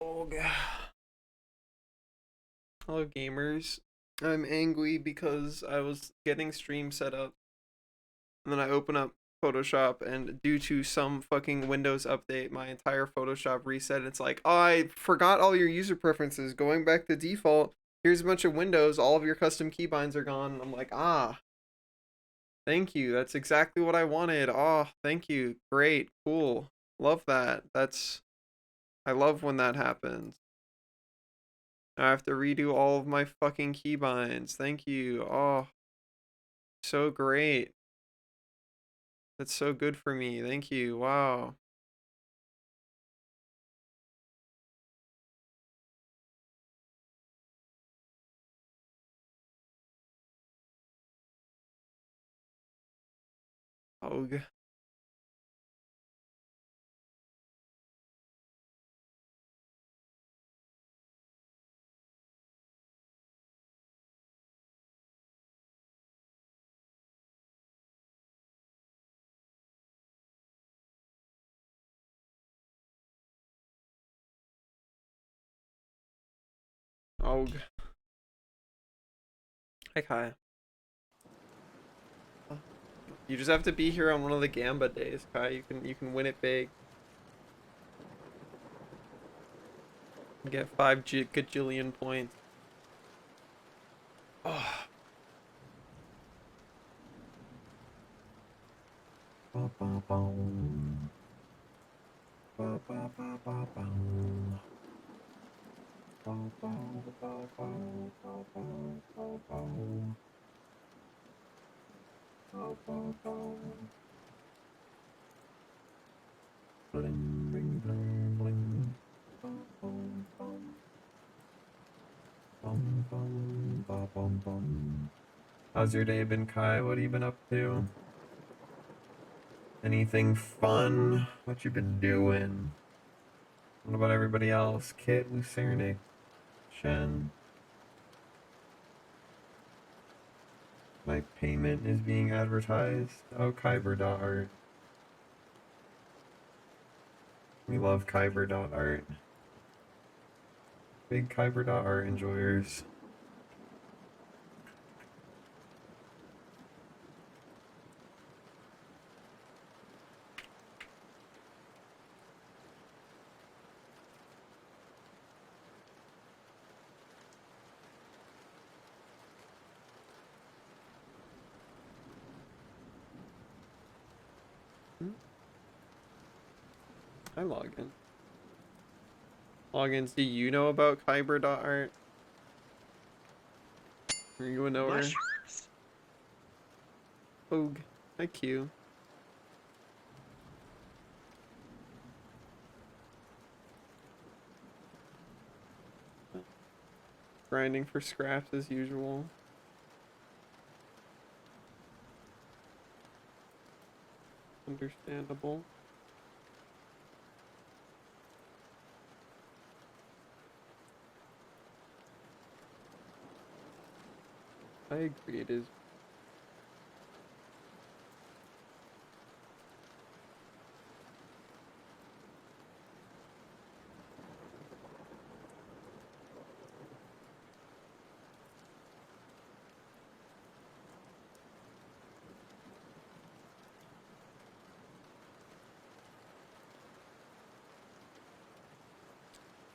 Oh, God. Hello, gamers. I'm angry because I was getting stream set up, and then I open up Photoshop, and due to some fucking Windows update, my entire Photoshop reset. It's like, oh, I forgot all your user preferences. Going back to default, here's a bunch of windows. All of your custom keybinds are gone. I'm like, ah, thank you. That's exactly what I wanted. Oh, thank you. Great. Cool. Love that. I love when that happens. I have to redo all of my fucking keybinds. Thank you. Oh, so great. That's so good for me. Thank you. Wow. Og. Og. Hi, Kai. You just have to be here on one of the Gamba days, Kai. You can win it big. Get 5 gajillion points. Oh. Bling, bling, bling, bling. Bum, bum, bum. Bum, bum, ba, bum, bum. How's your day been, Kai? What have you been up to? Anything fun? What you been doing? What about everybody else? Kit, Lucernic, Shen. My payment is being advertised. Oh, Kyber.art. We love Kyber.art. Big Kyber.art enjoyers. Hi, Login. Logins, do you know about Kyber.art? Are you a knower? Og. Hi, Q. Grinding for scraps as usual. Understandable. I agree, it is.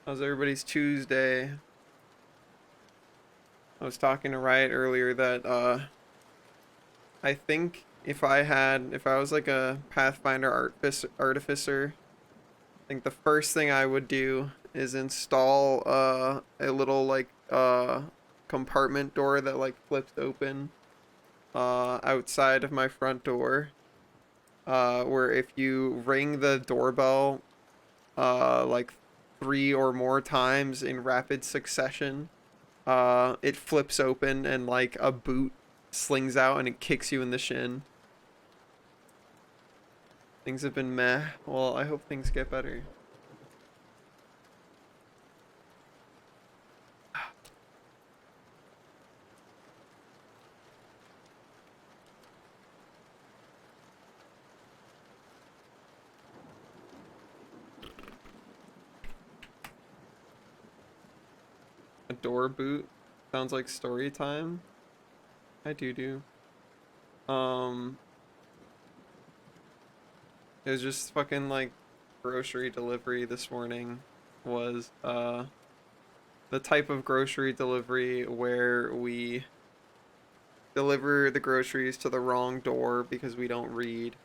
How's everybody's Tuesday? I was talking to Riot earlier that I think if I was like a Pathfinder artificer, I think the first thing I would do is install a little like compartment door that like flips open outside of my front door. Where if you ring the doorbell like 3 or more times in rapid succession, it flips open and like a boot slings out and it kicks you in the shin. Things have been meh. Well, I hope things get better. door boot. Sounds like story time. I do. Um, it was just fucking like grocery delivery this morning was the type of grocery delivery where we deliver the groceries to the wrong door because we don't read,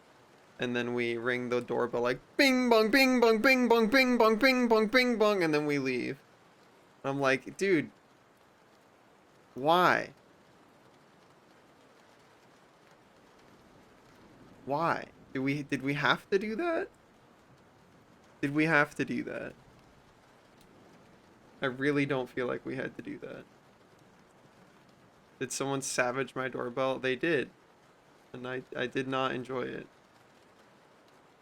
and then we ring the doorbell like bing bong bing bong bing bong bing bong bing bong bing bong, and then we leave. I'm like, dude, why? Why? Did we have to do that? Did we have to do that? I really don't feel like we had to do that. Did someone savage my doorbell? They did. And I did not enjoy it.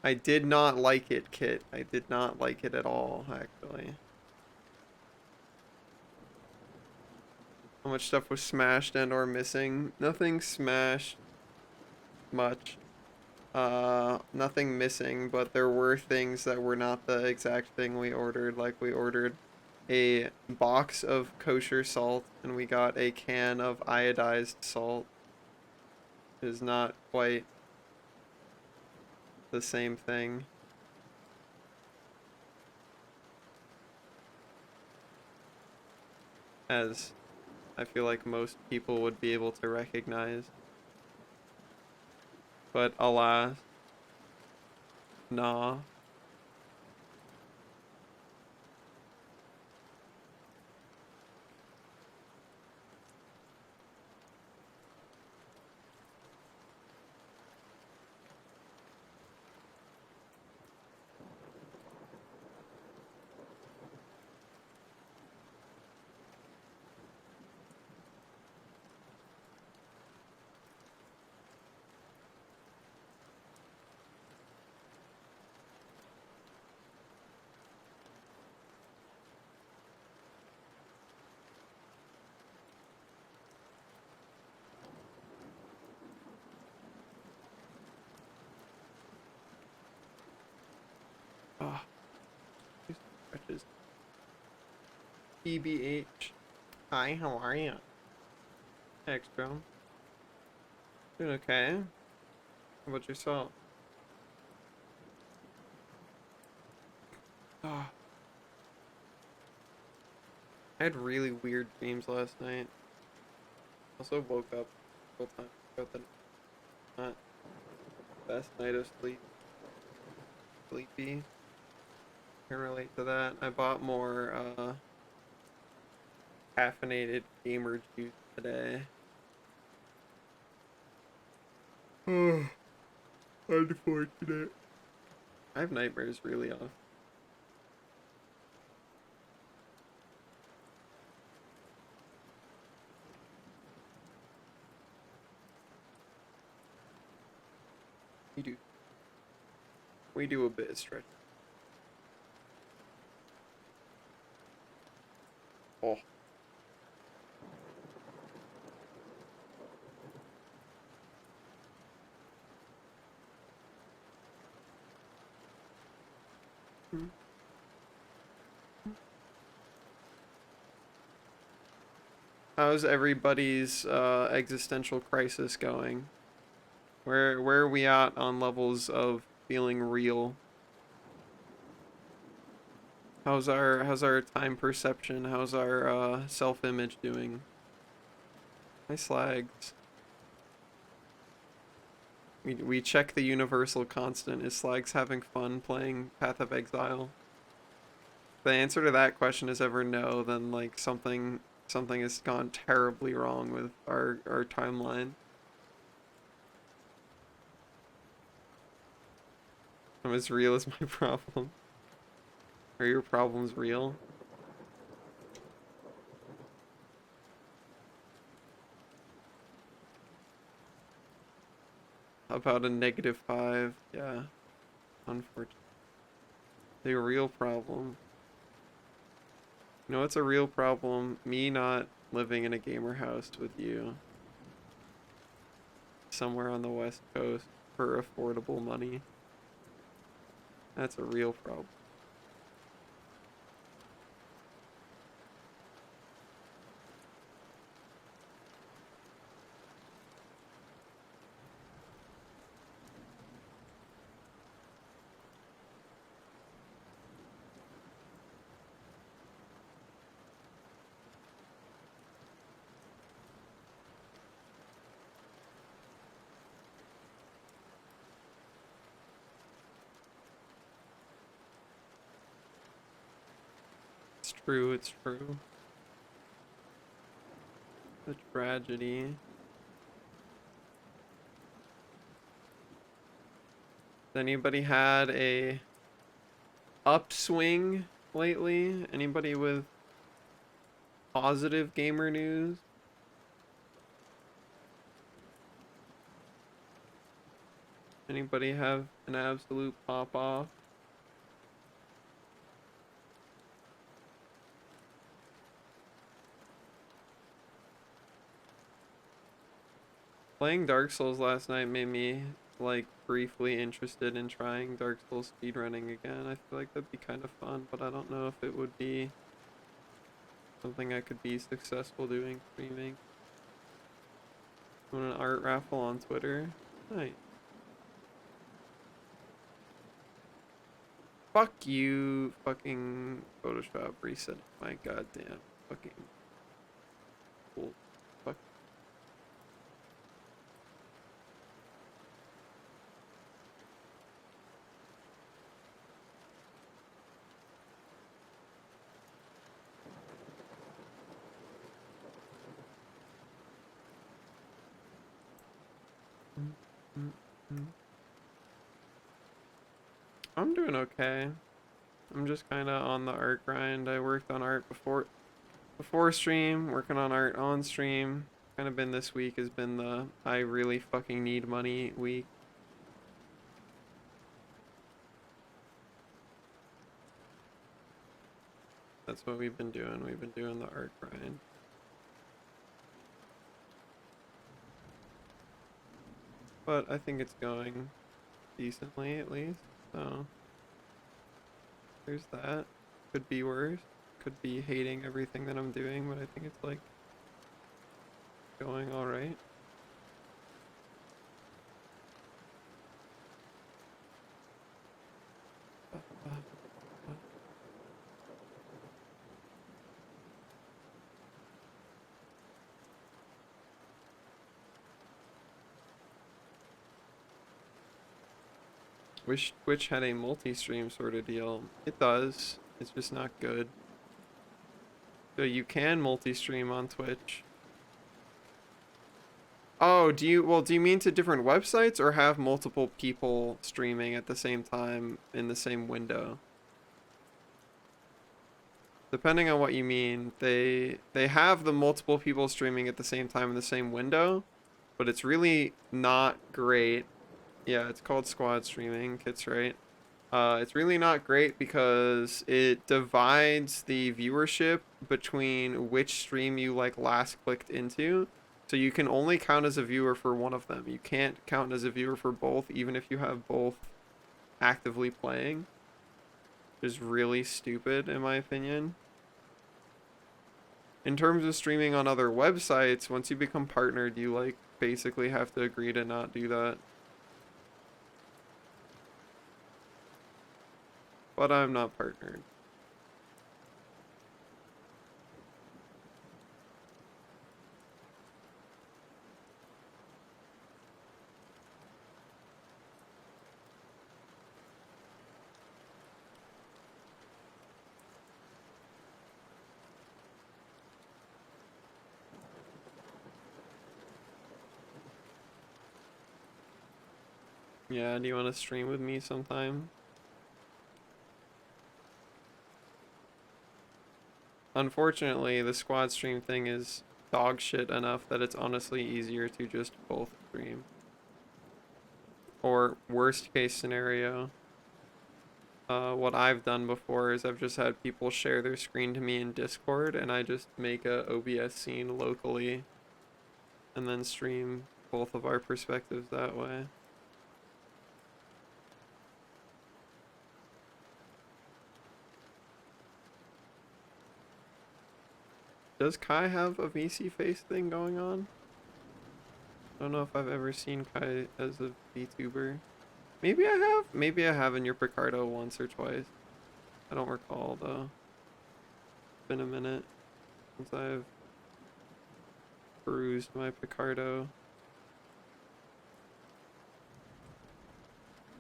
I did not like it, Kit. I did not like it at all, actually. How much stuff was smashed and or missing? Nothing smashed much. Nothing missing, but there were things that were not the exact thing we ordered. Like we ordered a box of kosher salt and we got a can of iodized salt. It is not quite the same thing. As I feel like most people would be able to recognize. But alas, nah. Ah, these stretches. EBH. Hi, how are you? Thanks, bro. Doing okay. How about yourself? Ah, I had really weird dreams last night. Also woke up a couple times throughout the not best night of sleep. Sleepy. Can relate to that. I bought more caffeinated gamer juice today. Oh, unfortunate. I have nightmares really often. We do. We do a bit of stretch. Oh. How's everybody's existential crisis going? Where are we at on levels of feeling real? How's our time perception? How's our self-image doing? Hi Slags. We check the universal constant. Is Slags having fun playing Path of Exile? If the answer to that question is ever no, then like something has gone terribly wrong with our timeline. I'm as real as my problem. Are your problems real? About a -5? Yeah, unfortunately. A real problem. You know what's a real problem? Me not living in a gamer house with you. Somewhere on the West Coast for affordable money. That's a real problem. True, it's true. The tragedy. Has anybody had a upswing lately? Anybody with positive gamer news? Anybody have an absolute pop off? Playing Dark Souls last night made me like briefly interested in trying Dark Souls speedrunning again. I feel like that'd be kind of fun, but I don't know if it would be something I could be successful doing streaming. Doing an art raffle on Twitter. Nice. Fuck you, fucking Photoshop reset. My goddamn fucking cool. Fuck. I'm doing okay. I'm just kind of on the art grind. I worked on art before stream, working on art on stream. Kind of been this week has been the I really fucking need money week. That's what we've been doing. We've been doing the art grind. But I think it's going decently at least. So there's that. Could be worse. Could be hating everything that I'm doing, but I think it's like going alright. Wish Twitch had a multi-stream sort of deal. It does. It's just not good. So you can multi-stream on Twitch. Oh, do you mean to different websites or have multiple people streaming at the same time in the same window? Depending on what you mean, they have the multiple people streaming at the same time in the same window, but it's really not great. Yeah, it's called squad streaming, Kit's right. It's really not great because it divides the viewership between which stream you like last clicked into. So you can only count as a viewer for one of them. You can't count as a viewer for both, even if you have both actively playing. Which is really stupid in my opinion. In terms of streaming on other websites, once you become partnered, you like basically have to agree to not do that. But I'm not partnered. Yeah, do you want to stream with me sometime? Unfortunately, the squad stream thing is dog shit enough that it's honestly easier to just both stream. Or worst case scenario, what I've done before is I've just had people share their screen to me in Discord and I just make a OBS scene locally and then stream both of our perspectives that way. Does Kai have a VC face thing going on? I don't know if I've ever seen Kai as a VTuber. Maybe I have. Maybe I have in your Picardo once or twice. I don't recall though. It's been a minute since I've perused my Picardo.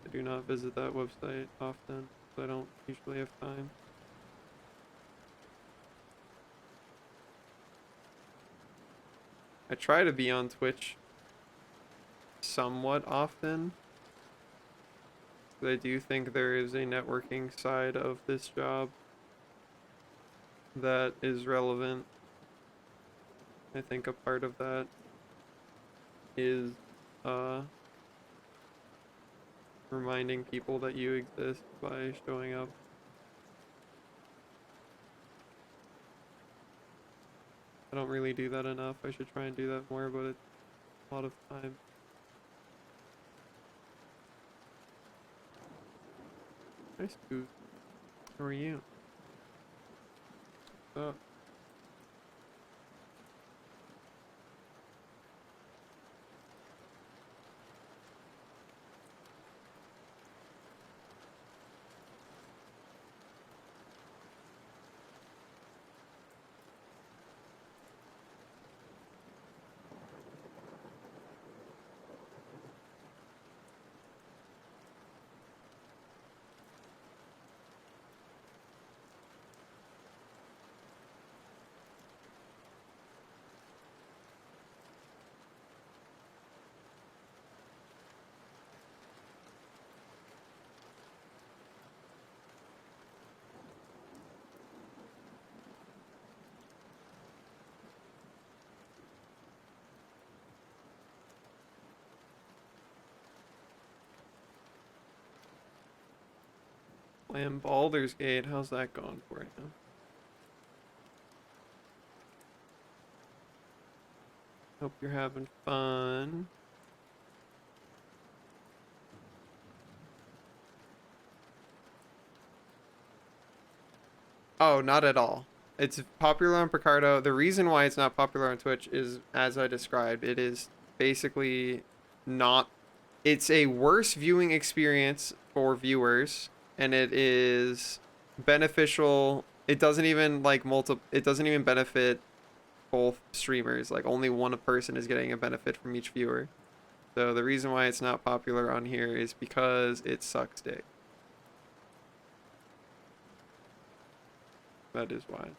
I do not visit that website often, so I don't usually have time. I try to be on Twitch somewhat often. But I do think there is a networking side of this job that is relevant. I think a part of that is uh reminding people that you exist by showing up. I don't really do that enough. I should try and do that more, but it's a lot of time. Nice, Goose. How are you? Oh. Playing Baldur's Gate, how's that going for you? Hope you're having fun. Oh, not at all. It's popular on Picardo. The reason why it's not popular on Twitch is, as I described, it is basically not. It's a worse viewing experience for viewers, and it is beneficial. It doesn't even like It doesn't even benefit both streamers. Like only one person is getting a benefit from each viewer. So the reason why it's not popular on here is because it sucks dick. That is why.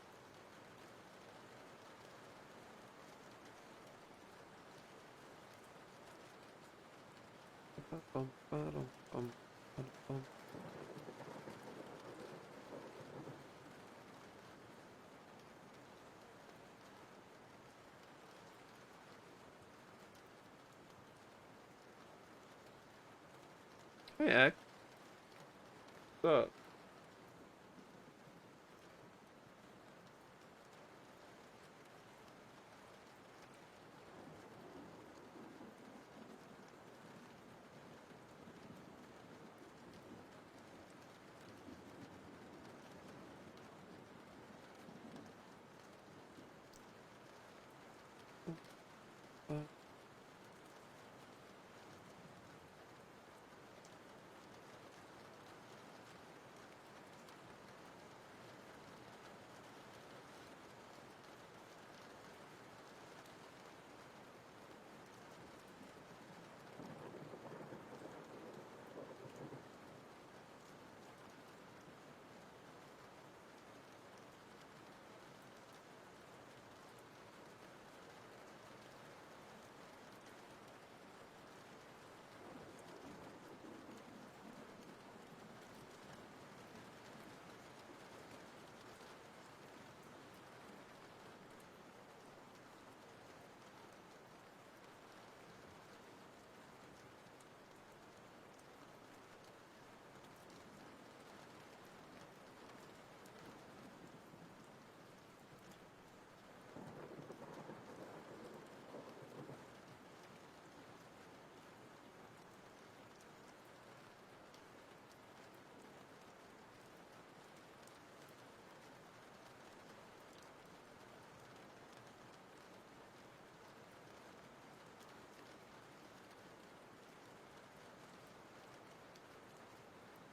Hey, X. What's up?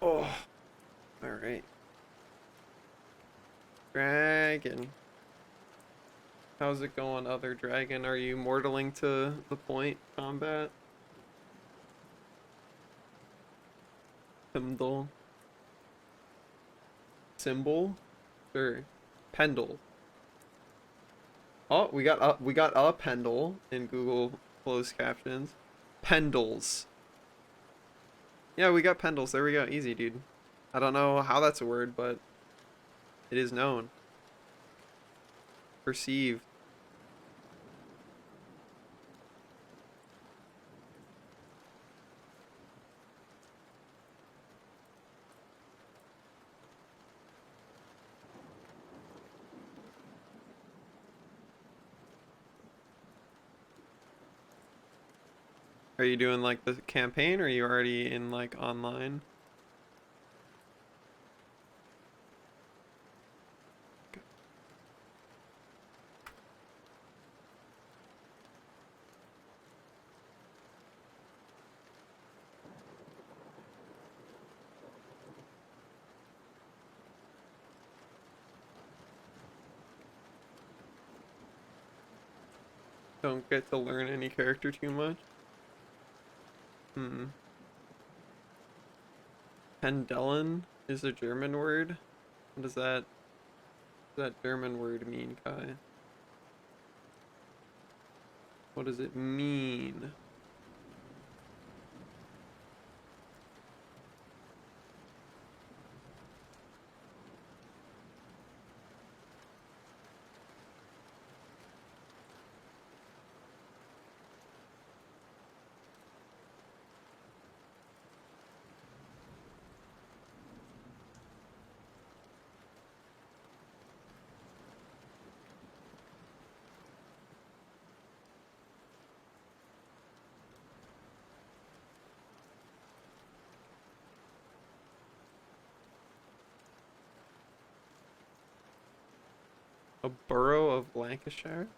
Oh, all right. Dragon. How's it going, other dragon? Are you mortaling to the point combat? Pimdal. Symbol? Sure. Pendle. Oh, we got a Pendle in Google closed captions. Pendles. Yeah, we got Pendles. There we go. Easy, dude. I don't know how that's a word, but it is known. Perceived. Are you doing like the campaign or are you already in like online? Don't get to learn any character too much. Hmm. Pendellen is a German word. What does that German word mean, Kai? What does it mean? A borough of Lancashire?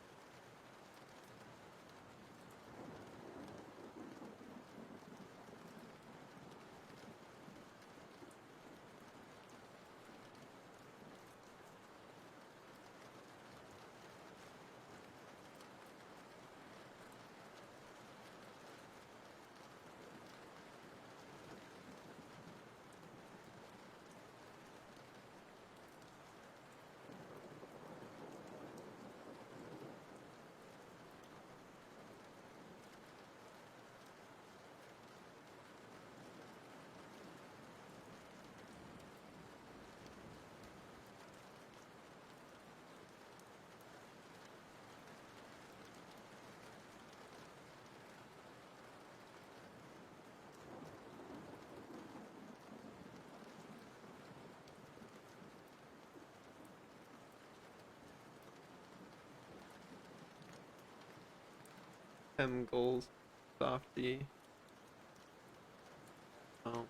Goals. Softy. Oh.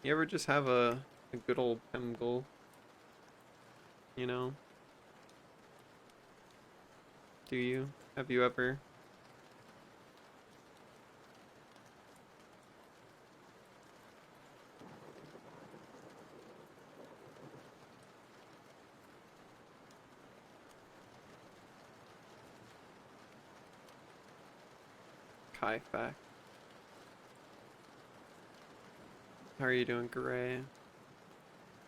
You ever just have a good old Pemgol, you know? Do you? Have you ever? Kai fact. How are you doing, Gray?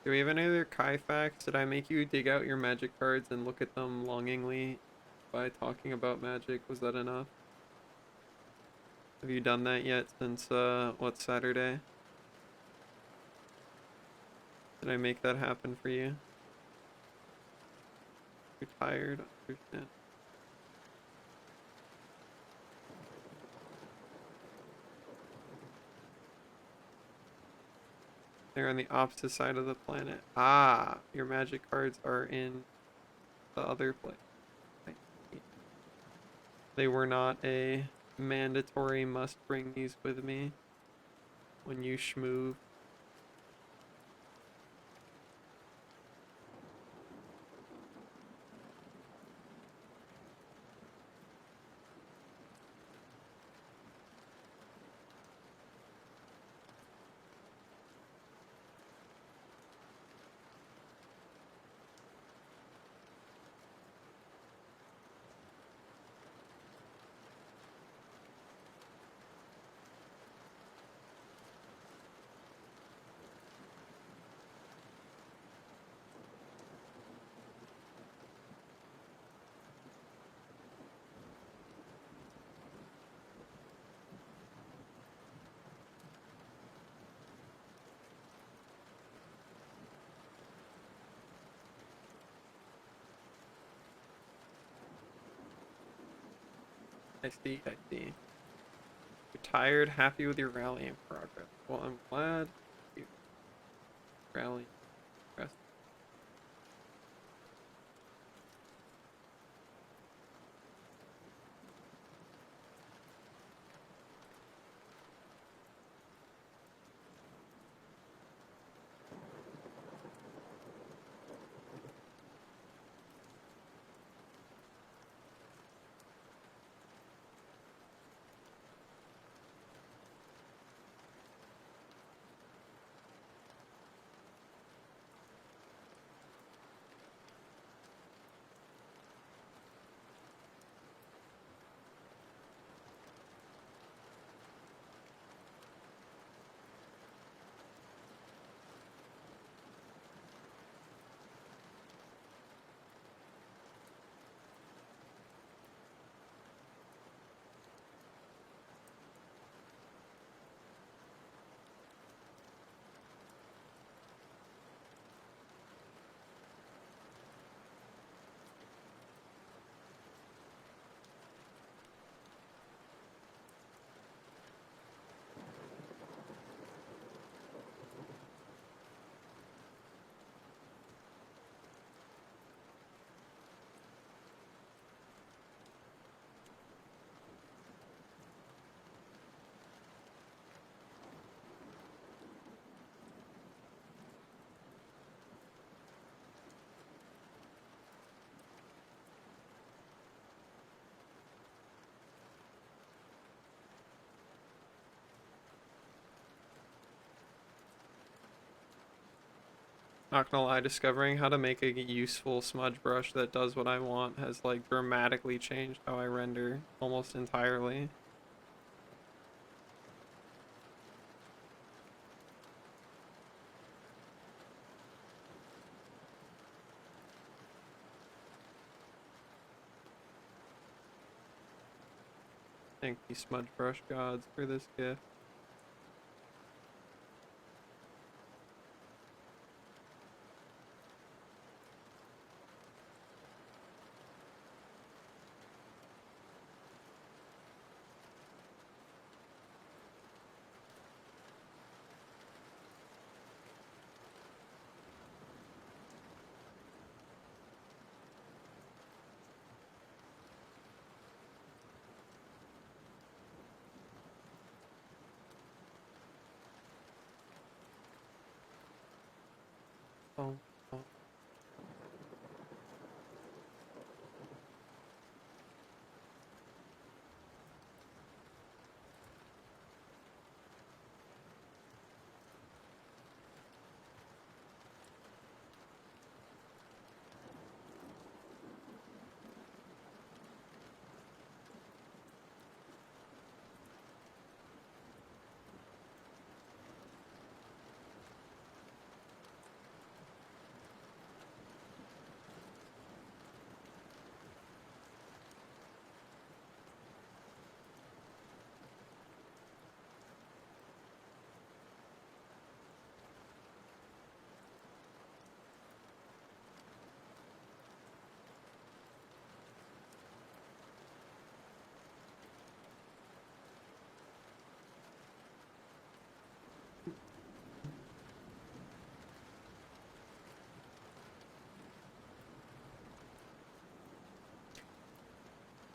Do we have any other Kai facts? Did I make you dig out your magic cards and look at them longingly by talking about magic? Was that enough? Have you done that yet since, what, Saturday? Did I make that happen for you? You're tired? Understand. They're on the opposite side of the planet. Ah, your magic cards are in the other place. They were not a mandatory must bring these with me when you schmoove. I see, I see. You're tired, happy with your rallying progress. Well, I'm glad you rally progress. Not gonna lie, discovering how to make a useful smudge brush that does what I want has like dramatically changed how I render almost entirely. Thank you, smudge brush gods, for this gift. Oh, oh.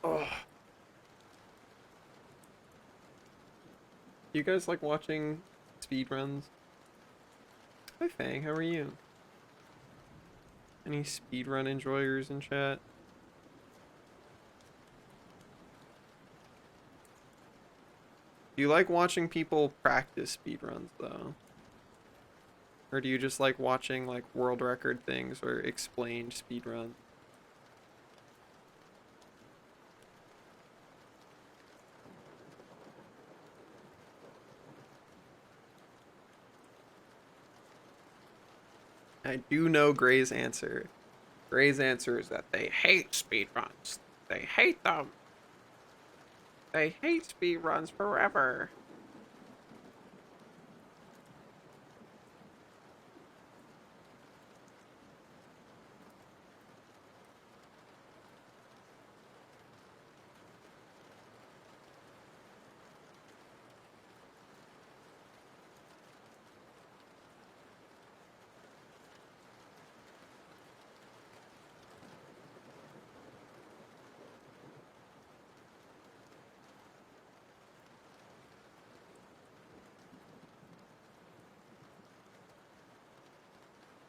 Oh. You guys like watching speedruns? Hi Fang, how are you? Any speedrun enjoyers in chat? Do you like watching people practice speedruns though? Or do you just like watching like world record things or explained speedruns? I do know Gray's answer. Gray's answer is that they hate speedruns. They hate them. They hate speedruns forever.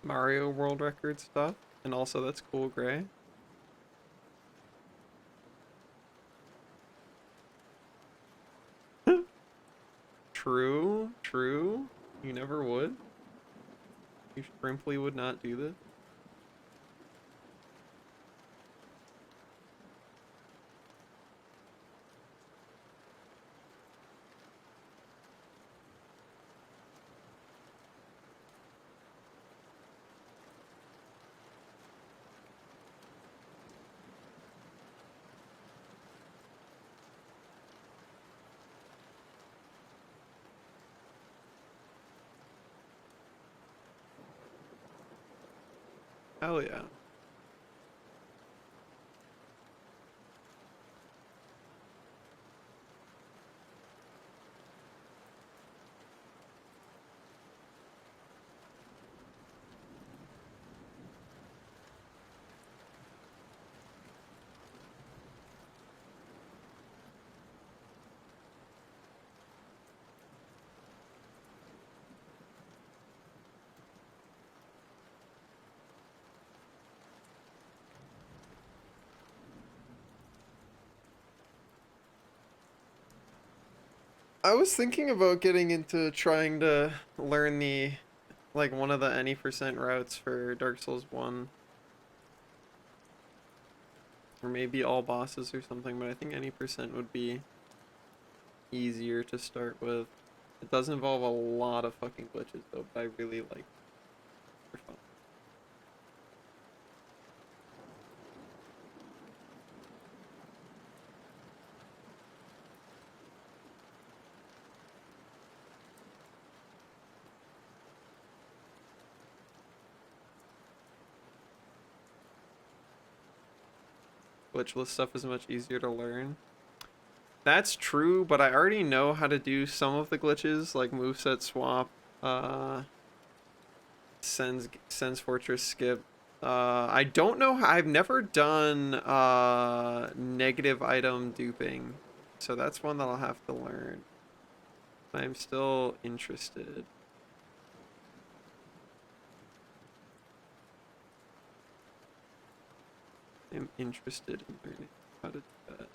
Mario World Record stuff, and also that's cool, Gray. True, true. You never would. You simply would not do this. Hell yeah. I was thinking about getting into trying to learn the like one of the any percent routes for Dark Souls 1 or maybe all bosses or something, but I think any percent would be easier to start with. It does involve a lot of fucking glitches though, but I really like for fun. Glitchless stuff is much easier to learn. That's true, but I already know how to do some of the glitches, like moveset swap, uh, Sen's Fortress skip. I don't know how, I've never done negative item duping, so that's one that I'll have to learn. I'm still interested. I'm interested in learning how to do that.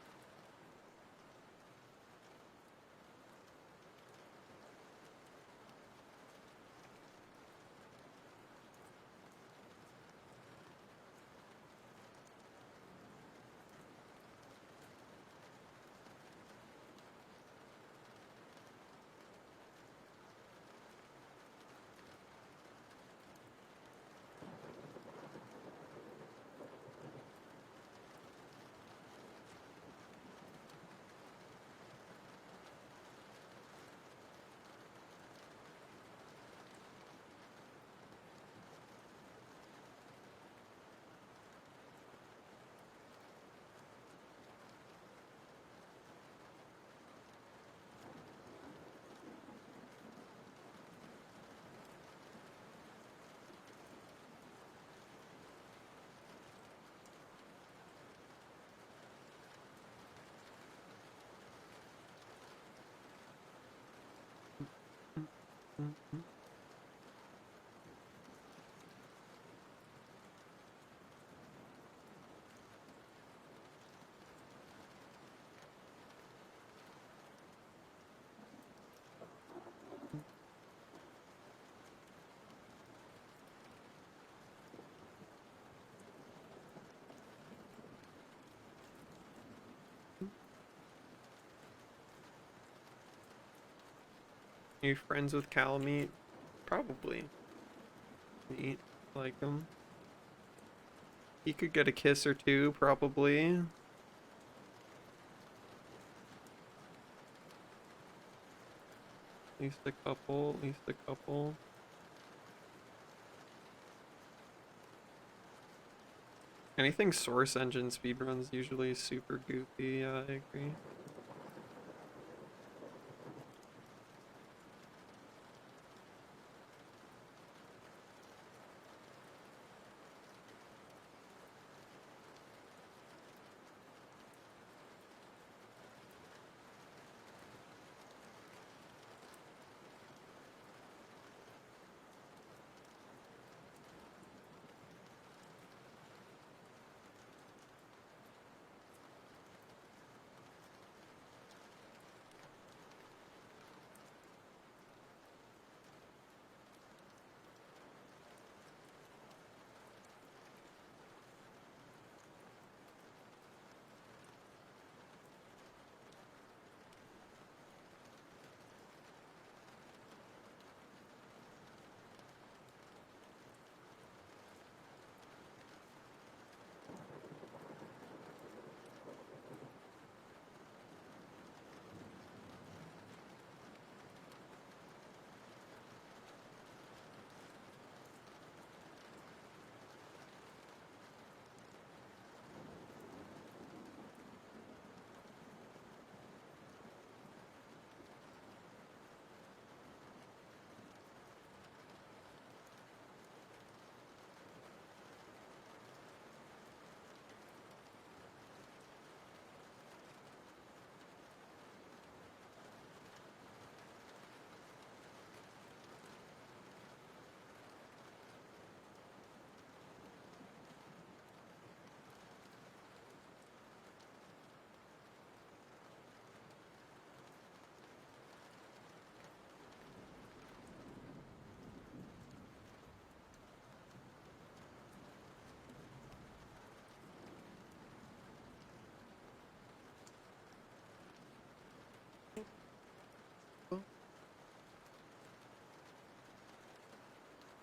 Are you friends with Calamite? Probably. Neat. Like him. He could get a kiss or two, probably. At least a couple, at least a couple. Anything Source Engine speedruns usually super goofy, yeah, I agree.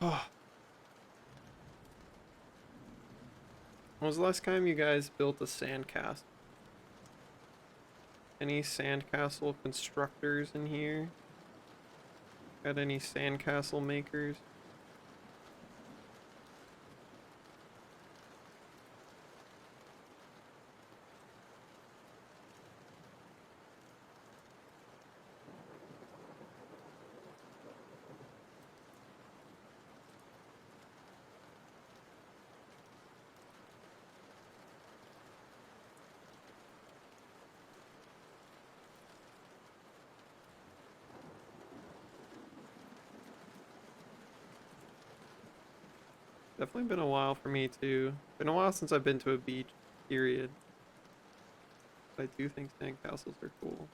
Oh, when was the last time you guys built a sandcastle? Any sandcastle constructors in here? Got any sandcastle makers? Definitely been a while for me too. Been a while since I've been to a beach, period. But I do think sandcastles are cool.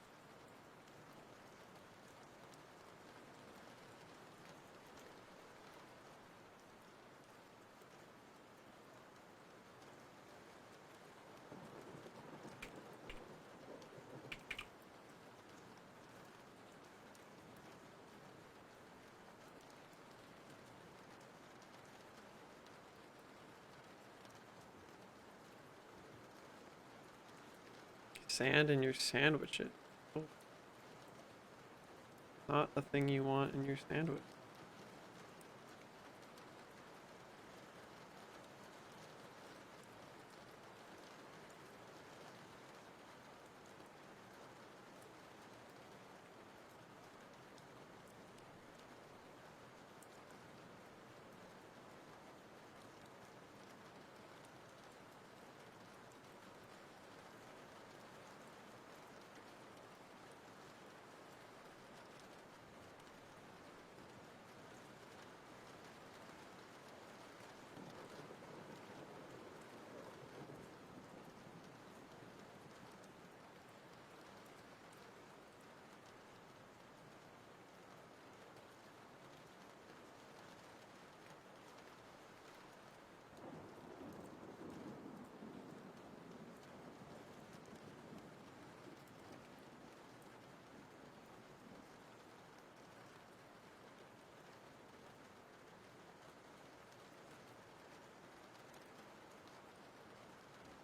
Sand in your sandwiches. Oh, not a thing you want in your sandwich.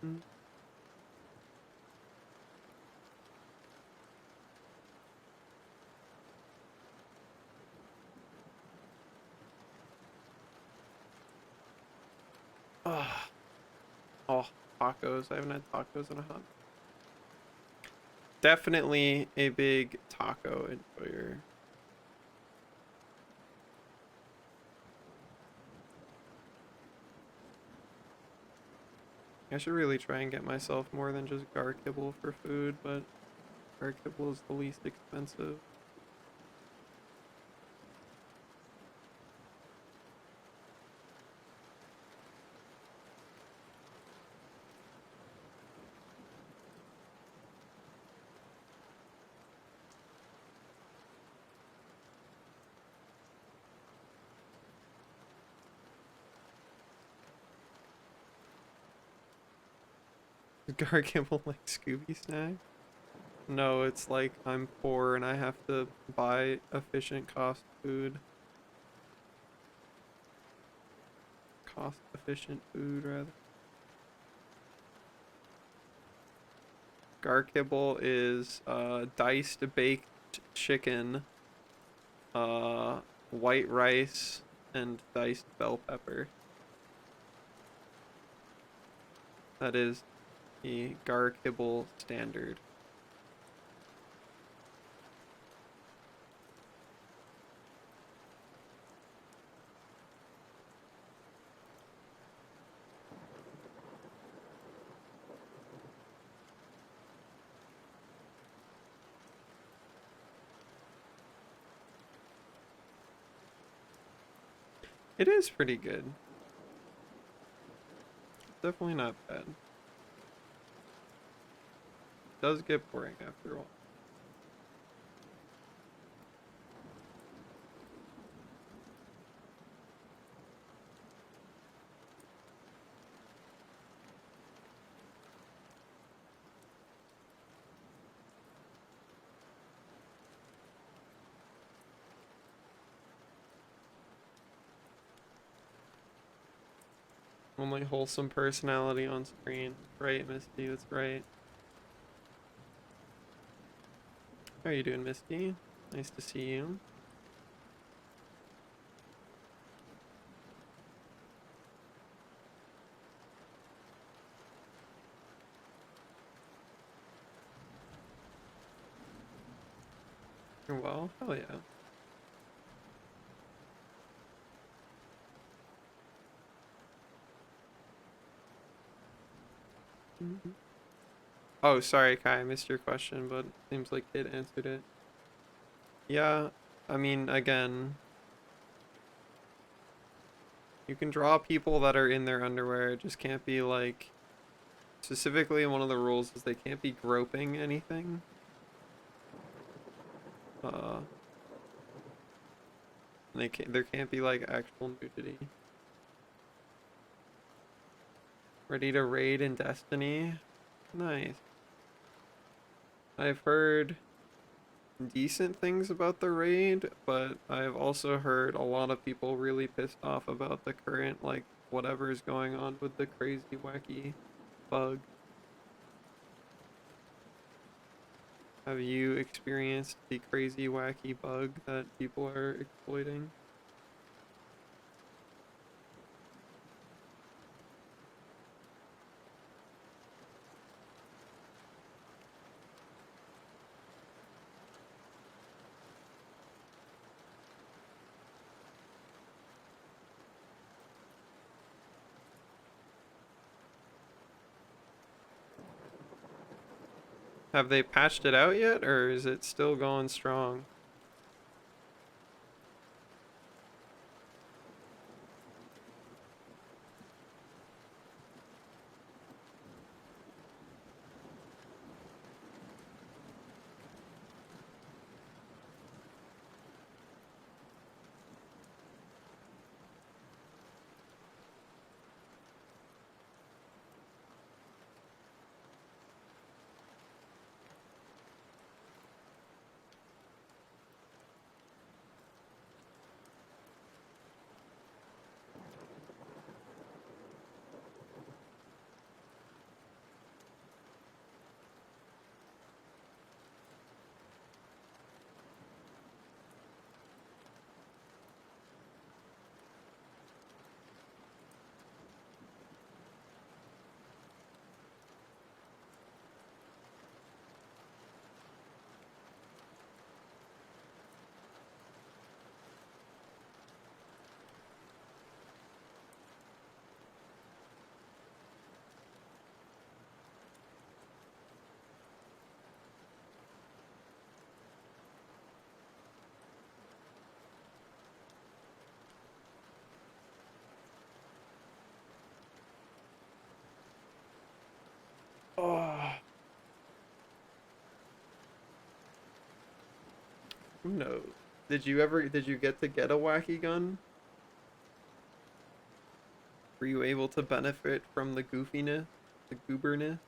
Mm. Oh, oh, tacos. I haven't had tacos in a hot. Definitely a big taco enjoyer. I should really try and get myself more than just gar kibble for food, but gar kibble is the least expensive. Is gar kibble like Scooby snack? No, it's like I'm poor and I have to buy efficient cost food. Cost efficient food, rather. Gar kibble is diced baked chicken, uh, white rice, and diced bell pepper. That is the gar kibble standard. It is pretty good. Definitely not bad. Does get boring after a while. Only wholesome personality on screen. Right, Misty, that's right. How are you doing, Misty? Nice to see you. You're well? Hell yeah. Oh, sorry, Kai, I missed your question, but seems like Kid answered it. Yeah, I mean, again, you can draw people that are in their underwear. It just can't be like, specifically one of the rules is they can't be groping anything. Uh, there can't be like actual nudity. Ready to raid in Destiny? Nice. I've heard decent things about the raid, but I've also heard a lot of people really pissed off about the current, like, whatever is going on with the crazy, wacky bug. Have you experienced the crazy, wacky bug that people are exploiting? Have they patched it out yet, or is it still going strong? Oh, who knows? Did you get to get a wacky gun? Were you able to benefit from the goofiness, the gooberness?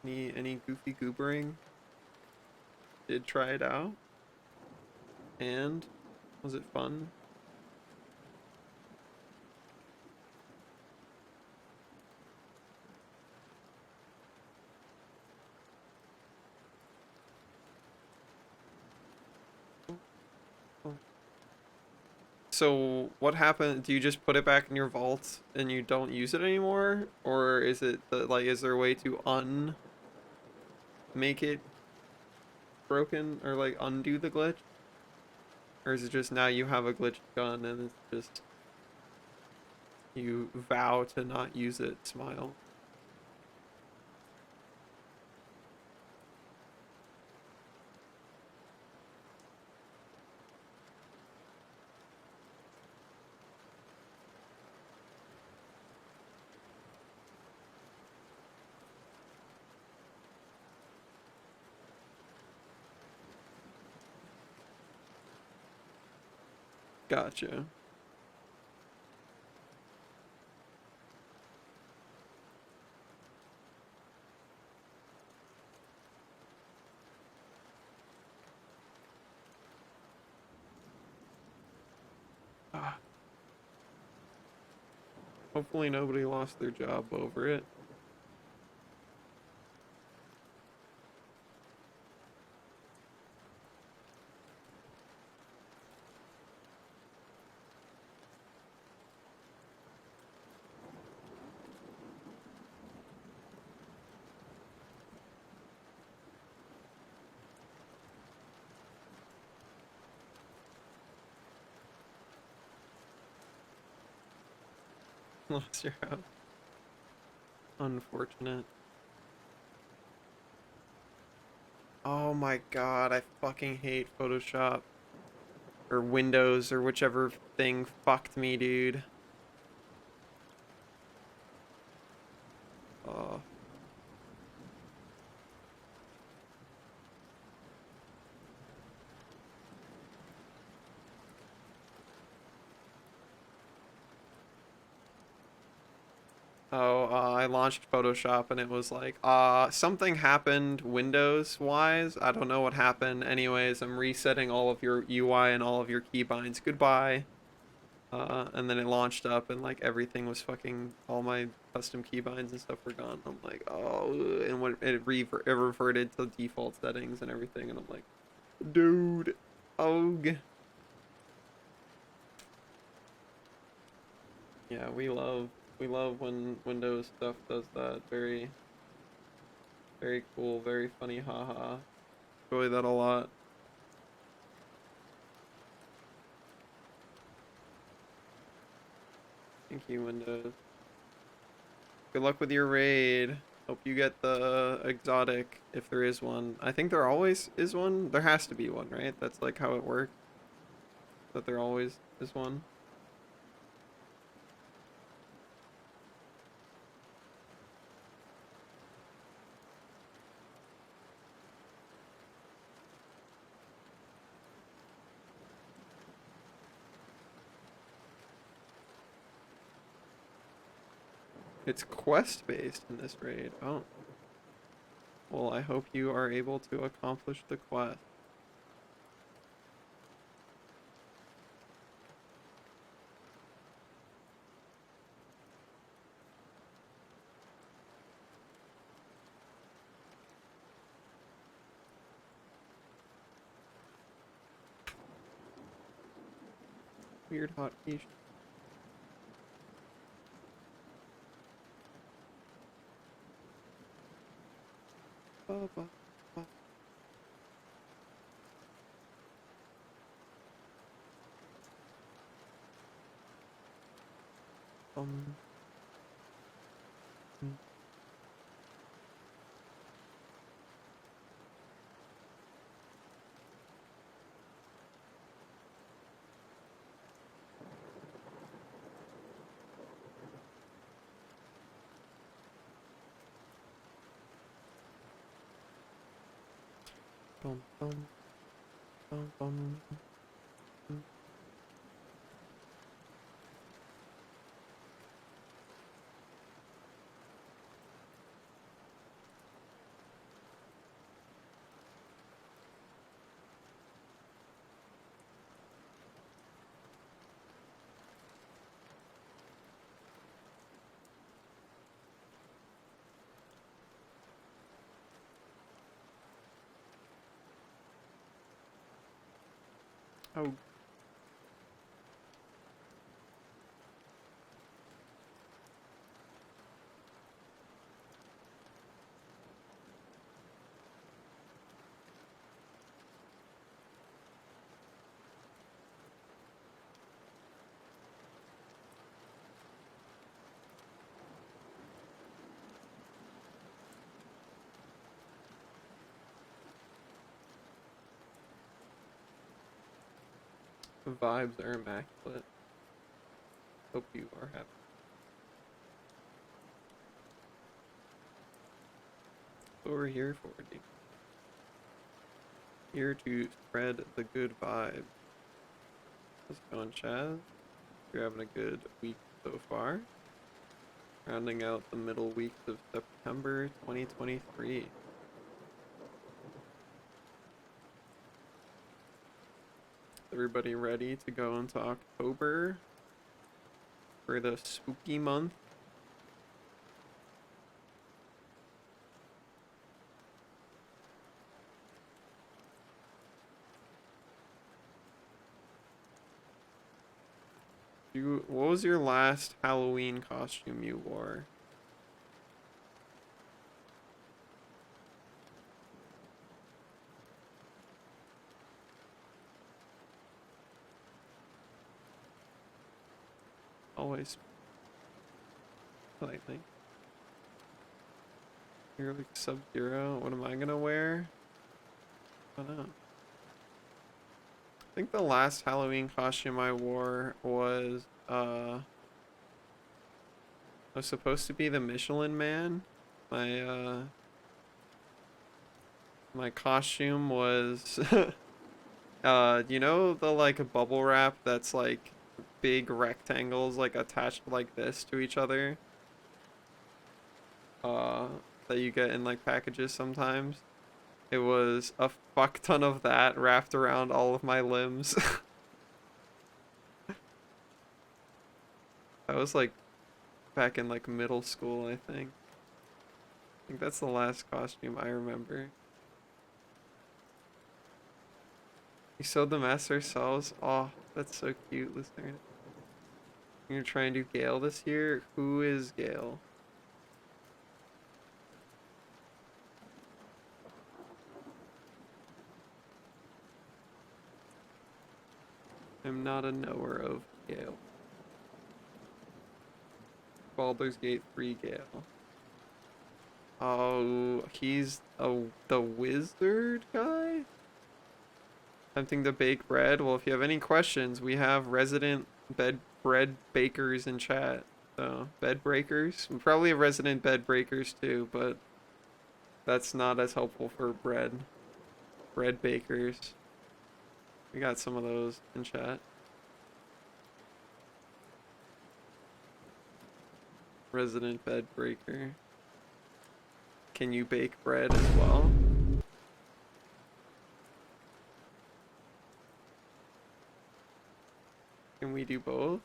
Any goofy goobering? Did try it out? And was it fun? So what happened? Do you just put it back in your vault and you don't use it anymore? Or is it like is there a way to make it broken or like undo the glitch? Or is it just now you have a glitched gun and it's just you vow to not use it, smile? Gotcha. Ah, Hopefully nobody lost their job over it. Lost your house. Unfortunate. Oh my god, I fucking hate Photoshop. Or Windows or whichever thing fucked me, dude. Oh. Oh, I launched Photoshop and it was like, something happened Windows wise. I don't know what happened. Anyways, I'm resetting all of your UI and all of your keybinds. Goodbye. And then it launched up and like everything was fucking, all my custom keybinds and stuff were gone. I'm like, oh, and when it reverted to default settings and everything. And I'm like, dude, oh. Yeah, we love when Windows stuff does that. Very, very cool, very funny, haha. Enjoy that a lot. Thank you, Windows. Good luck with your raid. Hope you get the exotic if there is one. I think there always is one. There has to be one, right? That's like how it works. That there always is one. It's quest based in this raid. Oh. Well, I hope you are able to accomplish the quest. Weird hotkey. Ba, ba, ba, bum, mm, bum, bum, bum, bum, mm, oh, the vibes are immaculate. Hope you are happy. What we're here for, dude. Here to spread the good vibes. How's it going, Chaz? You're having a good week so far. Rounding out the middle weeks of September 2023. Everybody ready to go into October? for the spooky month. What was your last Halloween costume you wore? Always lightly. You're like Sub-Zero. What am I gonna wear? I don't know. I think the last Halloween costume I wore was I was supposed to be the Michelin Man. My my costume was you know the like bubble wrap that's like big rectangles like attached like this to each other? Uh that you get in like packages sometimes. It was a fuck ton of that wrapped around all of my limbs. I was like back in like middle school, I think. I think that's the last costume I remember. We sewed the mask ourselves. Oh, that's so cute, listener. You're trying to do Gale this year? Who is Gale? I'm not a knower of Gale. Baldur's Gate 3 Gale. Oh, he's the wizard guy? Attempting to bake bread? Well, if you have any questions, we have resident bread bakers in chat. So, bed breakers. We probably have resident bed breakers too, but that's not as helpful for bread. Bread bakers. We got some of those in chat. Resident bed breaker. Can you bake bread as well? Can we do both?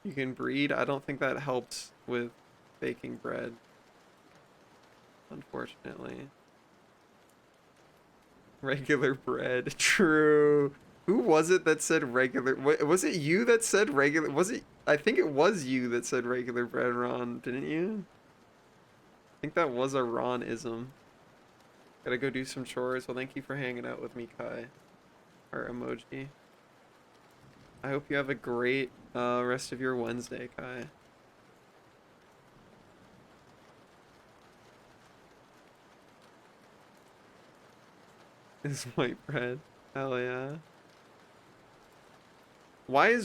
You can breed. I don't think that helps with baking bread, unfortunately. Regular bread. True. Who was it that said regular? Was it you that said regular? Was it? I think it was you that said regular bread, Ron, didn't you? I think that was a Ron-ism. Gotta go do some chores. Well, thank you for hanging out with me, Kai. Or emoji. I hope you have a great rest of your Wednesday, Kai. Is white bread? Hell yeah. Why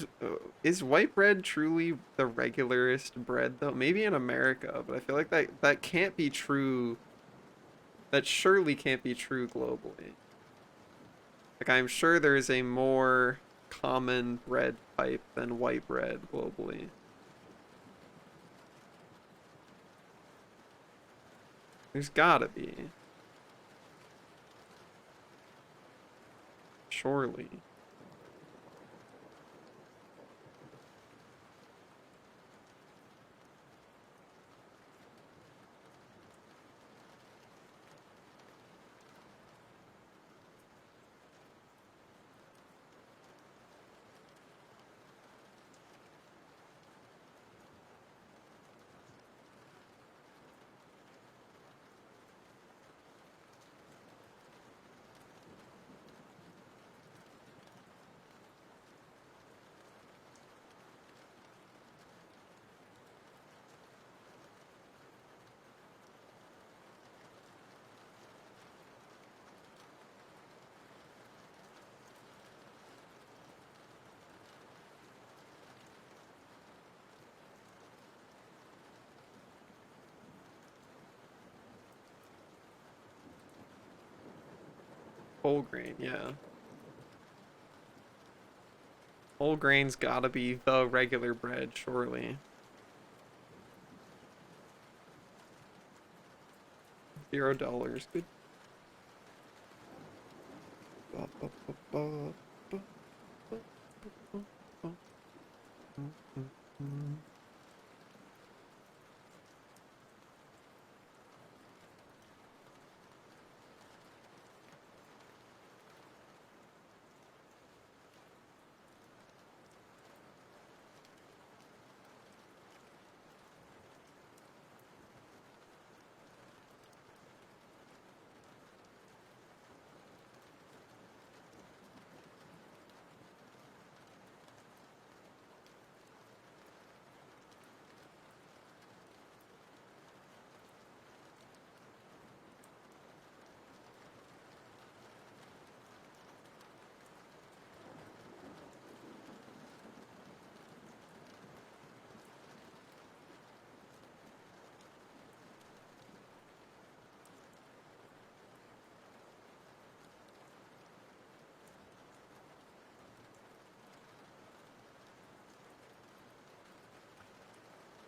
is white bread truly the regularist bread though? Maybe in America, but I feel like that can't be true. That surely can't be true globally. Like I'm sure there is a more common bread type than white bread globally. There's gotta be. Surely. Whole grain, yeah. Whole grain's gotta be the regular bread, surely. $0. Good.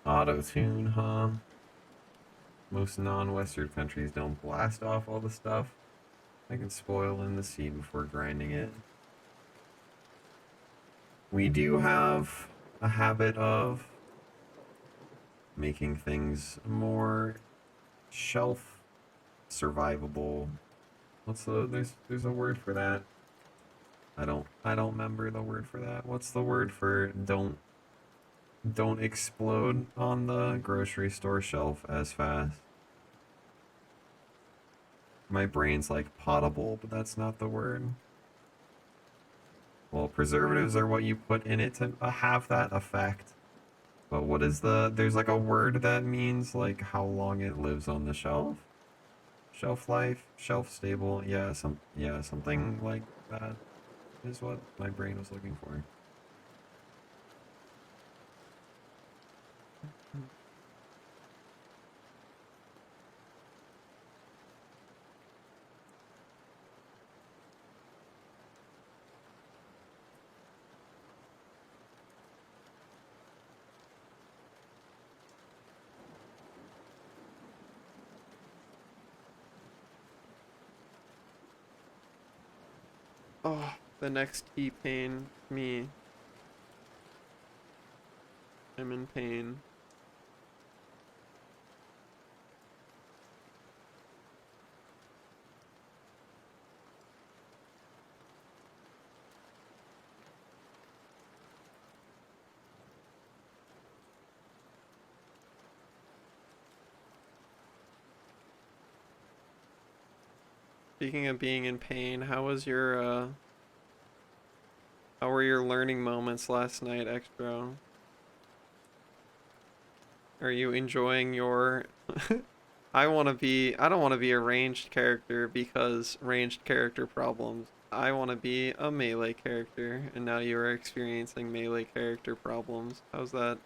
Auto-tune, huh? Most non-Western countries don't blast off all the stuff that can spoil in the seed before grinding it. We do have a habit of making things more shelf survivable. What's the there's a word for that. I don't remember the word for that. What's the word for don't explode on the grocery store shelf as fast? My brain's like potable, but that's not the word. Well, preservatives are what you put in it to have that effect. But what is there's like a word that means like how long it lives on the shelf. Shelf life, shelf stable, yeah, something like that is what my brain was looking for. Oh, the next T-Pain. Me. I'm in pain. Speaking of being in pain, how were your learning moments last night, Extro? Are you enjoying your I don't want to be a ranged character because ranged character problems. I want to be a melee character, and now you are experiencing melee character problems. How's that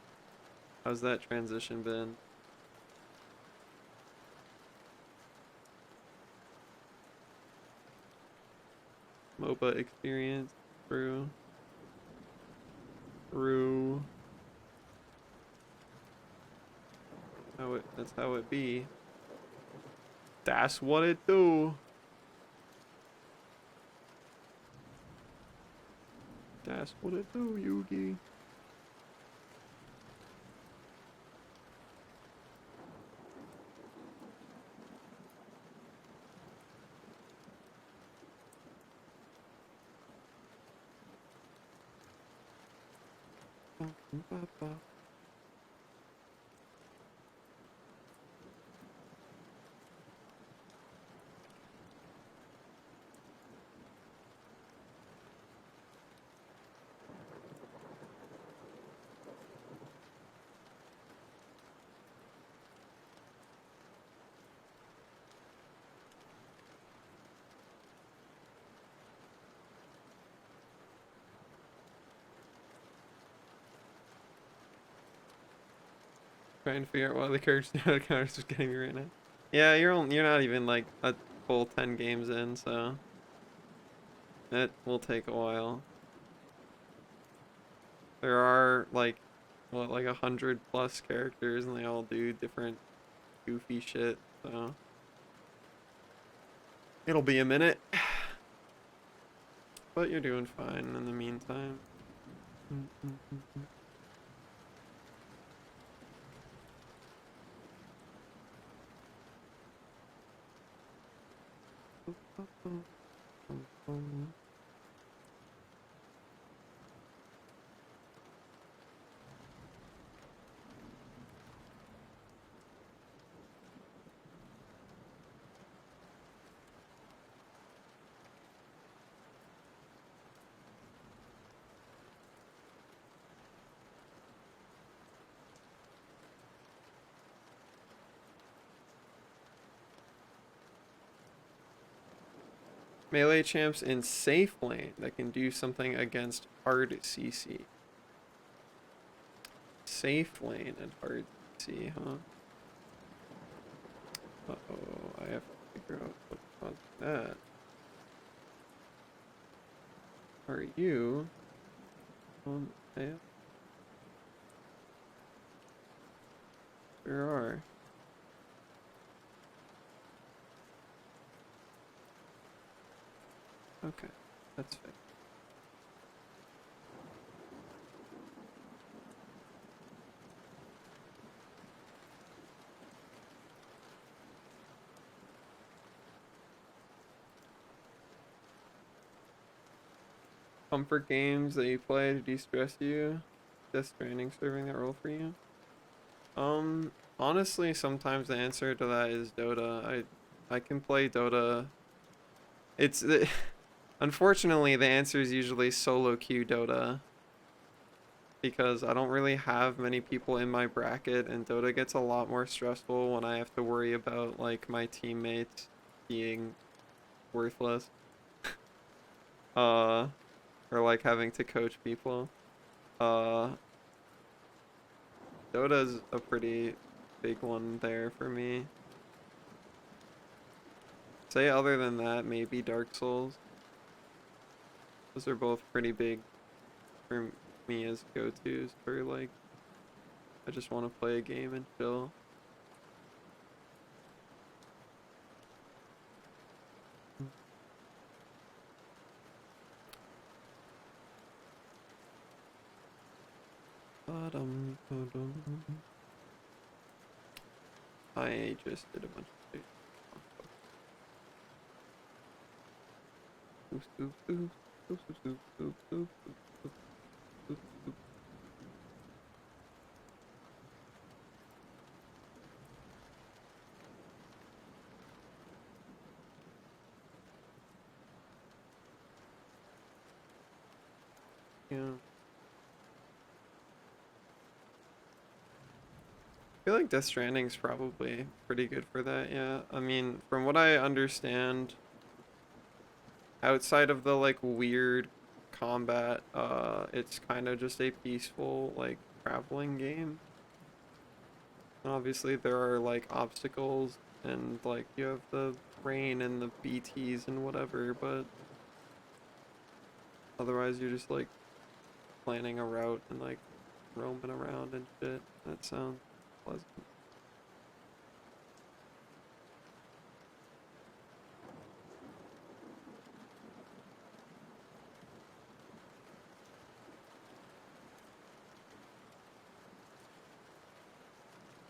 transition been? MOBA experience, true. True. That's how it be. That's what it do. That's what it do, Yugi. Trying to figure out why the characters are getting me right now. Yeah, you're not even like a full 10 games in, so it will take a while. There are like what, like 100 plus characters, and they all do different goofy shit. So it'll be a minute, but you're doing fine in the meantime. Melee champs in safe lane that can do something against hard CC. Safe lane and hard CC, huh? Uh-oh, I have to figure out what caused that. Are you on the map? Where are? Okay, that's fair. Comfort games that you play to de-stress you? Death Stranding serving that role for you? Honestly, sometimes the answer to that is Dota. I can play Dota. It's unfortunately the answer is usually solo queue Dota because I don't really have many people in my bracket, and Dota gets a lot more stressful when I have to worry about like my teammates being worthless. Uh, or like having to coach people. Uh, Dota's a pretty big one there for me. Say other than that, maybe Dark Souls. Those are both pretty big for me as go-tos for like I just want to play a game and chill. I just did a bunch of yeah. I feel like Death Stranding's probably pretty good for that, yeah. I mean, from what I understand, outside of the like weird combat, it's kind of just a peaceful like traveling game. Obviously there are like obstacles and like you have the rain and the BTs and whatever, but otherwise you're just like planning a route and like roaming around and shit. That sounds pleasant.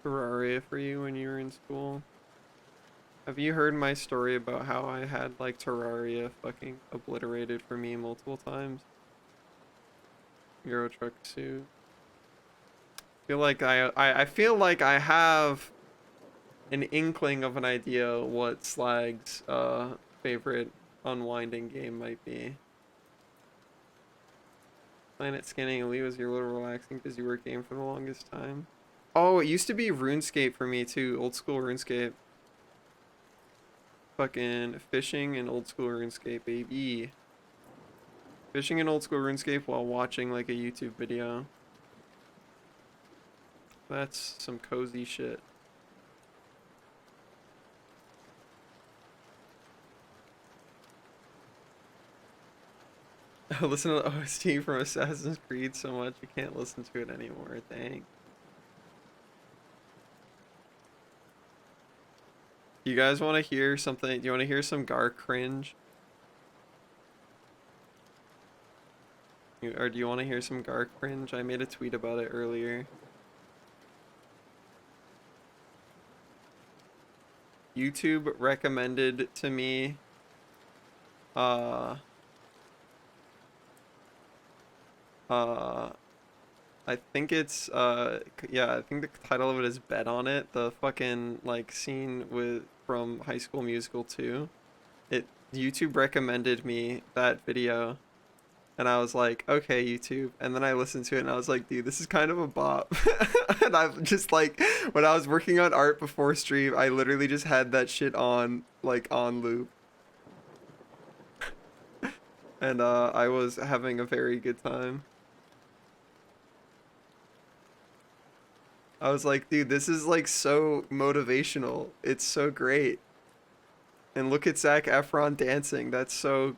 Terraria for you when you were in school. Have you heard my story about how I had like Terraria fucking obliterated for me multiple times? Euro Truck Suit. Feel like I feel like I have an inkling of an idea what Slag's favorite unwinding game might be. Planet Scanning Elite was your little relaxing because you work game for the longest time. Oh, it used to be RuneScape for me too, old school RuneScape. Fucking fishing and old school RuneScape, baby. Fishing in old school RuneScape while watching like a YouTube video. That's some cozy shit. I listen to the OST from Assassin's Creed so much you can't listen to it anymore. Dang. You guys want to hear something? Do you want to hear some Gar cringe? Or do you want to hear some Gar cringe? I made a tweet about it earlier. YouTube recommended to me Uh, uh, I think it's yeah, I think the title of it is Bet on It. The fucking like scene with from High School Musical 2. It YouTube recommended me that video and I was like, okay, YouTube. And then I listened to it and I was like, dude, this is kind of a bop. And I've just like when I was working on art before stream, I literally just had that shit on like on loop. And I was having a very good time. I was like, dude, this is like so motivational. It's so great. And look at Zac Efron dancing. That's so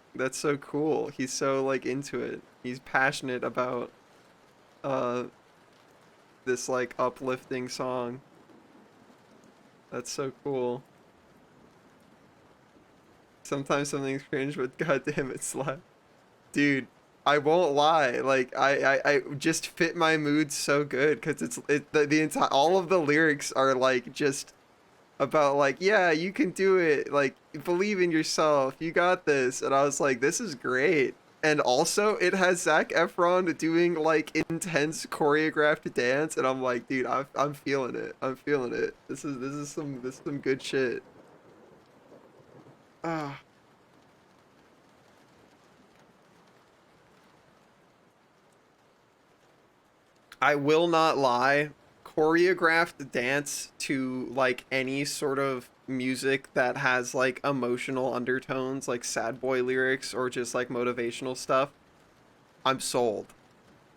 cool. He's so like into it. He's passionate about uh this like uplifting song. That's so cool. Sometimes something's cringe, but goddamn it slap. Dude, I won't lie. Like I just fit my mood so good because the entire all of the lyrics are like just about like yeah you can do it like believe in yourself you got this and I was like this is great and also it has Zac Efron doing like intense choreographed dance and I'm like dude I'm feeling it this is some good shit. Ah, I will not lie, choreographed dance to like any sort of music that has like emotional undertones like sad boy lyrics or just like motivational stuff, I'm sold.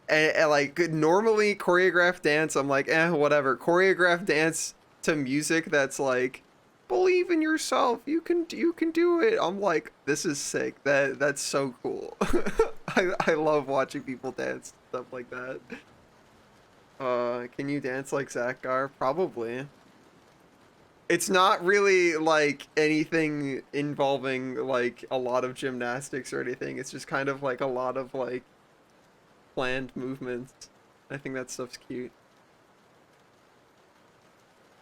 And like normally choreographed dance, I'm like, whatever. Choreographed dance to music that's like, believe in yourself, you can do it. I'm like, this is sick. That's so cool. I love watching people dance stuff like that. Can you dance like Zach Gar? Probably. It's not really like anything involving like a lot of gymnastics or anything. It's just kind of like a lot of like planned movements. I think that stuff's cute.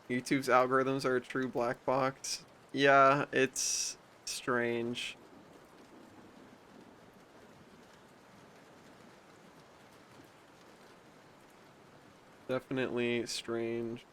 YouTube's algorithms are a true black box. Yeah, it's strange. Definitely strange.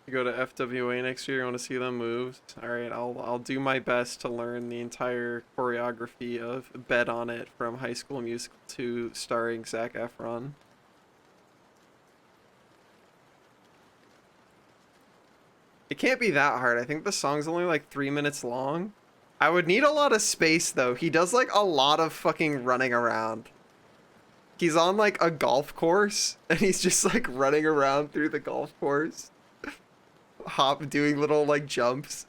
You go to FWA next year, you want to see them moves? Alright, I'll do my best to learn the entire choreography of Bet on It from High School Musical 2 starring Zac Efron. It can't be that hard. I think the song's only like 3 minutes long. I would need a lot of space though. He does like a lot of fucking running around. He's on like a golf course and he's just like running around through the golf course, doing little like jumps.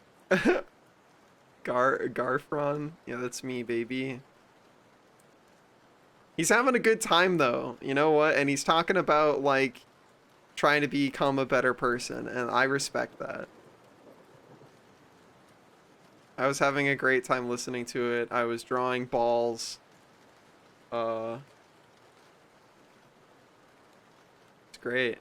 Garfron, yeah, that's me, baby. He's having a good time though. You know what? And he's talking about like trying to become a better person, and I respect that. I was having a great time listening to it. I was drawing balls. Uh, it's great.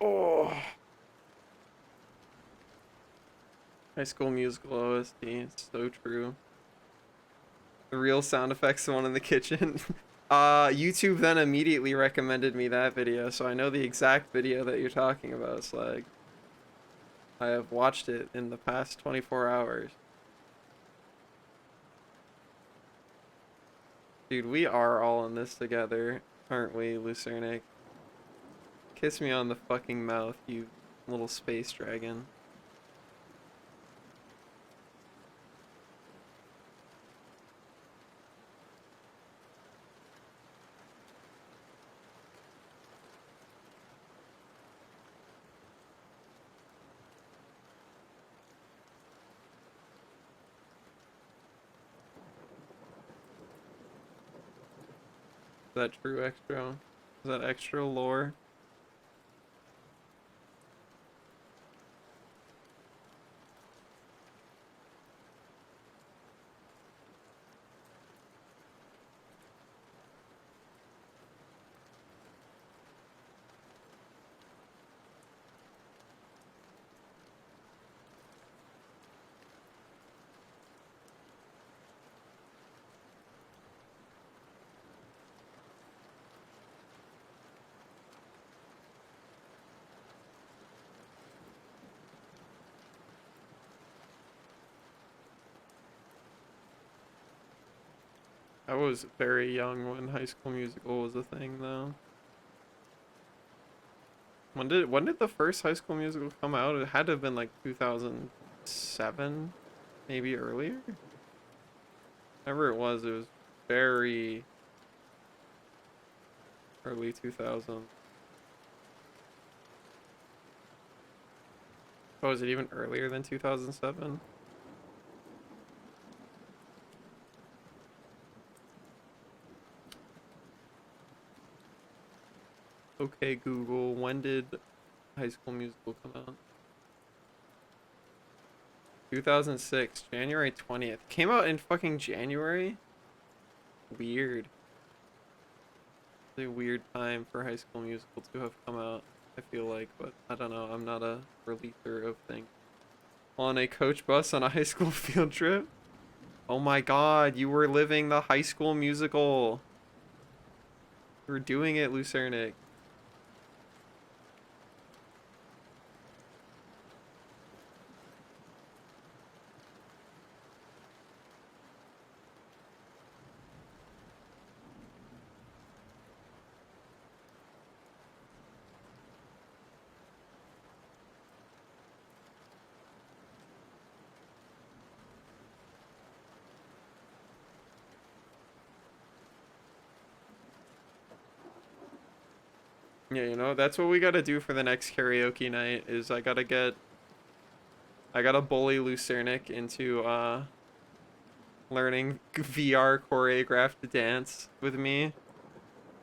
Oh, High School Musical OST. It's so true. The real sound effects, the one in the kitchen. YouTube then immediately recommended me that video, so I know the exact video that you're talking about, Slag. I have watched it in the past 24 hours. Dude, we are all in this together, aren't we, Lucernic? Kiss me on the fucking mouth, you little space dragon. that true extra? Is that extra lore? I was very young when High School Musical was a thing, though. When did the first High School Musical come out? It had to have been like 2007, maybe earlier. Whatever it was very early 2000. Oh, is it even earlier than 2007? Okay, Google, when did High School Musical come out? 2006, January 20th. Came out in fucking January? Weird. It's a weird time for High School Musical to have come out, I feel like, but I don't know. I'm not a releaser of things. On a coach bus on a high school field trip? Oh my god, you were living the High School Musical. You were doing it, Lucernic. Yeah, you know, that's what we gotta do for the next karaoke night is I gotta bully Lucernic into learning VR choreographed dance with me.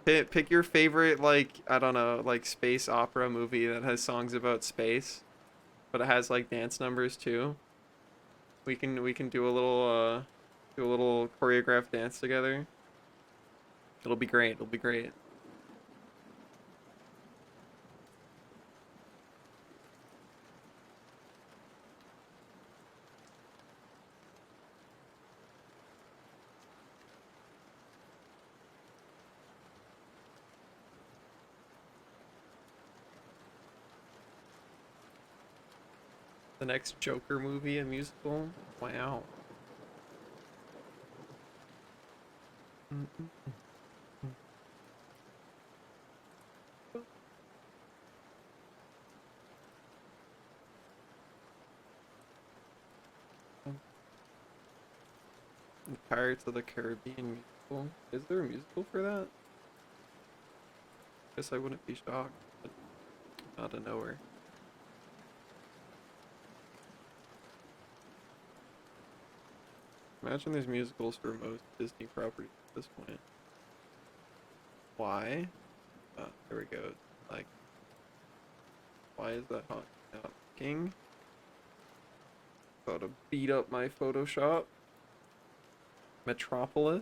Pick your favorite, like, I don't know, like space opera movie that has songs about space, but it has like dance numbers too. We can do a little choreographed dance together. It'll be great. It'll be great. The next Joker movie, a musical. Wow. Pirates of the Caribbean musical. Is there a musical for that? Guess I wouldn't be shocked, but out of nowhere. Imagine there's musicals for most Disney properties at this point. Why? There we go. Like, why is that not working? About to beat up my Photoshop. Metropolis?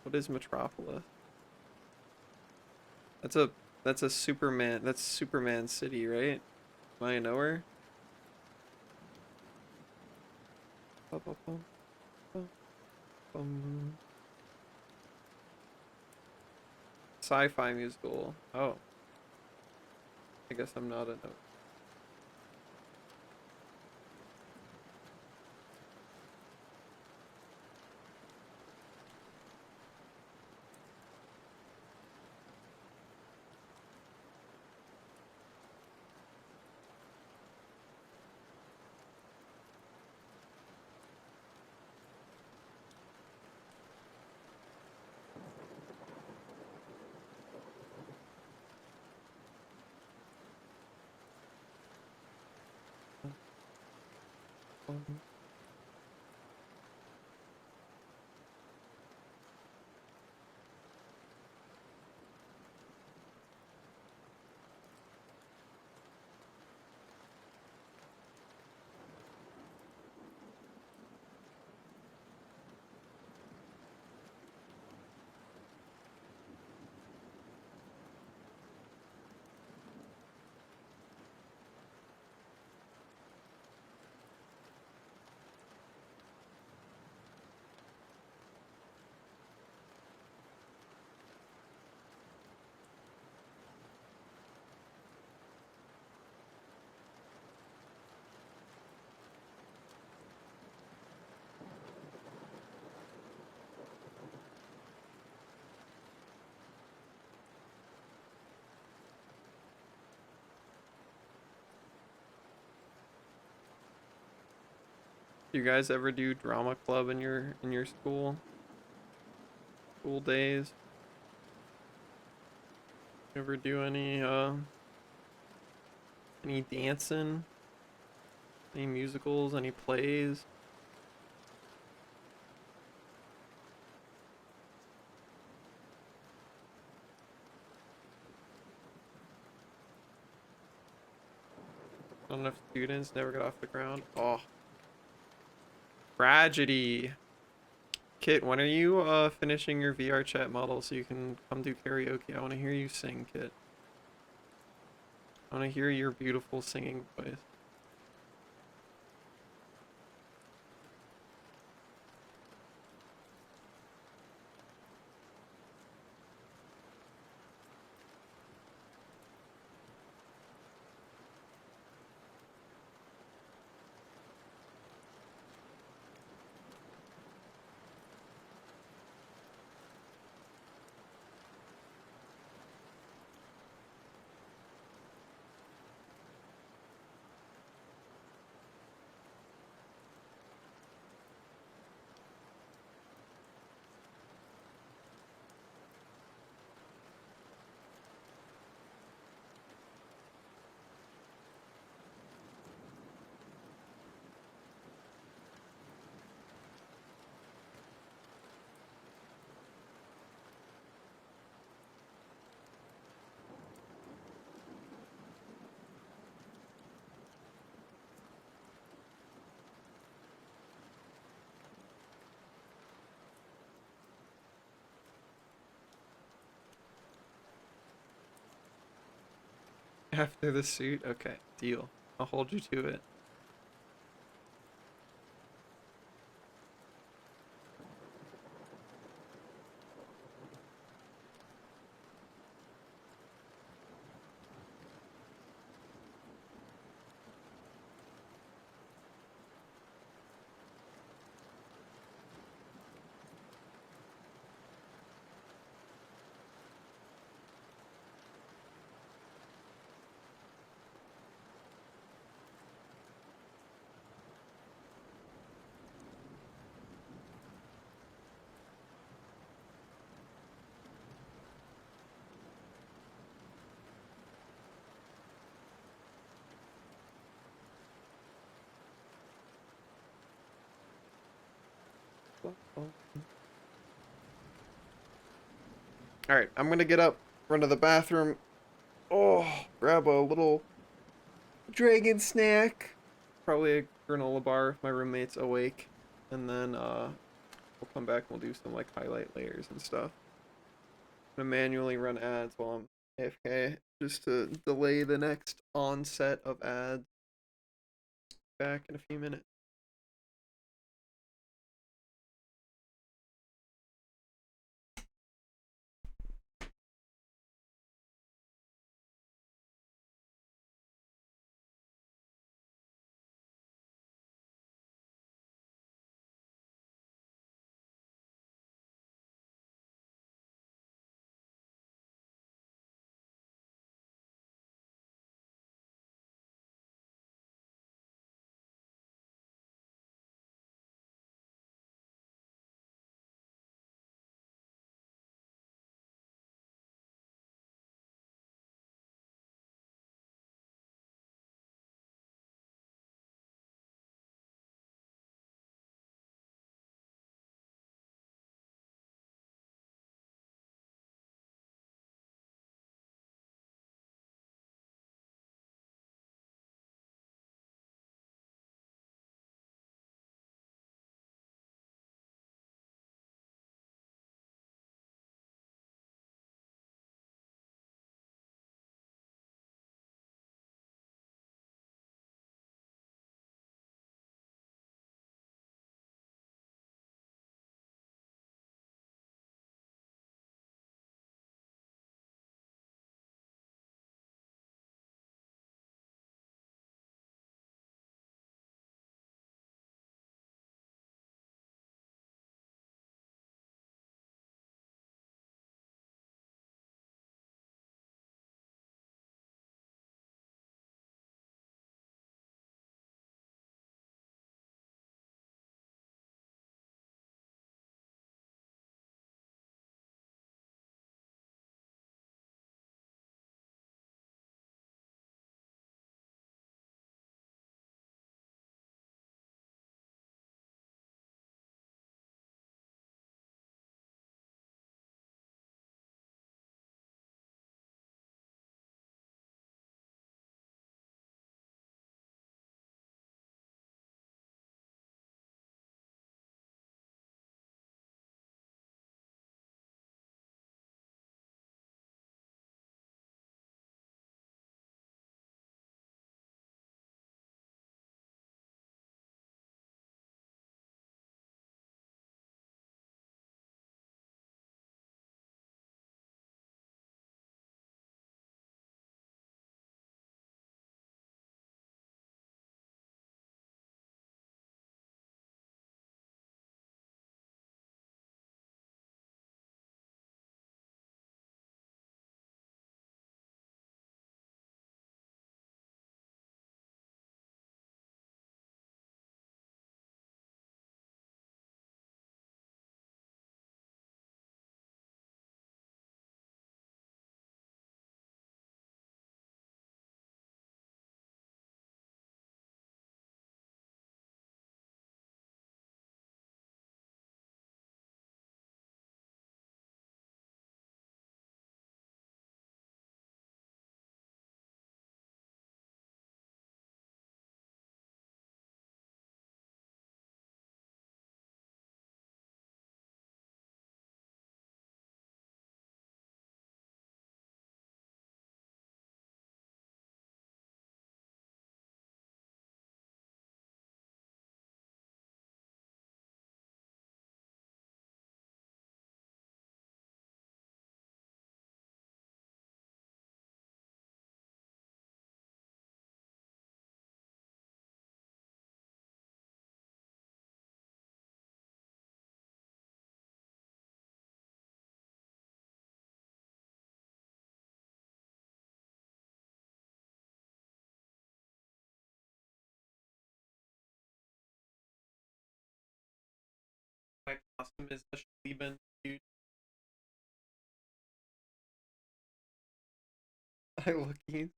What is Metropolis? That's a that's a Superman. That's Superman City, right? Am I nowhere? Bum, bum, bum, bum, bum. Sci-fi musical. Oh, I guess I'm not a no. Do you guys ever do drama club in your school days? Ever do any dancing? Any musicals? Any plays? Not enough students never got off the ground. Oh, tragedy. Kit, when are you finishing your VR chat model so you can come do karaoke? I want to hear you sing, Kit. I want to hear your beautiful singing voice. After the suit? Okay, deal. I'll hold you to it. Alright, I'm gonna get up, run to the bathroom. Oh, grab a little dragon snack. Probably a granola bar if my roommate's awake. And then we'll come back and we'll do some like highlight layers and stuff. I'm gonna manually run ads while I'm AFK just to delay the next onset of ads. Back in a few minutes. awesome is the Schlieben, dude. I lucky.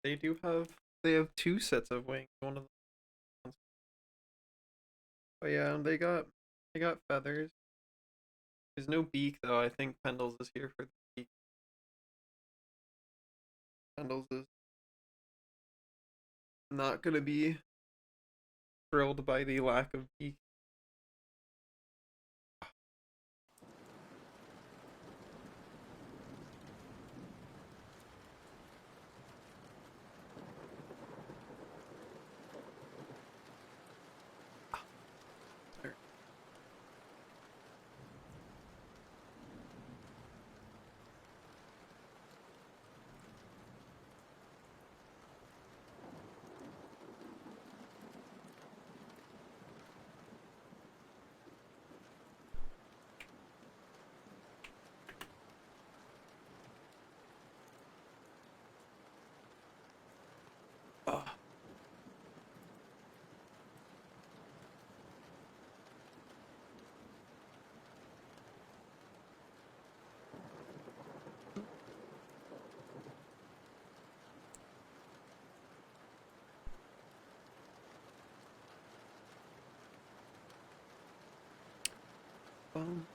They do have they have two sets of wings. One of them. But yeah, they got feathers. There's no beak though. I think Pendles is here for the beak. Pendles is not gonna be thrilled by the lack of beak. There. Oh. Um.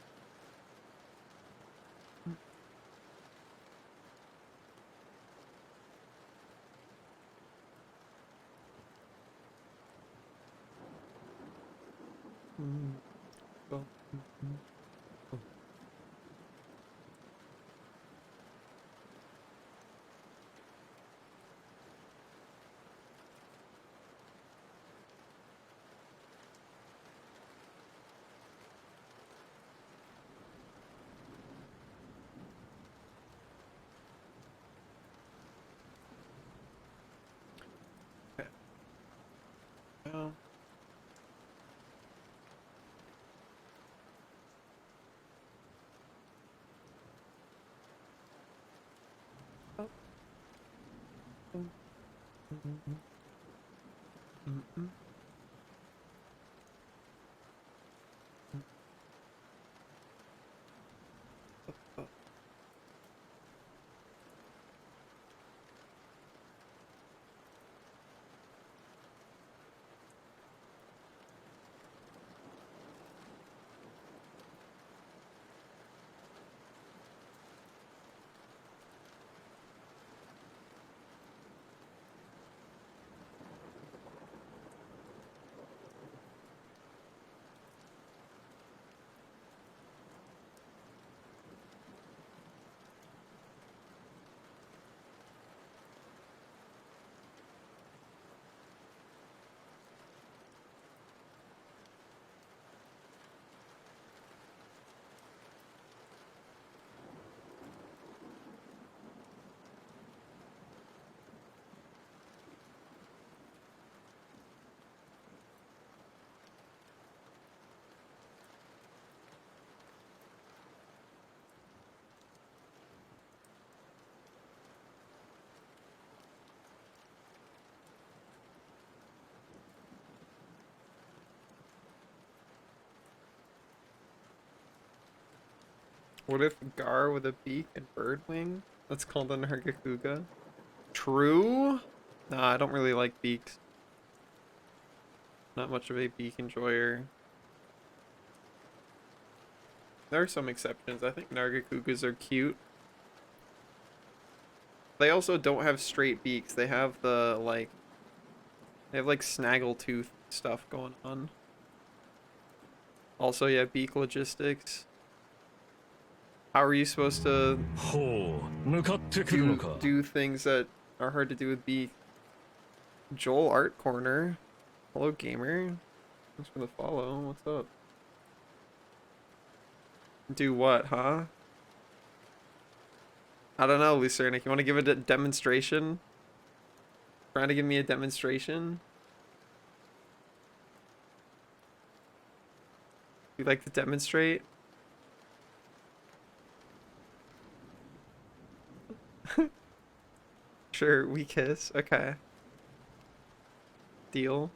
Mm, well, oh. Okay. Now, oh. Mm, mm, mm, mm, mm, mm, oh, oh. What if Gar with a beak and bird wing? That's called an Hergakuga. True? Nah, I don't really like beaks. Not much of a beak enjoyer. There are some exceptions. I think Nargacugas are cute. They also don't have straight beaks. They have they have like snaggletooth stuff going on. Also, yeah, beak logistics. How are you supposed to ほう、向かってくるのか。do things that are hard to do with beak? Joel Art Corner. Hello, gamer. Thanks for the follow. What's up? Do what, huh? I don't know, Lucernic. You want to give it a demonstration? Trying to give me a demonstration? You like to demonstrate? Sure, we kiss. Okay. Deal.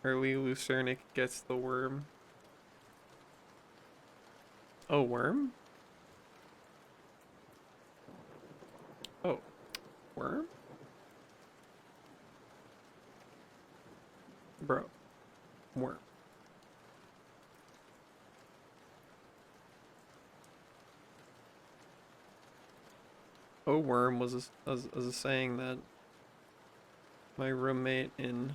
Early Lucernic gets the worm. Oh, worm? Oh, worm? Bro, worm. Oh, worm was a saying that my roommate in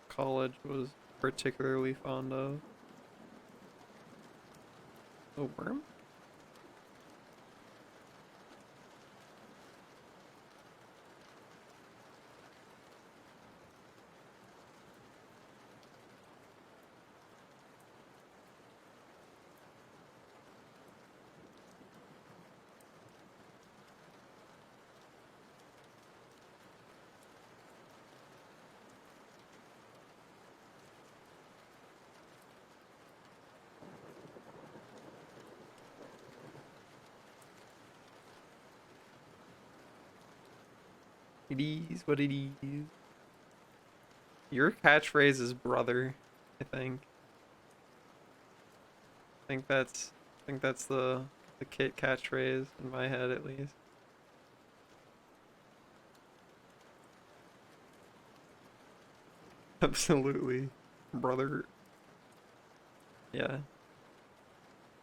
college was particularly fond of. Oh, worm? It is what it is. Your catchphrase is brother, I think. I think that's the Kit catchphrase in my head at least. Absolutely. Brother. Yeah.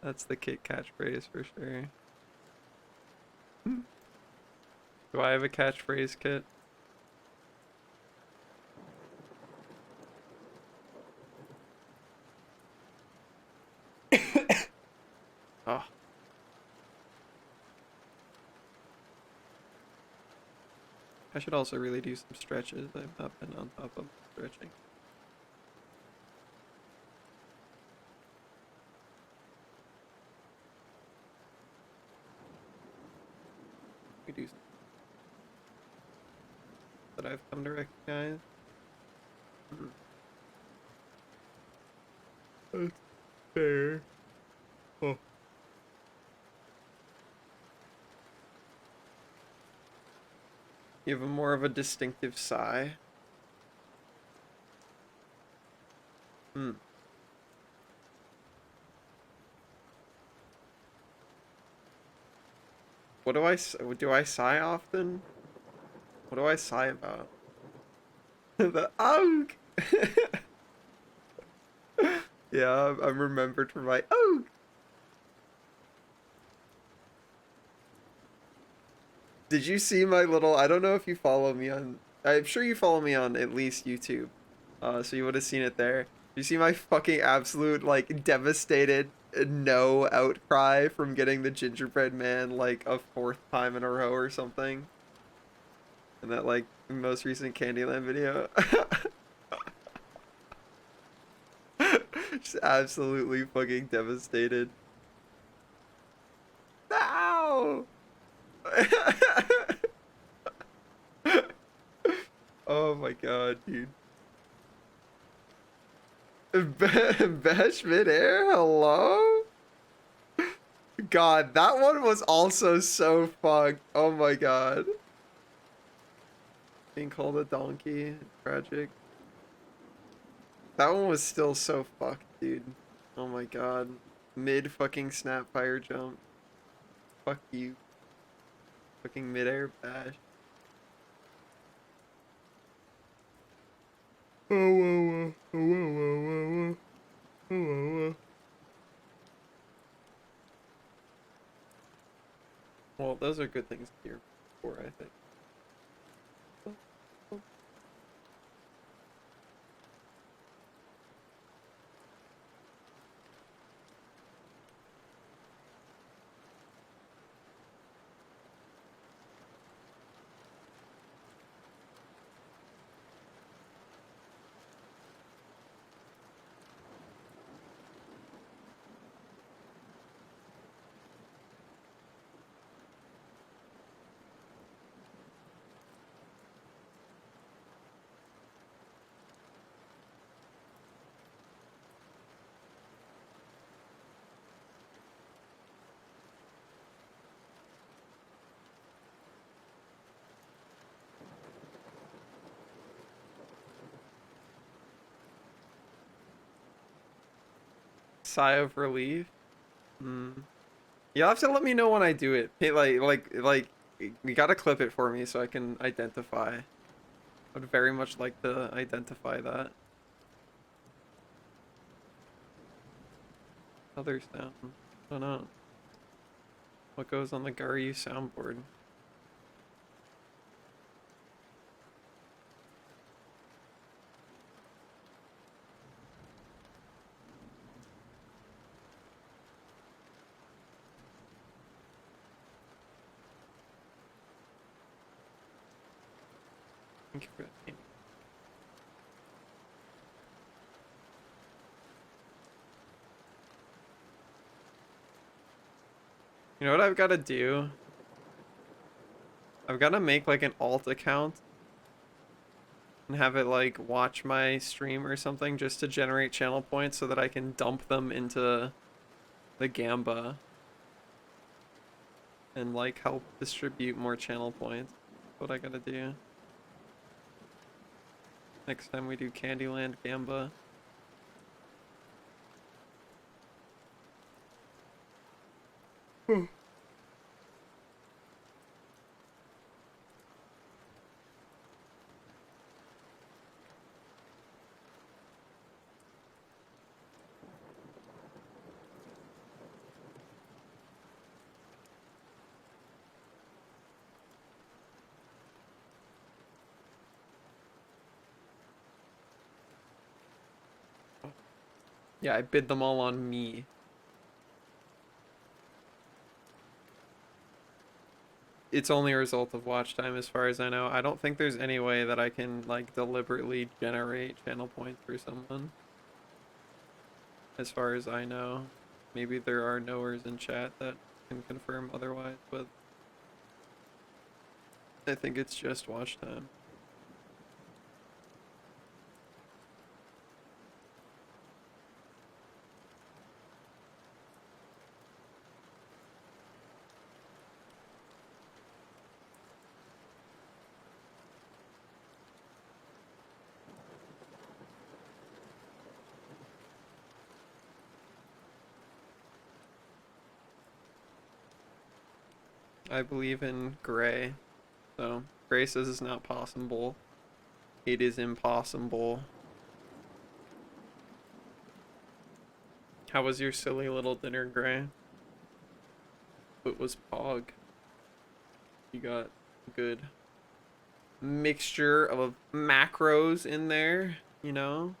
That's the Kit catchphrase for sure. Do I have a catchphrase, Kit? Oh. I should also really do some stretches. I've not been on top of stretching. We do some that I've come to recognize. Hmm. That's fair. Oh. You have a more of a distinctive sigh. Hmm. What do I sigh often? What do I sigh about? The oak. Yeah, I'm remembered for my oak. Did you see my little? I don't know if you follow me on. I'm sure you follow me on at least YouTube. So you would have seen it there. You see my fucking absolute like devastated no outcry from getting the gingerbread man like a fourth time in a row or something. In that like most recent Candyland video. Just absolutely fucking devastated. Ow! Oh my god, dude. Bash midair? Hello? God, that one was also so fucked. Oh my god. Being called a donkey. Tragic. That one was still so fucked, dude. Oh my god. Mid fucking snap fire jump. Fuck you. Fucking midair bash. Oh, whoa, whoa, whoa, whoa, whoa, whoa, whoa, whoa, whoa. Well, those are good things to hear for, I think. sigh of relief. Hmm. You'll have to let me know when I do it. Hey, like, you gotta clip it for me so I can identify. I would very much like to identify that. Other sound. I don't know. What goes on the Garyu soundboard? Thank you for that. Amy. You know what I've got to do? I've got to make like an alt account and have it like watch my stream or something just to generate channel points so that I can dump them into the Gamba and like help distribute more channel points. That's what I gotta do. Next time we do Candyland Gamba. Yeah, I bid them all on me. It's only a result of watch time as far as I know. I don't think there's any way that I can like deliberately generate channel points for someone. As far as I know. Maybe there are knowers in chat that can confirm otherwise, but I think it's just watch time. I believe in Gray. So, Gray says it's not possible. It is impossible. How was your silly little dinner, Gray? It was Pog. You got good mixture of macros in there, you know?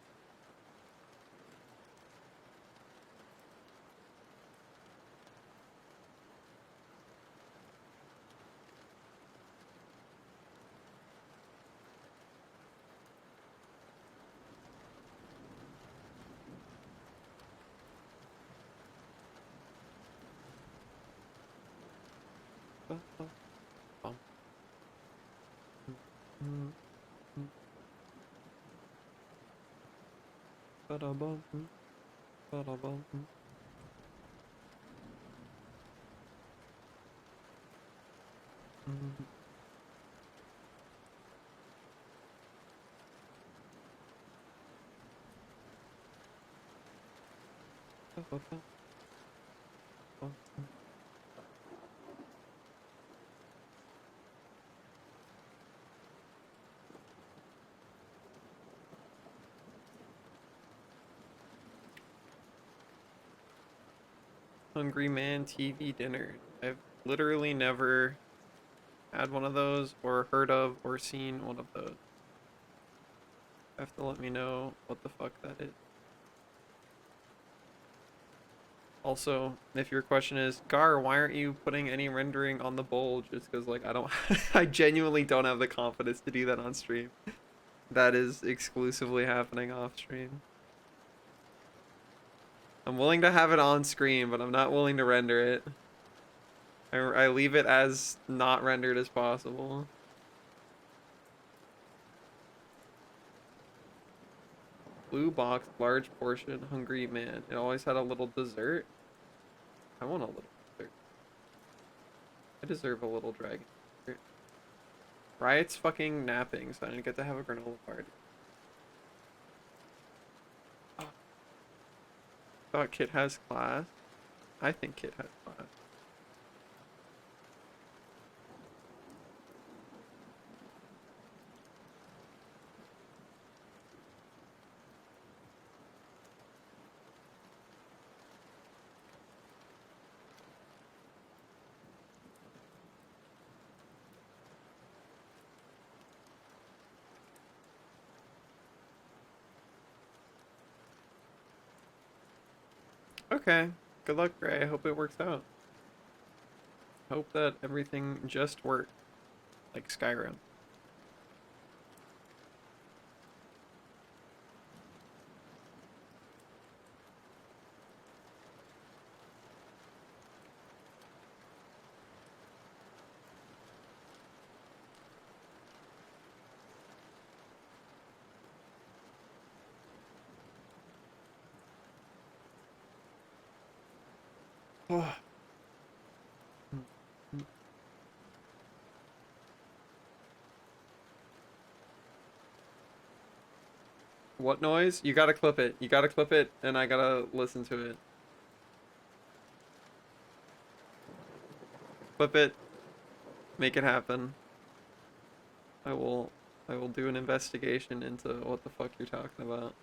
Hungry Man TV dinner. I've literally never had one of those or heard of or seen one of those. You have to let me know what the fuck that is. Also, if your question is, Gar, why aren't you putting any rendering on the bowl? Just because, like, I don't, I genuinely don't have the confidence to do that on stream. That is exclusively happening off stream. I'm willing to have it on screen, but I'm not willing to render it. I leave it as not rendered as possible. Blue box, large portion, hungry man. It always had a little dessert. I want a little dessert. I deserve a little dragon dessert. Riot's fucking napping, so I didn't get to have a granola party. thought Kit has class. I think Kit has class. Okay. Good luck, Gray. I hope it works out. Hope that everything just works, like Skyrim. Oh. What noise? You gotta clip it. You gotta clip it, and I gotta listen to it. Clip it. Make it happen. I will do an investigation into what the fuck you're talking about.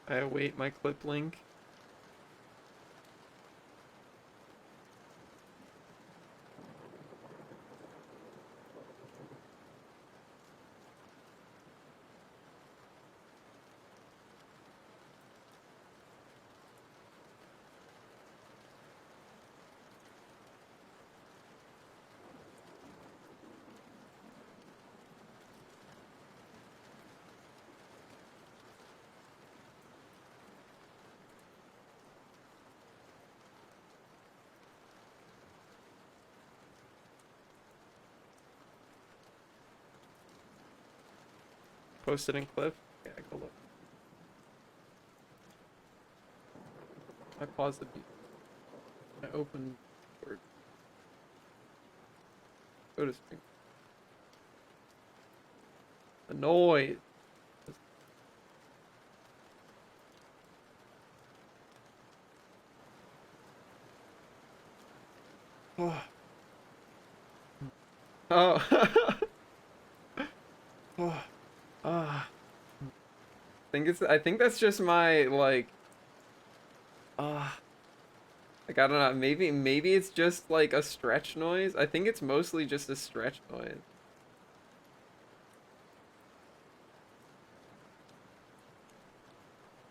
I await my clip link. Posted in clip. Yeah, go look. I paused the video. I opened Word. Go to stream. The noise. Oh. Oh. Oh. Ah. I think that's just my like like I don't know, maybe it's just like a stretch noise. I think it's mostly just a stretch noise.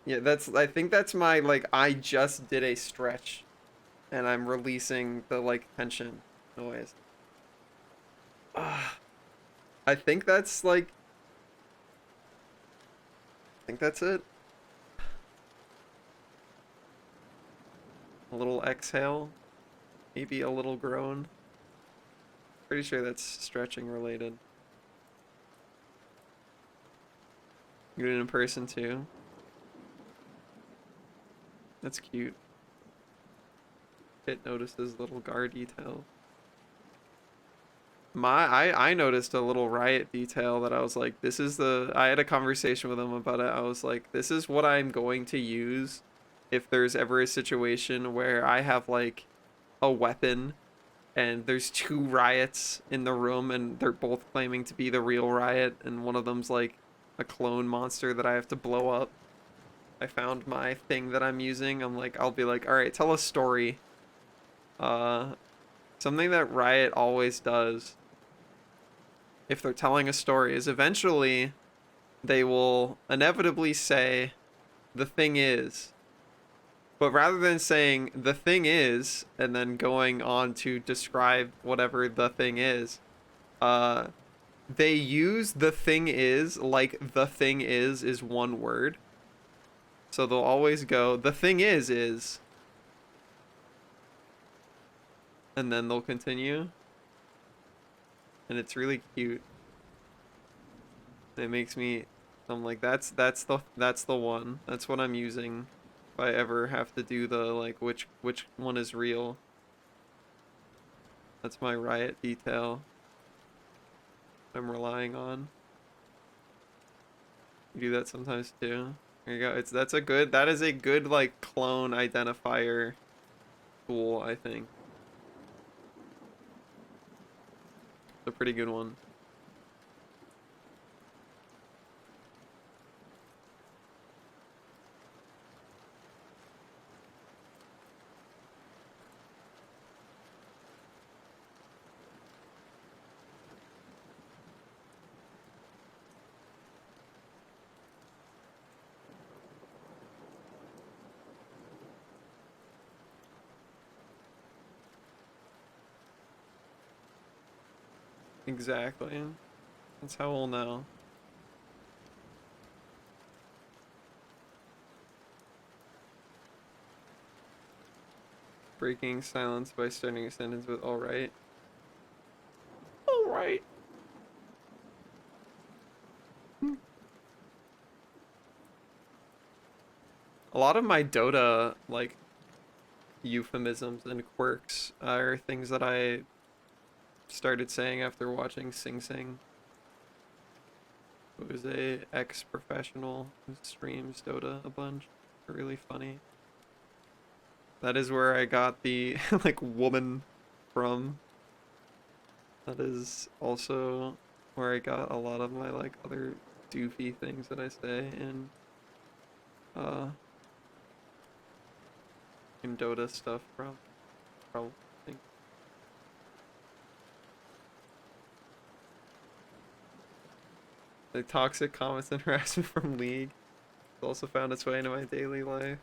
Yeah, I think that's my like I just did a stretch and I'm releasing the like tension noise. Ah. I think that's like I think that's it. A little exhale, maybe a little groan. Pretty sure that's stretching related. You do it in person too. That's cute. It notices little gar detail. I noticed a little riot detail that I was like, this is I had a conversation with him about it. I was like, this is what I'm going to use if there's ever a situation where I have like a weapon and there's two riots in the room and they're both claiming to be the real riot and one of them's like a clone monster that I have to blow up. I found my thing that I'm using. I'll be like, all right, tell a story. Something that Riot always does if they're telling a story is eventually they will inevitably say, the thing is, But rather than saying the thing is and then going on to describe whatever the thing is, uh they use the thing is like the thing is one word. So they'll always go, the thing is, and then they'll continue. And it's really cute. It makes me, I'm like, that's the one. That's what I'm using if I ever have to do the like which one is real. That's my riot detail I'm relying on. You do that sometimes too. There you go. That is a good like clone identifier tool, I think. It's a pretty good one. Exactly. That's how we'll know. Breaking silence by starting a sentence with alright. Alright. A lot of my Dota, like, euphemisms and quirks are things that I started saying after watching Sing Sing. It was a ex-professional who streams Dota a bunch. Really funny. That is where I got the like woman from. That is also where I got a lot of my like other doofy things that I say uh in Dota stuff from. Probably. The toxic comments and harassment from League has also found its way into my daily life.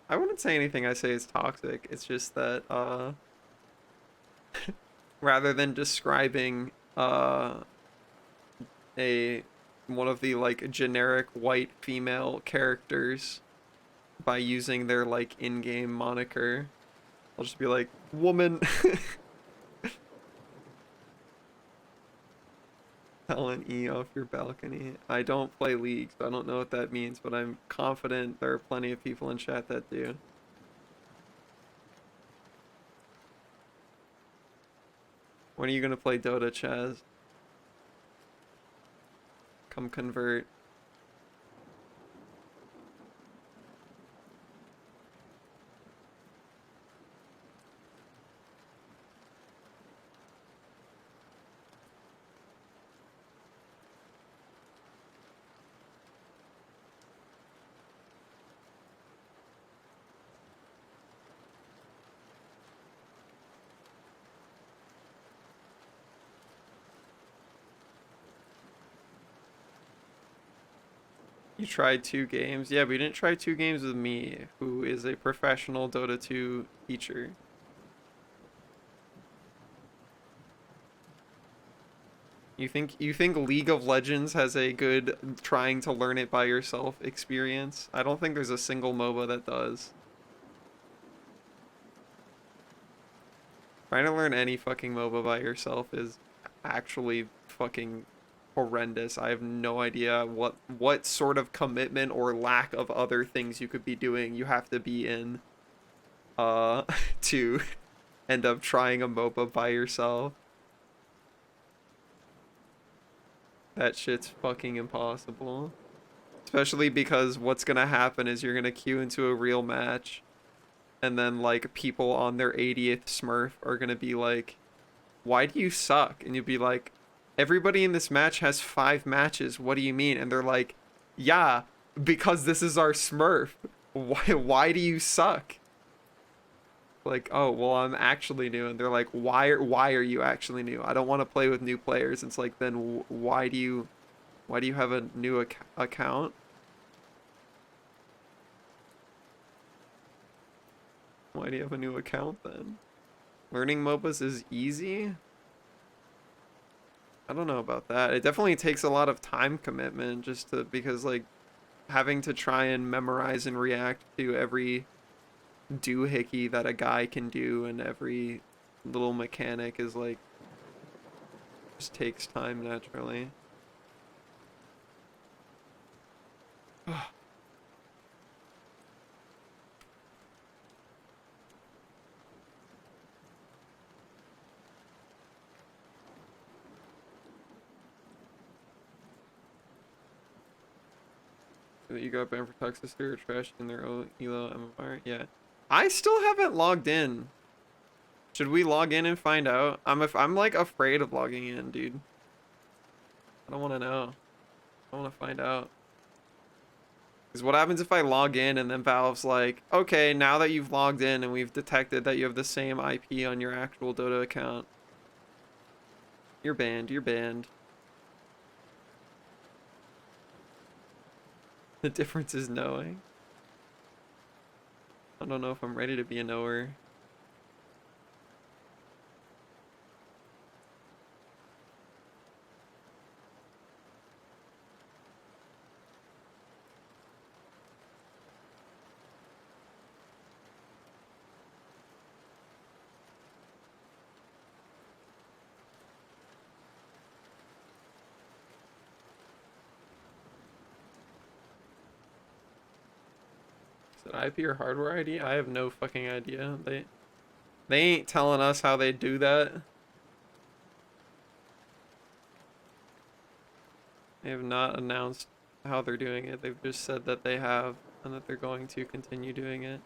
I wouldn't say anything I say is toxic. It's just that rather than describing a one of the like generic white female characters by using their like in-game moniker, I'll just be like, woman. Helen E off your balcony. I don't play League, so I don't know what that means, but I'm confident there are plenty of people in chat that do. When are you gonna play Dota, Chaz? Come convert. You tried 2 games? Yeah, but you didn't try 2 games with me, who is a professional Dota 2 teacher. You think League of Legends has a good trying to learn it by yourself experience? I don't think there's a single MOBA that does. Trying to learn any fucking MOBA by yourself is actually fucking horrendous. I have no idea what sort of commitment or lack of other things you could be doing you have to be in to end up trying a MOBA by yourself. That shit's fucking impossible. Especially because what's gonna happen is you're gonna queue into a real match, and then like people on their 80th Smurf are gonna be like, why do you suck? And you'll be like, everybody in this match has 5 matches. What do you mean? And they're like, yeah, because this is our Smurf. Why do you suck? Like, oh, well, I'm actually new. And they're like, why are you actually new? I don't want to play with new players. It's like, then why do you have a new account? Why do you have a new account then? Learning MOBAs is easy? I don't know about that. It definitely takes a lot of time commitment just to, because like having to try and memorize and react to every doohickey that a guy can do and every little mechanic is like, just takes time naturally. You got banned for toxicity or trash in their own Elo MMR? Yeah. I still haven't logged in. Should we log in and find out? I'm like afraid of logging in, dude. I don't want to know. I want to find out. Because what happens if I log in and then Valve's like, okay, now that you've logged in and we've detected that you have the same IP on your actual Dota account. You're banned, you're banned. The difference is knowing. I don't know if I'm ready to be a knower. Is it IP or hardware ID? I have no fucking idea. They ain't telling us how they do that. They have not announced how they're doing it. They've just said that they have and that they're going to continue doing it.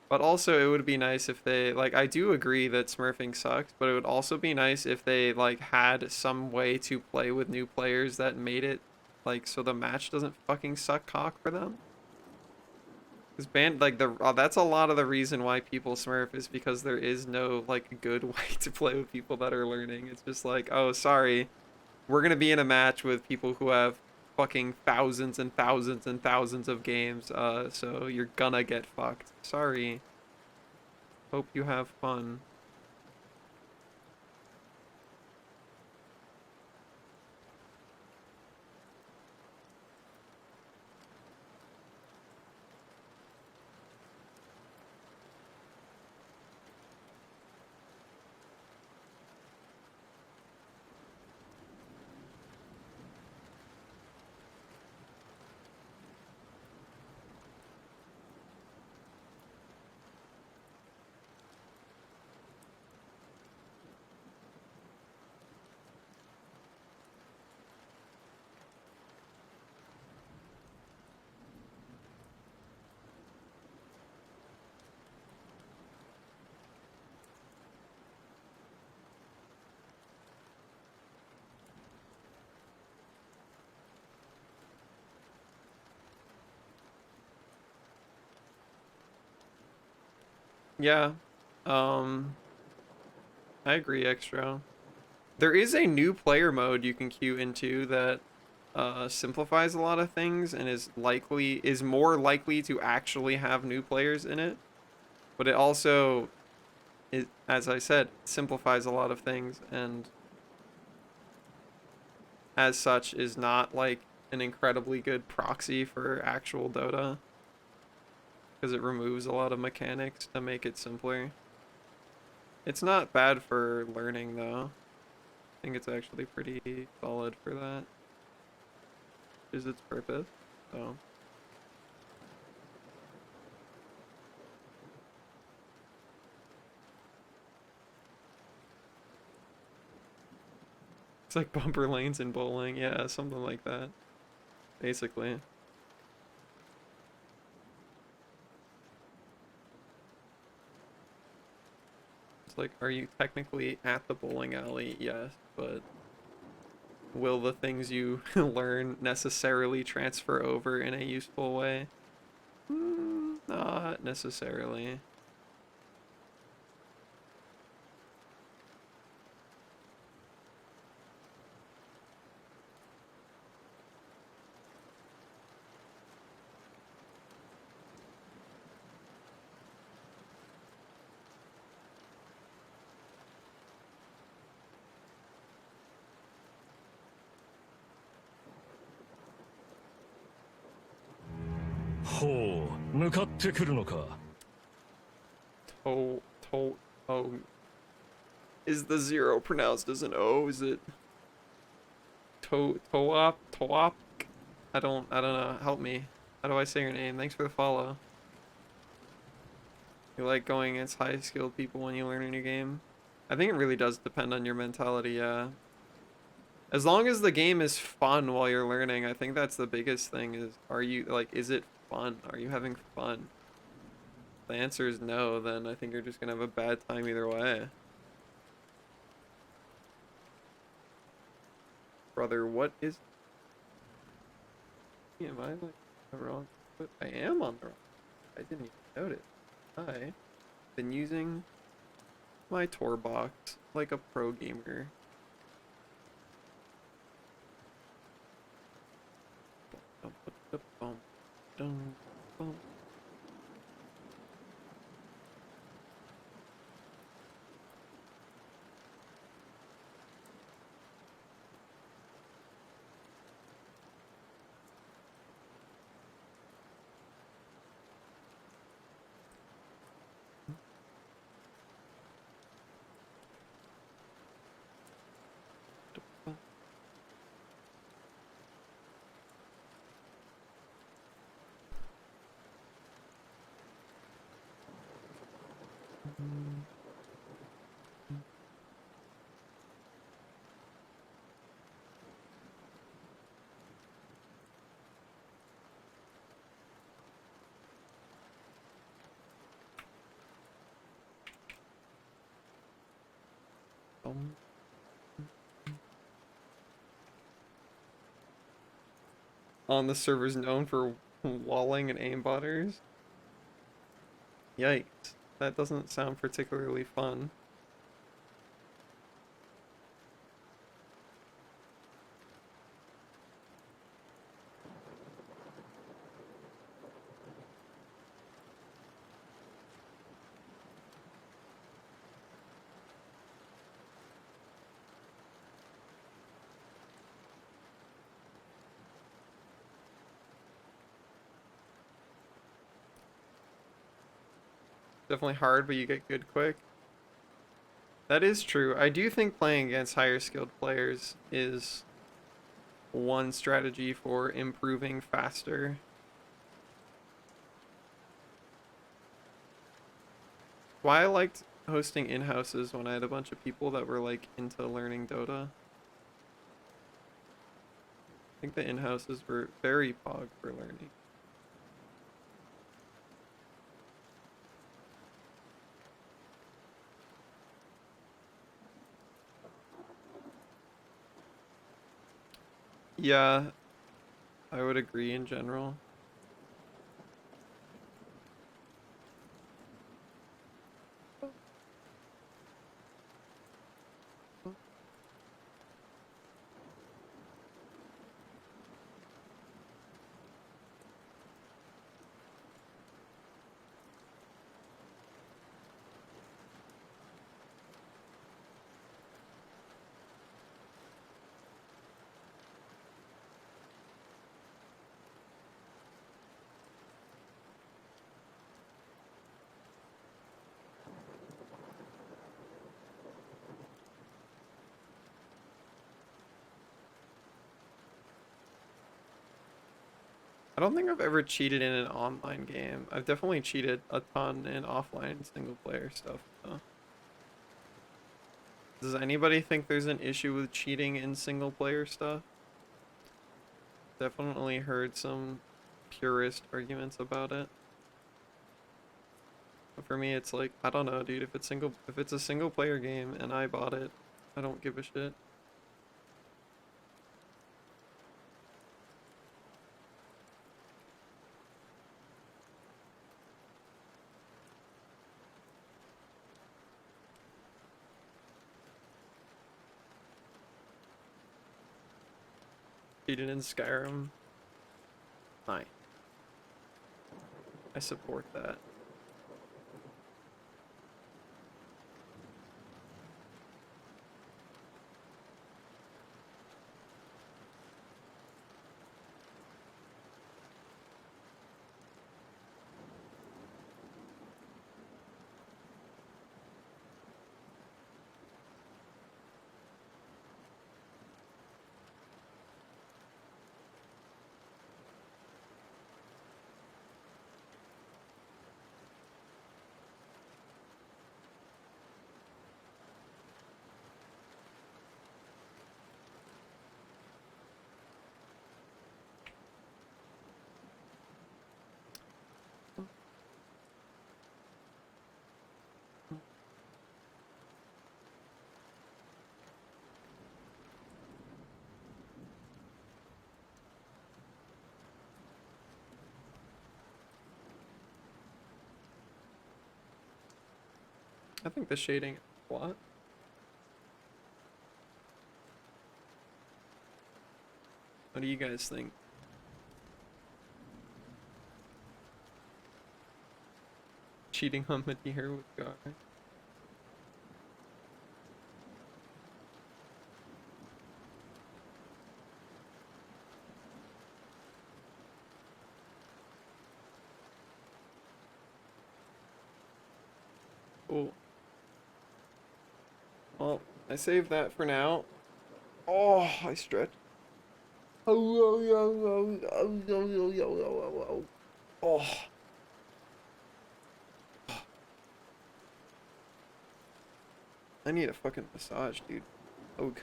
But also it would be nice if they, like, I do agree that smurfing sucks, but it would also be nice if they like had some way to play with new players that made it like so the match doesn't fucking suck cock for them. Because band like that's a lot of the reason why people smurf is because there is no like good way to play with people that are learning. It's just like, oh sorry, we're gonna be in a match with people who have fucking thousands and thousands and thousands of games, so you're gonna get fucked. Sorry. Hope you have fun. Yeah. Um, I agree, Extra. There is a new player mode you can queue into that simplifies a lot of things and is more likely to actually have new players in it. But it also as I said, simplifies a lot of things and as such is not like an incredibly good proxy for actual Dota because it removes a lot of mechanics to make it simpler. It's not bad for learning though. I think it's actually pretty solid for that. Is its purpose. So it's like bumper lanes in bowling, yeah, something like that. Basically. It's like, are you technically at the bowling alley? Yes, but will the things you learn necessarily transfer over in a useful way? Not necessarily. ほう、向かってくるのか。Oh. Is the zero pronounced as an O? Is it Toop? I don't know. Help me. How do I say your name? Thanks for the follow. You like going against high skilled people when you learn a new game? I think it really does depend on your mentality, yeah. As long as the game is fun while you're learning, I think that's the biggest thing is is it fun? Are you having fun? If the answer is no, then I think you're just gonna have a bad time either way. Brother, what is... Am I like the wrong foot? I am on the wrong. I didn't even notice. I've been using my Tor box like a pro gamer. On the servers known for walling and aimbotters. Yikes. That doesn't sound particularly fun. Definitely hard, but you get good quick. That is true. I do think playing against higher skilled players is one strategy for improving faster. Why I liked hosting in-houses when I had a bunch of people that were like into learning Dota. I think the in-houses were very pog for learning. Yeah, I would agree in general. I don't think I've ever cheated in an online game. I've definitely cheated a ton in offline single player stuff, though. Does anybody think there's an issue with cheating in single player stuff? Definitely heard some purist arguments about it. But for me, it's like, I don't know, dude. If it's a single player game and I bought it, I don't give a shit. Cheated in Skyrim. Fine. I support that. I think the shading is what? What do you guys think? Cheating on Madeira with Gar. Cool. Well, I saved that for now. Oh, I stretched. Oh. I need a fucking massage, dude. Oh.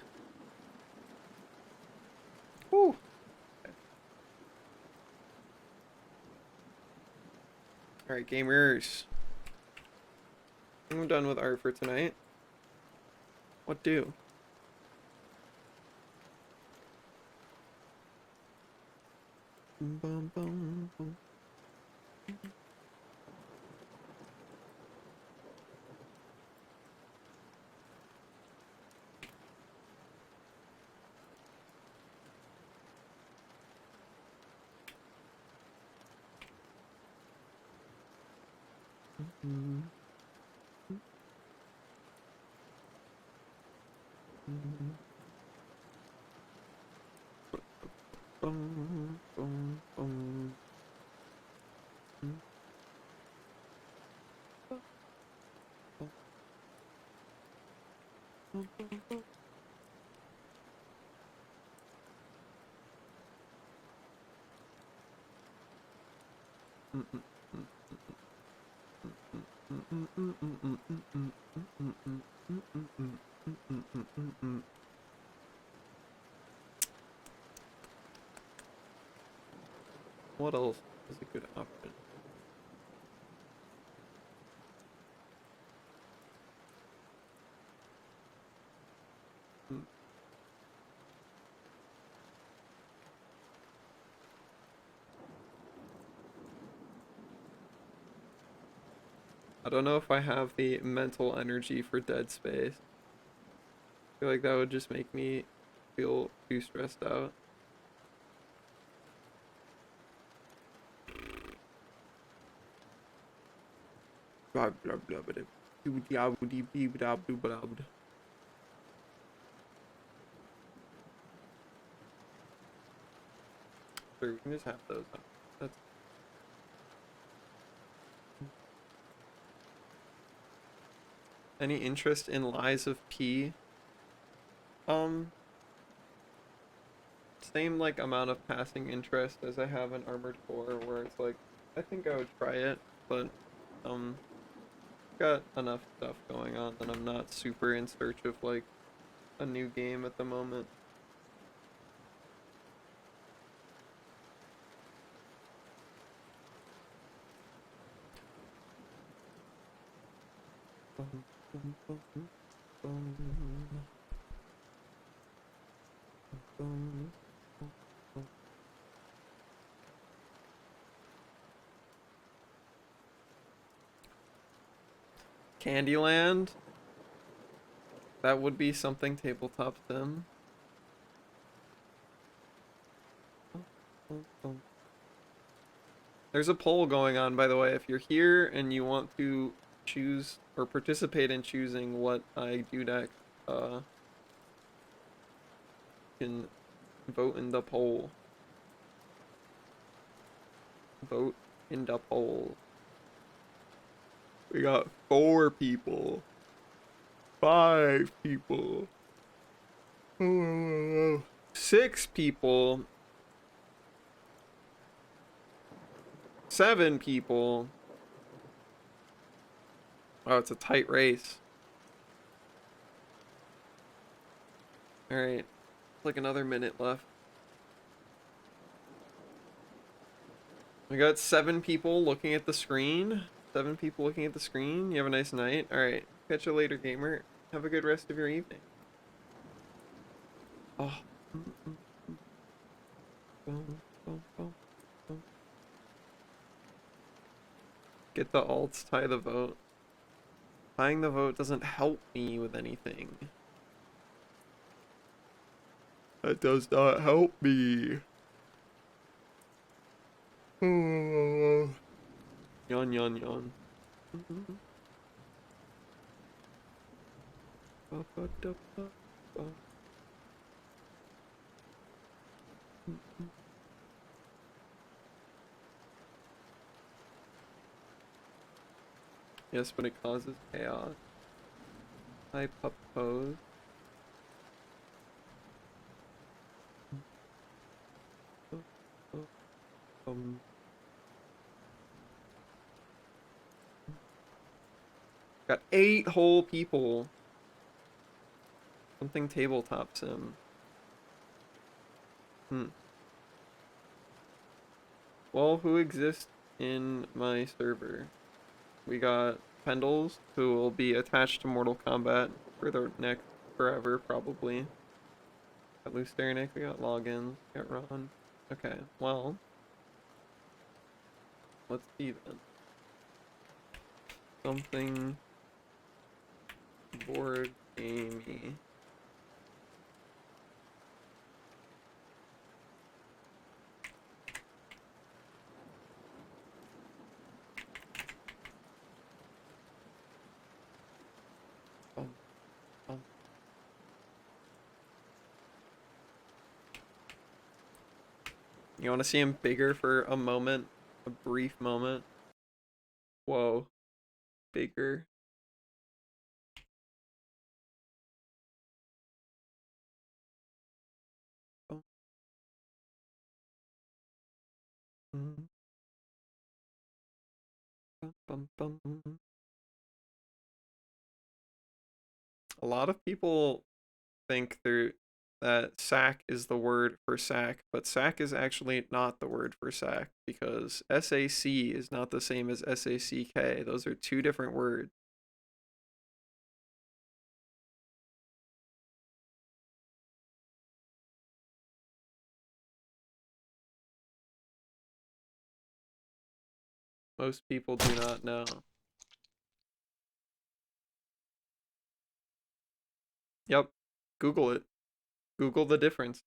Whew. Alright, gamers. I'm done with art for tonight. What do? Bum, bum, bum. Mm. Mm. Bum, bum, bum. Mm. Bum, bum, bum. Mm, mm, mm, mm, mm, mm, mm, mm, mm, mm, mm, mm, mm, mm, mm, mm, mm, mm, mm, mm. What else is a good option? Mm. I don't know if I have the mental energy for Dead Space. I feel like that would just make me feel too stressed out. Blah blah blah blah. Sure, we can just have those. That's any interest in Lies of P? Um, same like amount of passing interest as I have in Armored Core, where it's like I think I would try it, but um, got enough stuff going on that I'm not super in search of like a new game at the moment. Candyland? That would be something tabletop sim. There's a poll going on, by the way. If you're here and you want to choose or participate in choosing what I do next, you can vote in the poll. Vote in the poll. We got 4 people. 5 people. 6 people. 7 people. Oh, it's a tight race. Alright. Like another minute left. We got 7 people looking at the screen. 7 people looking at the screen. You have a nice night. Alright. Catch you later, gamer. Have a good rest of your evening. Oh. Get the alts, tie the vote. Tying the vote doesn't help me with anything. That does not help me. Yawn, yawn, yawn. Yes, but it causes chaos. I propose. Got 8 whole people. Something tabletop sim. Well, who exists in my server? We got Pendles, who will be attached to Mortal Kombat for the next forever, probably. Got Lusternic, we got Logins, we got Ron. Okay, well. Let's see then. Something board gamey. You want to see him bigger for a moment? A brief moment? Whoa. Bigger. Oh. Bum, bum, bum. A lot of people think that sack is the word for sack, but sack is actually not the word for sack because SAC is not the same as SACK. Those are 2 different words. Most people do not know. Yep. Google it. Google the difference.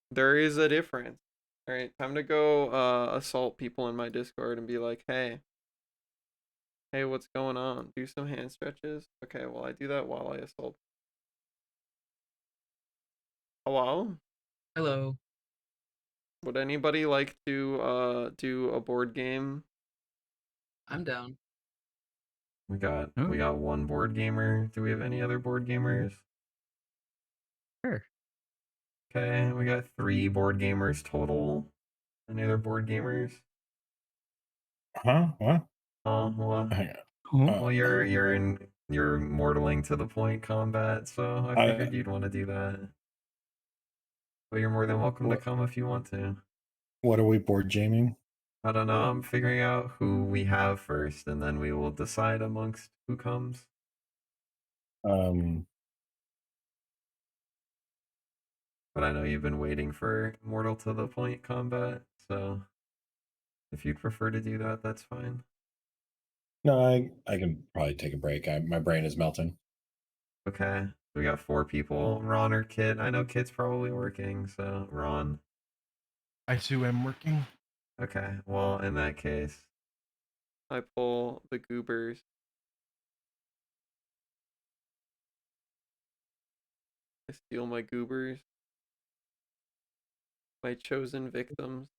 There is a difference. Alright, time to go assault people in my Discord and be like, hey, what's going on? Do some hand stretches. Okay, well, I do that while I assault. Hello? Hello. Would anybody like to do a board game? I'm down. We got 1 board gamer. Do we have any other board gamers? Sure. Okay, we got 3 board gamers total. Any other board gamers? Huh? What? Well, Hang on. well, you're mortaling to the point combat, so I figured you'd want to do that. But you're more than welcome to come if you want to. What are we board gaming? I don't know. I'm figuring out who we have first, and then we will decide amongst who comes. But I know you've been waiting for Mortal to the Point combat, so if you'd prefer to do that, that's fine. No, I can probably take a break. My brain is melting. Okay, we got 4 people. Ron or Kit. I know Kit's probably working, so Ron. I too am working. Okay, well, in that case, I pull the goobers. I steal my goobers. My chosen victims.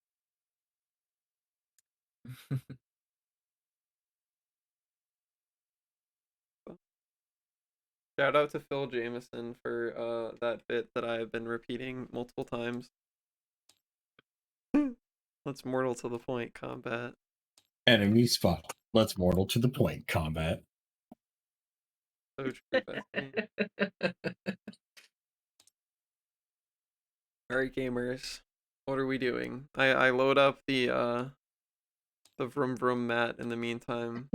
Shout out to Phil Jameson for that bit that I have been repeating multiple times. Let's Mortal to the Point combat. Enemy spot. Let's Mortal to the Point combat. So true, bestie. Alright, gamers. What are we doing? I load up the vroom vroom mat in the meantime.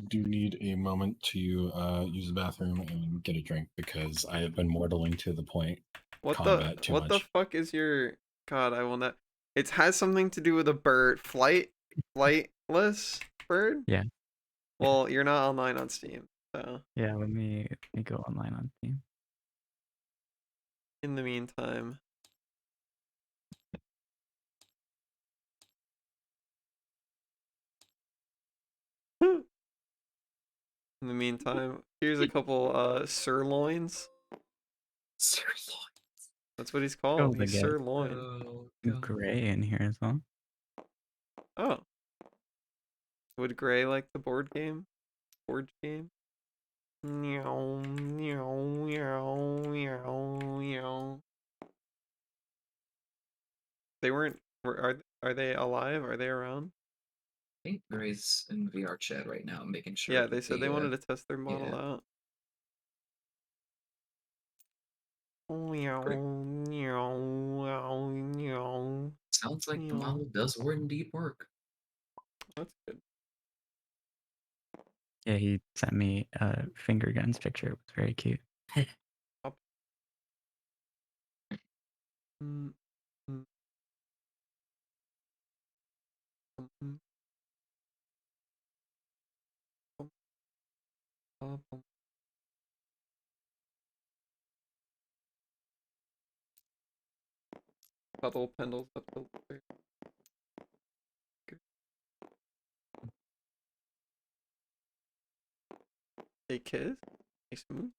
Do need a moment to use the bathroom and get a drink because I have been mortaling to the point What combat the too what much. the fuck is your God, I will not It has something to do with a bird. Flightless bird? Yeah. Well, you're not online on Steam, so Yeah, let me go online on Steam. in the meantime. In the meantime, here's a couple sirloins. Sirloin. That's what he's Oh, called. they He's get sirloin. Oh, God. Gray in here as well. Oh. Would Gray like the board game? Board game? Meow, meow, meow, meow, meow. They weren't. Are they alive? Are they around? I think Gray's in VR chat right now, making sure. Yeah, that they said they the, wanted to test their model yeah. out. Meow, Great. meow, meow, meow. Sounds like the Meow. model does indeed work. That's good. Yeah, he sent me a finger guns picture. It was very cute. Mm, mm, mm, mm. Cuddle Pendles up the ladder. They kiss? They smooth?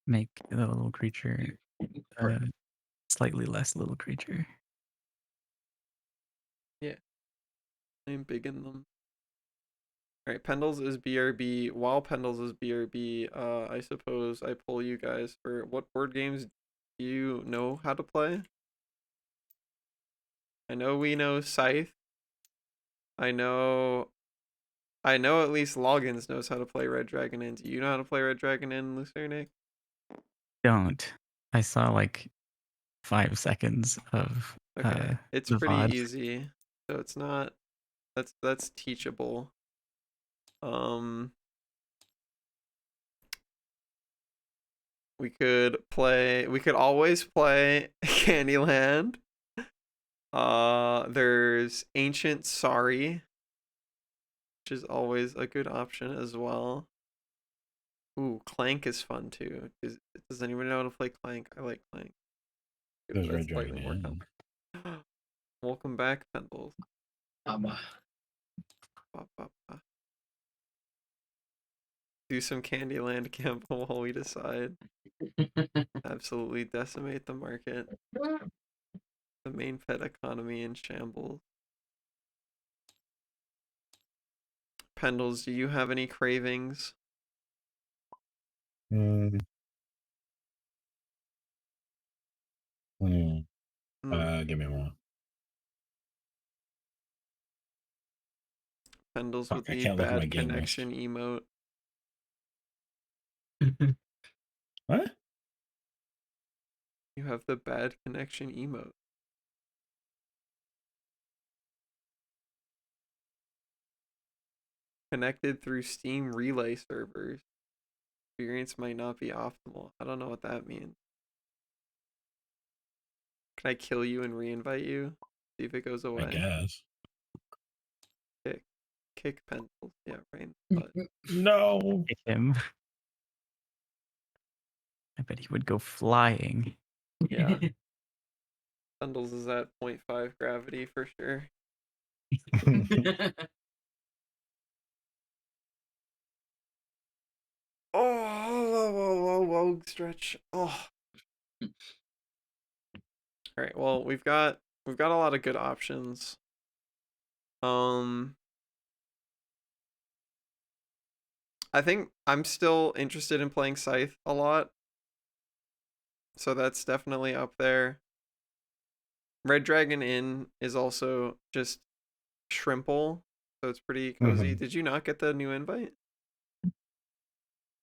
Make the little creature slightly less little creature. I'm big in them. Alright, Pendles is BRB. While Pendles is BRB, I suppose I pull you guys for what board games do you know how to play? I know we know Scythe. I know at least Loggins knows how to play Red Dragon Inn. Do you know how to play Red Dragon Inn, Lucernic? Don't. I saw like 5 seconds of Okay. It's the pretty VOD. easy. So it's not that's teachable. We could always play Candyland. There's Ancient Sorry, which is always a good option as well. Ooh, Clank is fun too. Does anyone know how to play Clank? I like Clank. There's That's Red Dragon slightly more Inn. complicated. Welcome back, Pendles. Do some Candyland gamble while we decide. Absolutely decimate the market. The main pet economy in shambles. Pendles, do you have any cravings? Mm. Give me one. Pendles Fuck, with I the can't look at my bad game list. connection emote. What? You have the bad connection emote. Connected through Steam Relay servers. Experience might not be optimal. I don't know what that means. Can I kill you and reinvite you? See if it goes away. I guess. Kick Pendles. Yeah, right. But No. Hit him. I bet he would go flying. yeah. Pendles is at 0.5 gravity for sure. Oh, stretch. Oh. All right. Well, we've got a lot of good options. I think I'm still interested in playing Scythe a lot. So that's definitely up there. Red Dragon Inn is also just shrimple, so it's pretty cozy. Did you not get the new invite?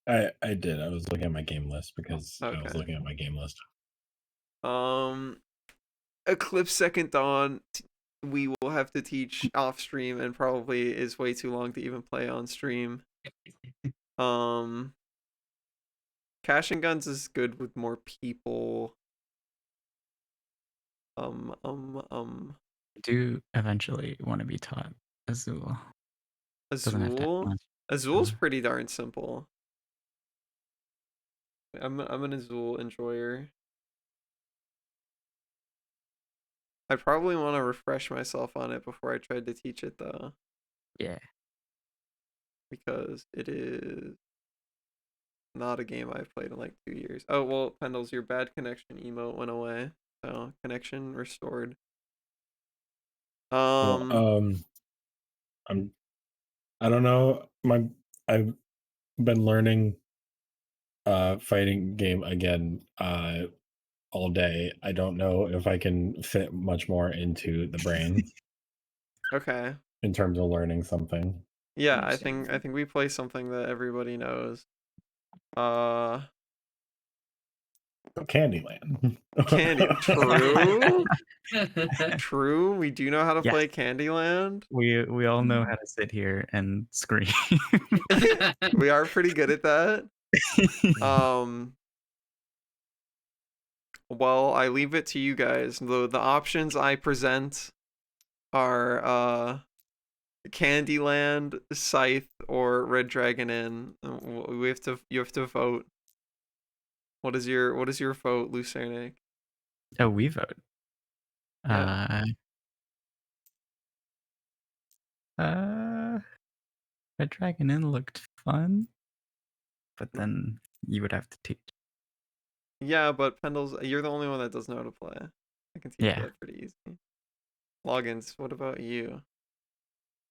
I did. I was looking at my game list because I was Okay. looking at my game list. Eclipse Second Dawn, we will have to teach off stream and probably is way too long to even play on stream. Cash and Guns is good with more people. I do eventually want to be taught Azul. Doesn't have to have Azul. much. Azul's pretty darn simple. I'm an Azul enjoyer. I probably want to refresh myself on it before I tried to teach it though, Yeah. because it is not a game I've played in like 2 years. Oh well, Pendles, your bad connection emote went away, so connection restored. Well, I don't know. I've been learning fighting game again all day. I don't know if I can fit much more into the brain Okay. in terms of learning something. Yeah, I Understandable. think we play something that everybody knows. Candyland. Candy. True. True. We do know how to Yes. play Candyland. We all know how to sit here and scream. We are pretty good at that. Well, I leave it to you guys. The options I present are Candyland, Scythe, or Red Dragon Inn. You have to vote. What is your vote, Lucernic? Oh, we vote. Yeah. Red Dragon Inn looked fun, but then you would have to teach. Yeah, but Pendles, you're the only one that doesn't know how to play. I can teach you Yeah. that pretty easy. Logins, what about you?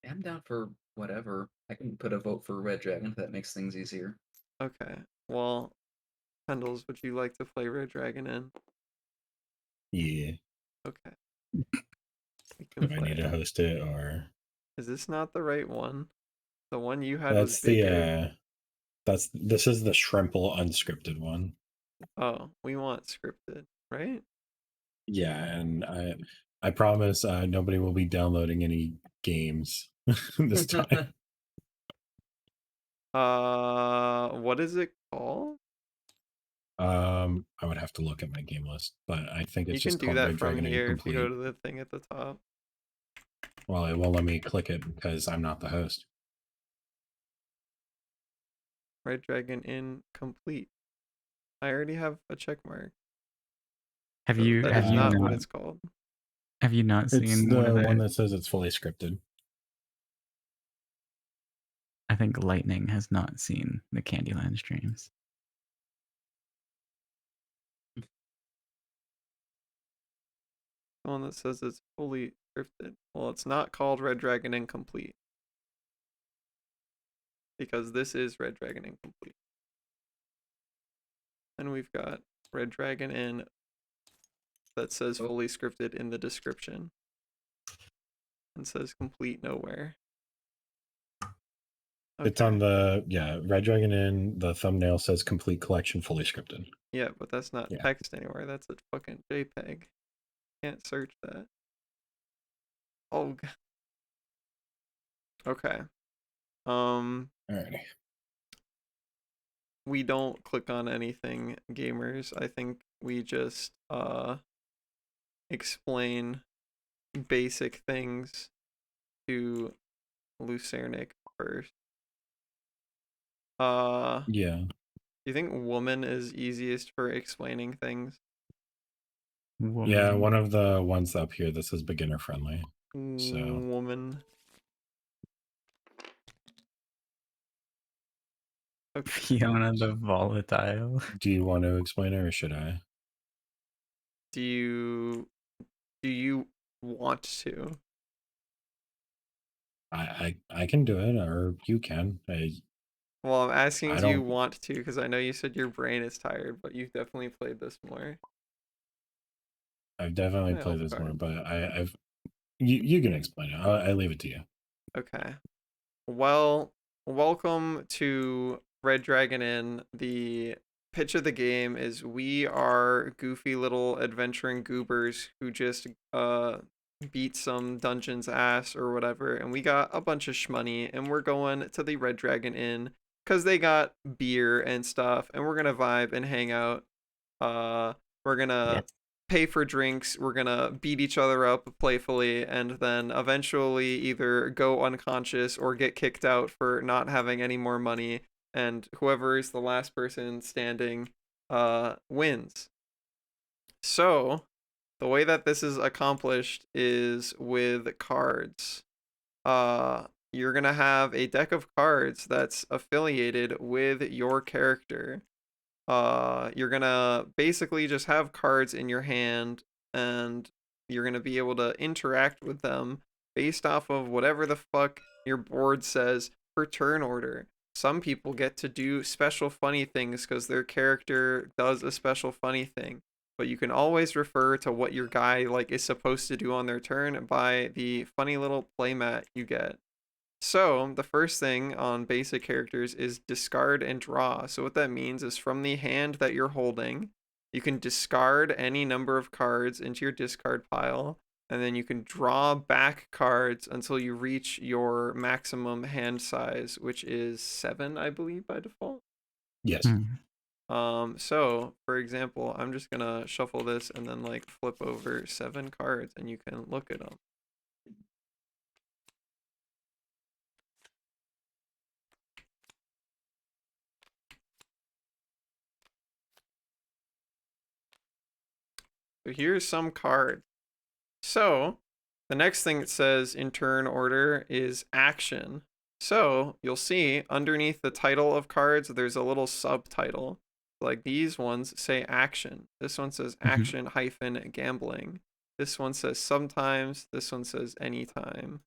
I'm down for whatever. I can put a vote for Red Dragon if that makes things easier. Okay. Well, Pendles, would you like to play Red Dragon Inn? Yeah. Okay. We can If I need to play. host it, or Is this not the right one? The one you had that's was bigger. this is the Shrimple unscripted one. Oh, we want scripted, right? Yeah, and I promise nobody will be downloading any games this time. What is it called? I would have to look at my game list, but I think it's You can just do called that Red from Dragon here if you go Incomplete. to the thing at the top. Well, it won't let me click it because I'm not the host. Red Dragon Incomplete. I already have a check mark. Have So you that have is you not what not it's called. have you not It's seen one of the one the? that says it's fully scripted. I think Lightning has not seen the Candyland streams. The one that says it's fully scripted. Well, it's not called Red Dragon Incomplete. Because this is Red Dragon Incomplete. And we've got Red Dragon Inn that says Oh. fully scripted in the description. And says complete nowhere. It's on the Red Dragon Inn. The thumbnail says complete collection fully scripted. Yeah, but that's not Yeah. text anywhere. That's a fucking JPEG. Can't search that. Oh. Okay. Alrighty. We don't click on anything, gamers. I think we just explain basic things to Lucernic first. Yeah. Do you think woman is easiest for explaining things? Yeah, one of the ones up here that says beginner friendly. So Woman. Okay. Fiona the Volatile. do you want to explain it or should I? Do you want to? I can do it, or you can. Well, I'm asking, I do you don't- want to? Because I know you said your brain is tired, but you've definitely played this more. I've definitely Yeah, played this okay. more, but you can explain it. I leave it to you. Okay. Well, welcome to Red Dragon Inn. The pitch of the game is we are goofy little adventuring goobers who just beat some dungeon's ass or whatever, and we got a bunch of shmoney, and we're going to the Red Dragon Inn because they got beer and stuff, and we're gonna vibe and hang out. We're gonna pay for drinks, we're gonna beat each other up playfully, and then eventually either go unconscious or get kicked out for not having any more money, and whoever is the last person standing wins. So the way that this is accomplished is with cards. You're gonna have a deck of cards that's affiliated with your character. You're gonna basically just have cards in your hand, and you're gonna be able to interact with them based off of whatever the fuck your board says for turn order. Some people get to do special funny things because their character does a special funny thing, but you can always refer to what your guy like is supposed to do on their turn by the funny little playmat you get. So the first thing on basic characters is discard and draw. So what that means is from the hand that you're holding, you can discard any number of cards into your discard pile, and then you can draw back cards until you reach your maximum hand size, which is 7, I believe, by default. Yes. So for example, I'm just gonna shuffle this and then like flip over 7 cards, and you can look at them. So here's some card. So the next thing it says in turn order is action. So you'll see underneath the title of cards, there's a little subtitle. Like these ones say action. This one says action hyphen gambling. This one says sometimes. This one says anytime.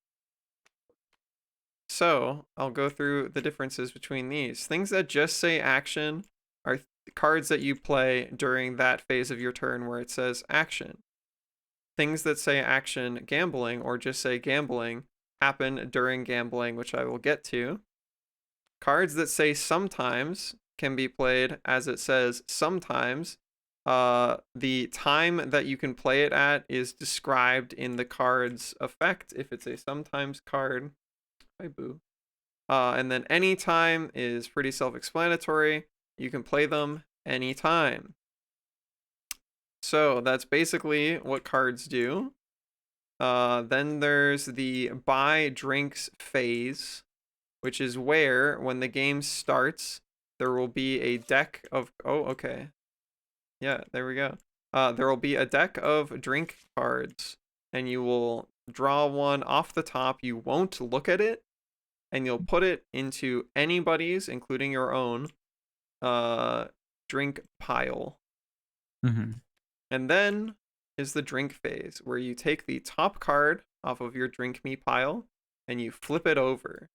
So I'll go through the differences between these. Things that just say action are cards that you play during that phase of your turn where it says action. Things that say action gambling or just say gambling happen during gambling, which I will get to. Cards that say sometimes can be played as it says sometimes. The time that you can play it at is described in the card's effect if it's a sometimes card. Hi, boo. And then anytime is pretty self-explanatory. You can play them anytime. So that's basically what cards do. Then there's the buy drinks phase, which is where when the game starts, there will be a deck of... Oh, okay. Yeah, there we go. There will be a deck of drink cards, and you will draw one off the top. You won't look at it, and you'll put it into anybody's, including your own, drink pile. And then is the drink phase, where you take the top card off of your drink me pile and you flip it over.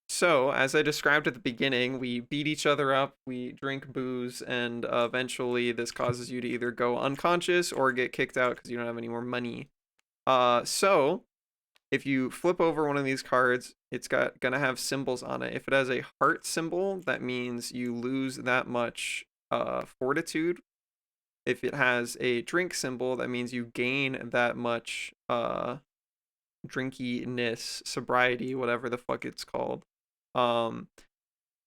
So as I described at the beginning, we beat each other up, we drink booze, and eventually this causes you to either go unconscious or get kicked out because you don't have any more money. So if you flip over one of these cards, it's gonna have symbols on it. If it has a heart symbol, that means you lose that much fortitude. If it has a drink symbol, that means you gain that much drinkiness, sobriety, whatever the fuck it's called.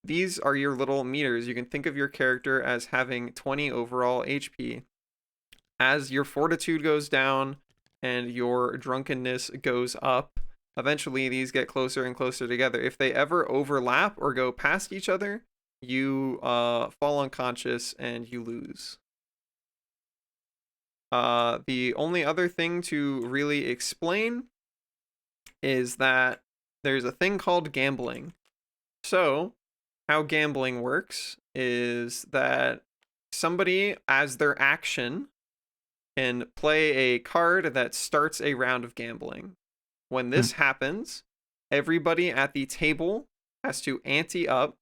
These are your little meters. You can think of your character as having 20 overall HP. As your fortitude goes down and your drunkenness goes up, eventually these get closer and closer together. If they ever overlap or go past each other, you fall unconscious and you lose. The only other thing to really explain is that there's a thing called gambling. So, how gambling works is that somebody, as their action, can play a card that starts a round of gambling. When this happens, everybody at the table has to ante up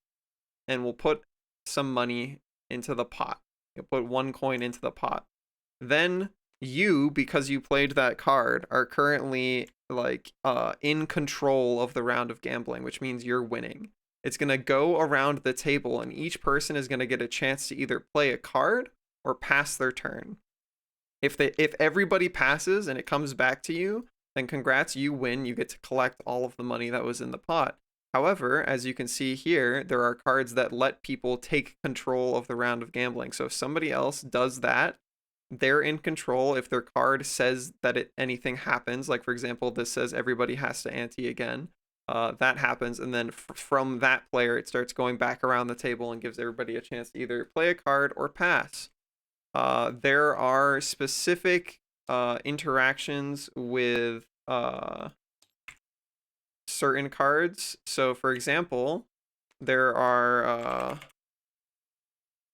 and will put some money into the pot. You'll put 1 coin into the pot. Then you, because you played that card, are currently like in control of the round of gambling, which means you're winning. It's going to go around the table and each person is going to get a chance to either play a card or pass their turn. If everybody passes and it comes back to you, then congrats, you win. You get to collect all of the money that was in the pot. However, as you can see here, there are cards that let people take control of the round of gambling. So if somebody else does that, they're in control. If their card says that anything happens, like for example, this says everybody has to ante again. That happens, and then from that player, it starts going back around the table and gives everybody a chance to either play a card or pass. There are specific interactions with certain cards. So, for example, there are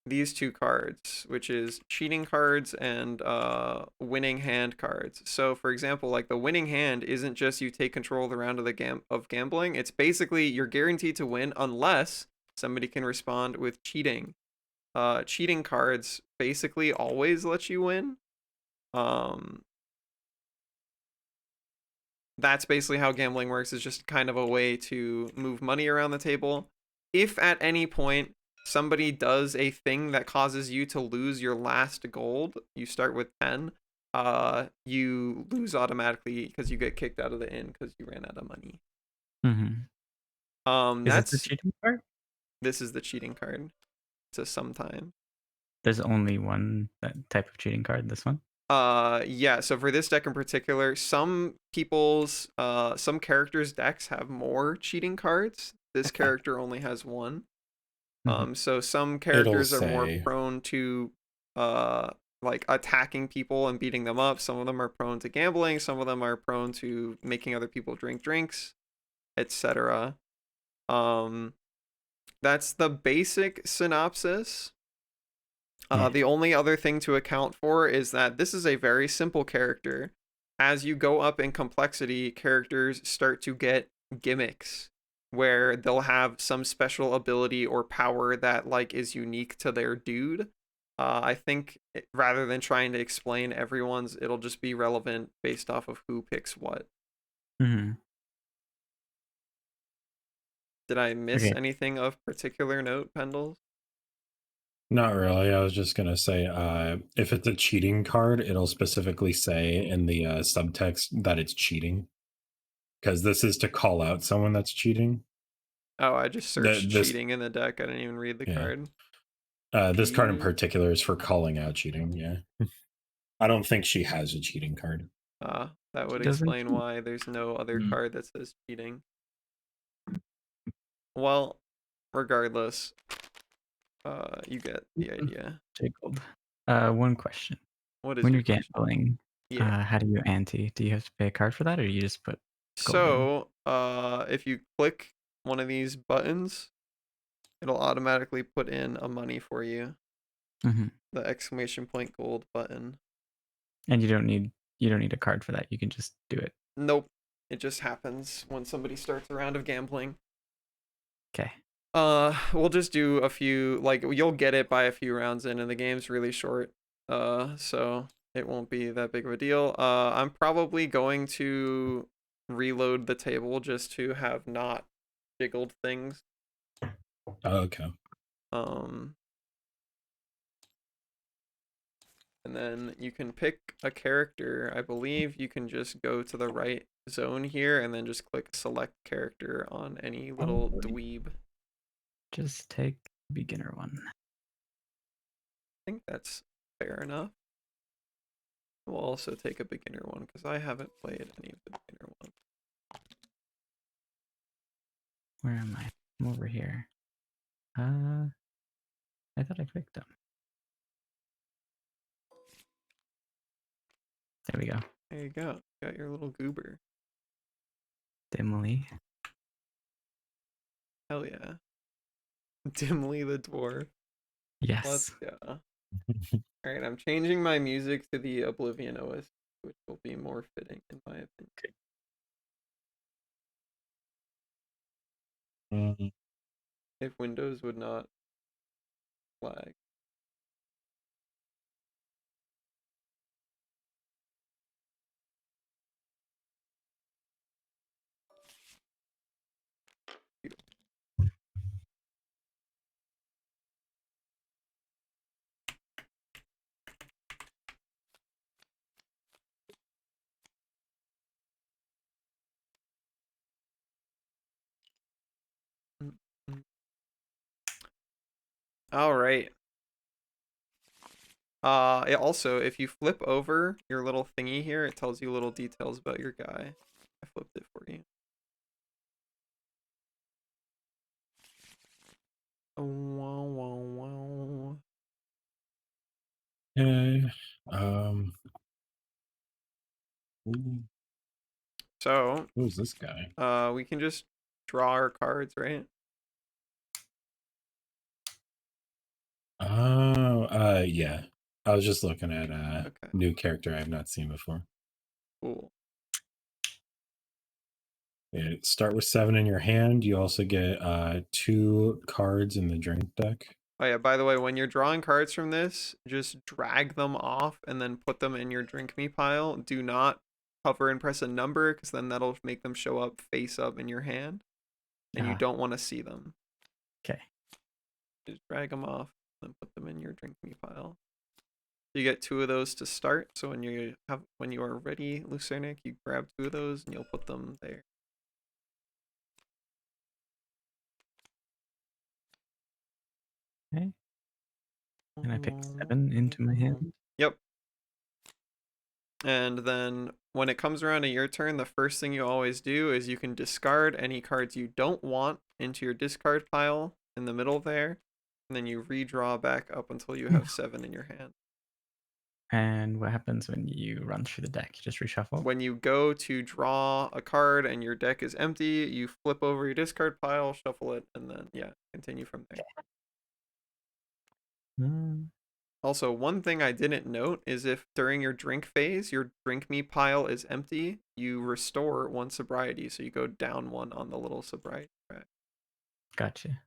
these two cards, which is cheating cards and winning hand cards. So, for example, like the winning hand isn't just you take control of the round of the gambling. It's basically you're guaranteed to win unless somebody can respond with cheating. Cheating cards basically always let you win. That's basically how gambling works. Is just kind of a way to move money around the table. If at any point somebody does a thing that causes you to lose your last gold, you start with 10, you lose automatically because you get kicked out of the inn because you ran out of money. Is this the That's cheating card? this is the cheating card. It's a sometime. There's only one type of cheating card. This one. Yeah, so for this deck in particular, some characters' decks have more cheating cards. This character only has one. So some characters are more say- prone to like attacking people and beating them up. Some of them are prone to gambling, some of them are prone to making other people drink drinks, etc. That's the basic synopsis. The only other thing to account for is that this is a very simple character. As you go up in complexity, characters start to get gimmicks where they'll have some special ability or power that like is unique to their dude. I think rather than trying to explain everyone's, it'll just be relevant based off of who picks what. Mm-hmm. Did I miss anything of particular note, Pendles? Not really. I was just gonna say, if it's a cheating card, it'll specifically say in the subtext that it's cheating, because this is to call out someone that's cheating. Oh, I just searched cheating in the deck. I didn't even read the card. This card in particular is for calling out cheating. Yeah, I don't think she has a cheating card. That would explain why there's no other card that says cheating. Well, regardless, you get the idea. Jiggled. One question. What is when your you're gambling? Yeah. How do you ante? Do you have to pay a card for that, or you just put? So, if you click one of these buttons, it'll automatically put in a money for you. The exclamation point gold button. And you don't need a card for that. You can just do it. Nope. It just happens when somebody starts a round of gambling. Okay. We'll just do a few, like, you'll get it by a few rounds in, and the game's really short. So it won't be that big of a deal. I'm probably going to reload the table just to have not jiggled things. Okay. And then you can pick a character. I believe you can just go to the right zone here and then just click select character on any little dweeb. Just take beginner one. I think that's fair enough. We'll also take a beginner one because I haven't played any of the beginner ones. Where am I? I'm over here. I thought I clicked them. There we go. There you go. Got your little goober. Dimly. Hell yeah. Dimly the dwarf. Yes. Let's go. Alright, I'm changing my music to the Oblivion OS, which will be more fitting in my opinion. If Windows would not flag. All right. Also, if you flip over your little thingy here, it tells you little details about your guy. I flipped it for you. Wow, wow, wow. Okay. Ooh, So, who's this guy? we can just draw our cards, right? Oh, yeah. I was just looking at Okay, new character I have not seen before. cool. Yeah, start with 7 in your hand. You also get 2 cards in the drink deck. Oh yeah, by the way, when you're drawing cards from this, just drag them off and then put them in your drink me pile. Do not hover and press a number because then that'll make them show up face up in your hand. And you Ah. don't want to see them. Okay. Just drag them off and put them in your drink me pile. You get 2 of those to start. So when you are ready, Lucernic, you grab 2 of those and you'll put them there. Okay. And I pick 7 into my hand. Yep. And then when it comes around to your turn, the first thing you always do is you can discard any cards you don't want into your discard pile in the middle there. And then you redraw back up until you have 7 in your hand. And what happens when you run through the deck? You just reshuffle? When you go to draw a card and your deck is empty, you flip over your discard pile, shuffle it, and then, yeah, continue from there. Mm, Also, one thing I didn't note is if during your drink phase, your drink me pile is empty, you restore 1 sobriety. So you go down 1 on the little sobriety track. gotcha.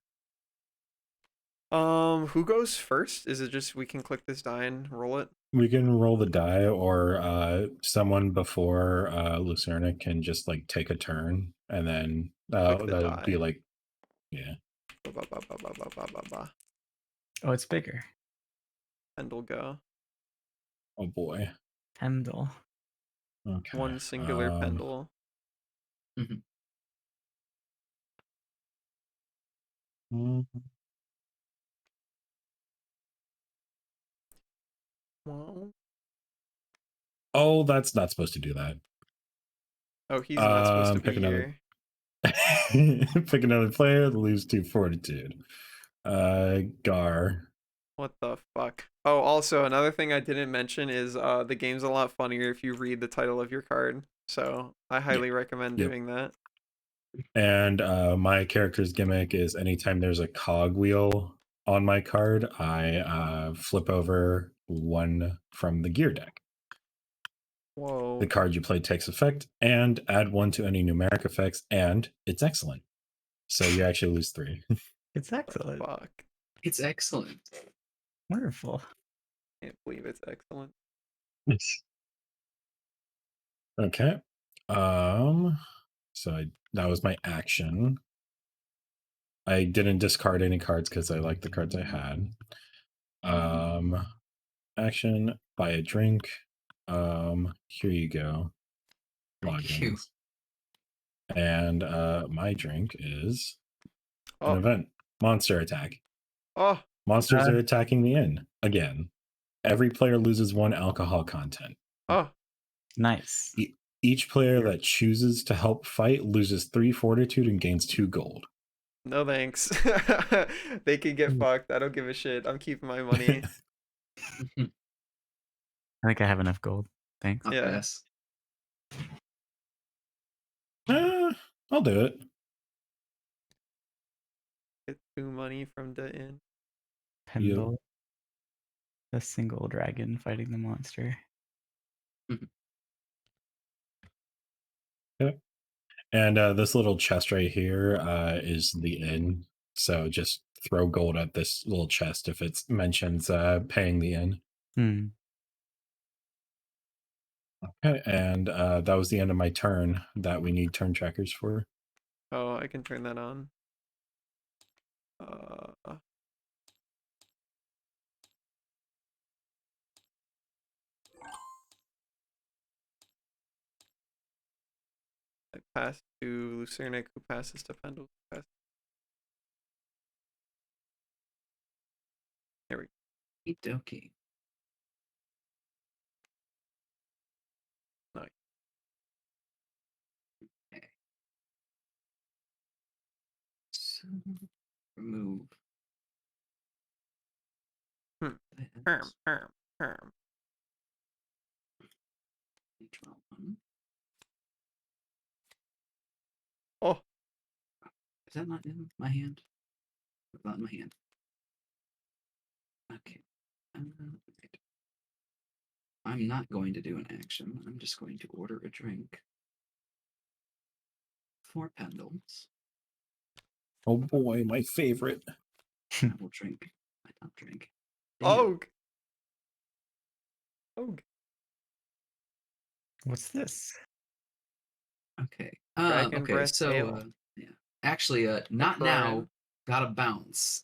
Who goes first? Is it just we can click this die and roll it? We can roll the die, or someone before Lucerna can just like take a turn, and then Click the that'll be die. like, yeah. Ba, ba, ba, ba, ba, ba, ba, ba, ba. Oh, it's bigger. Pendle go. Oh boy. Pendle. Okay. 1 singular pendle. mm, Wow. Oh, that's not supposed to do that. Oh, he's not supposed to Pick be another. here. Pick another player, lose 2 fortitude. Gar. What the fuck? Oh, also another thing I didn't mention is the game's a lot funnier if you read the title of your card. So I highly recommend Yep. doing that. And my character's gimmick is anytime there's a cogwheel on my card, I flip over 1 from the gear deck. Whoa. The card you play takes effect, and add 1 to any numeric effects, and it's excellent. So you actually lose 3. It's excellent. Fuck. It's excellent. Wonderful. Can't believe it's excellent. Okay. So that was my action. I didn't discard any cards because I like the cards I had. Action, buy a drink. Here you go. Thank you. Logins. And my drink is an Oh, event. Monster attack. oh, Monsters are attacking the inn again. Every player loses 1 alcohol content. oh. Nice. Each player that chooses to help fight loses 3 fortitude and gains 2 gold. No thanks. They can get fucked. I don't give a shit. I'm keeping my money. I think I have enough gold. Thanks. I'll Yeah. pass. I'll do it. Get 2 money from the inn. Pendle. The single dragon fighting the monster. Okay. And this little chest right here is the inn. So just throw gold at this little chest if it mentions paying the inn. Hmm. Okay, and that was the end of my turn that we need turn trackers for. Oh, I can turn that on. I pass to Lucernic, who passes to Pendle. There we go. Okie dokie. Remove. Hmm. this. Herm. Draw one. Oh, Is that not in my hand? Not in my hand. Okay. Right. I'm not going to do an action. I'm just going to order a drink. 4 pendles. Oh boy, my favorite. I will drink. I don't drink. Og. Og. What's this? Okay. Dragon Okay. breath So, ale. yeah. Actually, not now. Brian. Gotta bounce.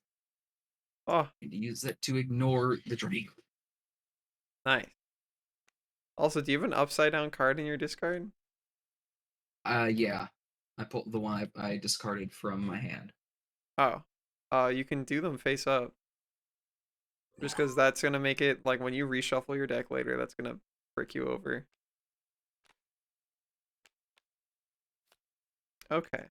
Oh, Need to use that to ignore the drink. nice. Also, do you have an upside down card in your discard? Yeah. I pulled the one I discarded from my hand. Oh. You can do them face up. Just because that's gonna make it like when you reshuffle your deck later, that's gonna frick you over. Okay.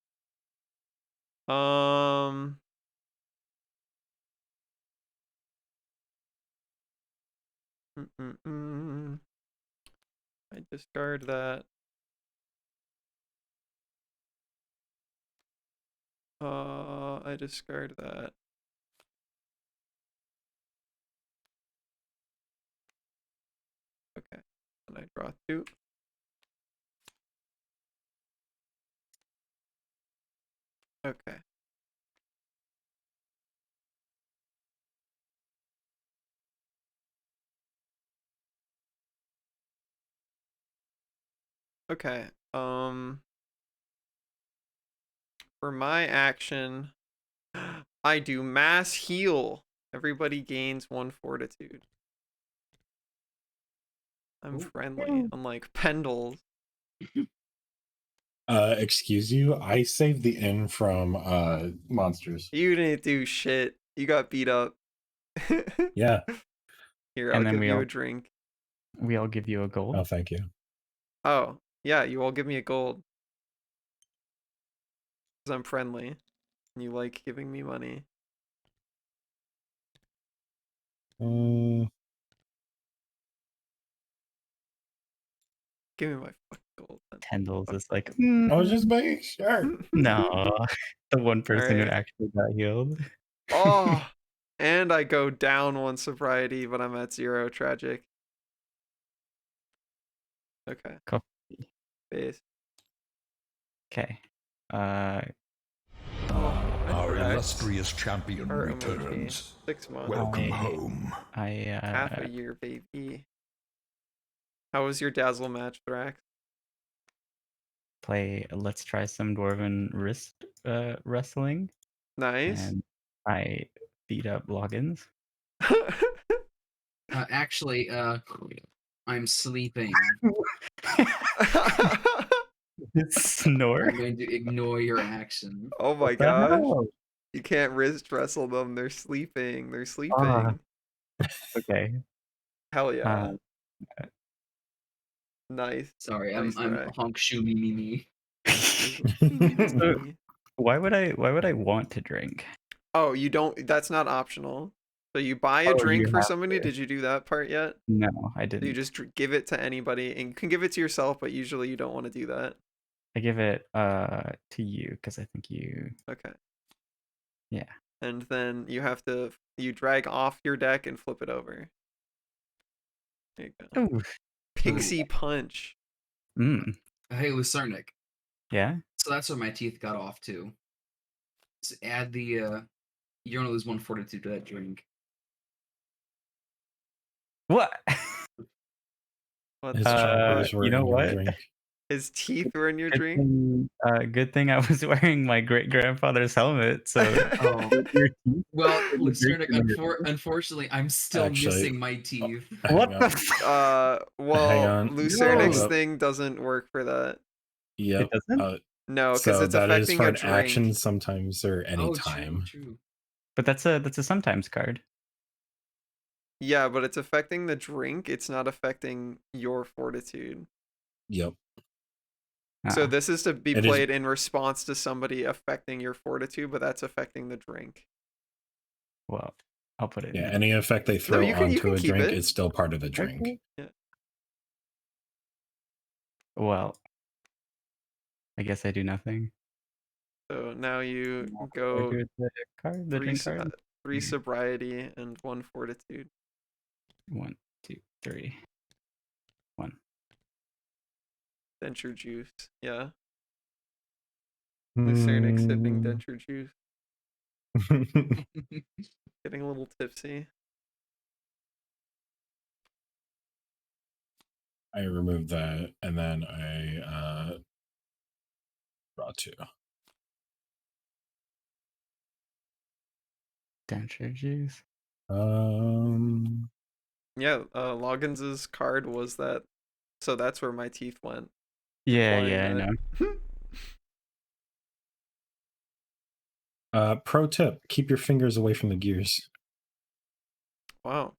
I discard that. I discard that. Okay. And I draw 2. Okay. Okay. For my action, I do mass heal. Everybody gains 1 fortitude. I'm Ooh. friendly, unlike Pendles. Excuse you. I saved the inn from monsters. You didn't do shit. You got beat up. Yeah. Here, And I'll then give we you all- a drink. We all give you a gold. Oh, thank you. Oh, yeah, you all give me a gold. Because I'm friendly. And you like giving me money. Give me my fucking gold. Then. Tendrils is like, I was just making sure. no, the one person who Alright. actually got healed. Oh, and I go down 1 sobriety, but I'm at 0. Tragic. Okay. Cool. Base. Okay. Our Rex. illustrious champion Heart emoji. returns. 6 months. Welcome I- home. Half a year, baby. How was your Dazzle match, Thrax? play. Let's try some dwarven wrist wrestling, Nice. and I beat up logins. Actually, I'm sleeping. Snore. I'm going to ignore your action. Oh my What the gosh. hell? You can't wrist wrestle them. They're sleeping. They're sleeping. Ah. Okay. Hell yeah. Uh, Nice. Sorry, Nice I'm try. honk shoo me me me. So, why would I want to drink? Oh, you don't. That's not optional. So you buy a Oh, drink you for have somebody. to. Did you do that part yet? No, I So didn't. you just give it to anybody, and you can give it to yourself, but usually you don't want to do that. I give it to you because I think you. Okay. Yeah. And then you drag off your deck and flip it over. There you go. Ooh. Pixie Punch. Mm. Hey, Lucernic. Yeah. So that's where my teeth got off too. So add the you're gonna lose 1 fortitude to that drink. What? What His the chompers fuck? were you know in your what? drink. His teeth were in your Good drink? thing, good thing I was wearing my great grandfather's helmet. So Oh. your teeth Well, were Lucernic, breaking your- unfortunately, I'm still Actually- missing my teeth. What Hang the? on. Well, on. Lucernic's No. thing doesn't work for that. Yep. It doesn't. No, because So it's that is affecting for a an drink. action sometimes or any Oh, time. true. But that's a sometimes card. Yeah, but it's affecting the drink. It's not affecting your fortitude. Yep. So Ah, this is to be It is- played in response to somebody affecting your fortitude, but that's affecting the drink. well, I'll put it. Yeah, in. any effect they throw you can onto a keep drink it. is still part of the drink. Okay. Yeah. Well, I guess I do nothing. So now you What do I go do with the card, the three, drink card. 3 Yeah. sobriety and 1 fortitude. 1, 2, 3. 1. Denture juice. Yeah. Lucerne sipping Hmm. denture juice. Getting a little tipsy. I removed that, and then I draw 2. Denture juice. Yeah, Loggins's card was that, so that's where my teeth went. Yeah, Applying yeah, I know. that. Pro tip: keep your fingers away from the gears. Wow.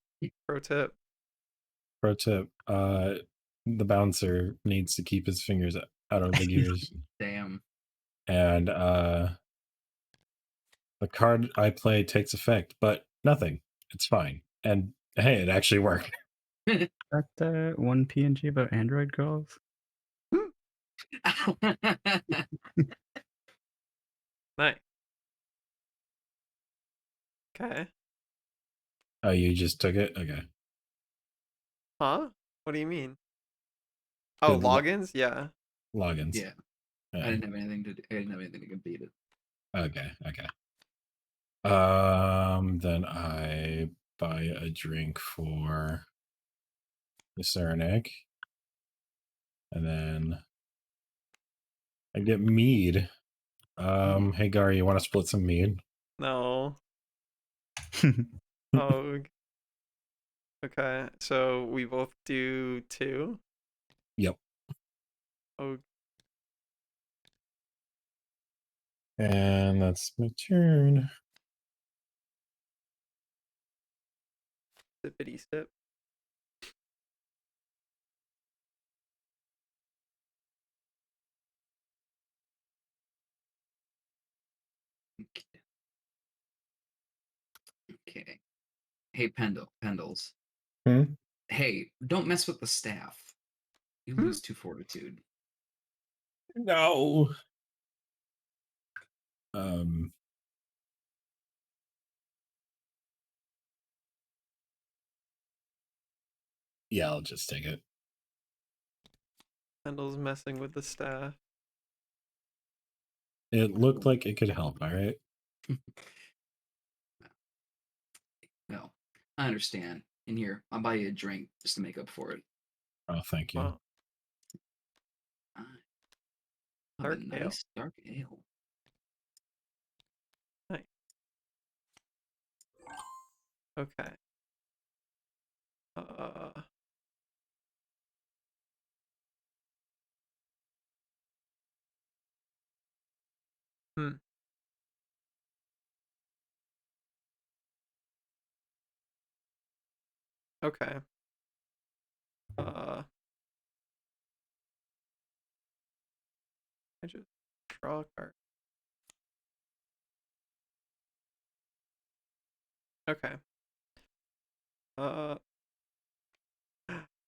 Pro tip. Pro tip: the bouncer needs to keep his fingers out of the gears, Damn. and the card I play takes effect, but nothing. It's fine, and hey, it actually worked. That one PNG about Android girls. Nice. Okay. Oh, you just took it? Okay. Huh? What do you mean? Oh, The lo- logins? Yeah. Logins. Yeah, I Yeah. didn't have anything to. I didn't have anything to compete it. Okay. Then I buy a drink for the Saranac, and then I get mead. Hey Gary, you want to split some mead? No. Oh. Okay. So we both do 2. Yep. Oh. And that's my turn. Sippity sip. Okay. Hey, Pendles. Hmm? Hey, don't mess with the staff. You lose 2 fortitude. No. Yeah, I'll just take it. Kendall's messing with the staff. It looked like it could help, all right? No, I understand. In here, I'll buy you a drink just to make up for it. Oh, thank you. Wow. Have Dark a ale. nice dark ale. Nice. Okay. Hmm. Okay. I just draw a card. Okay.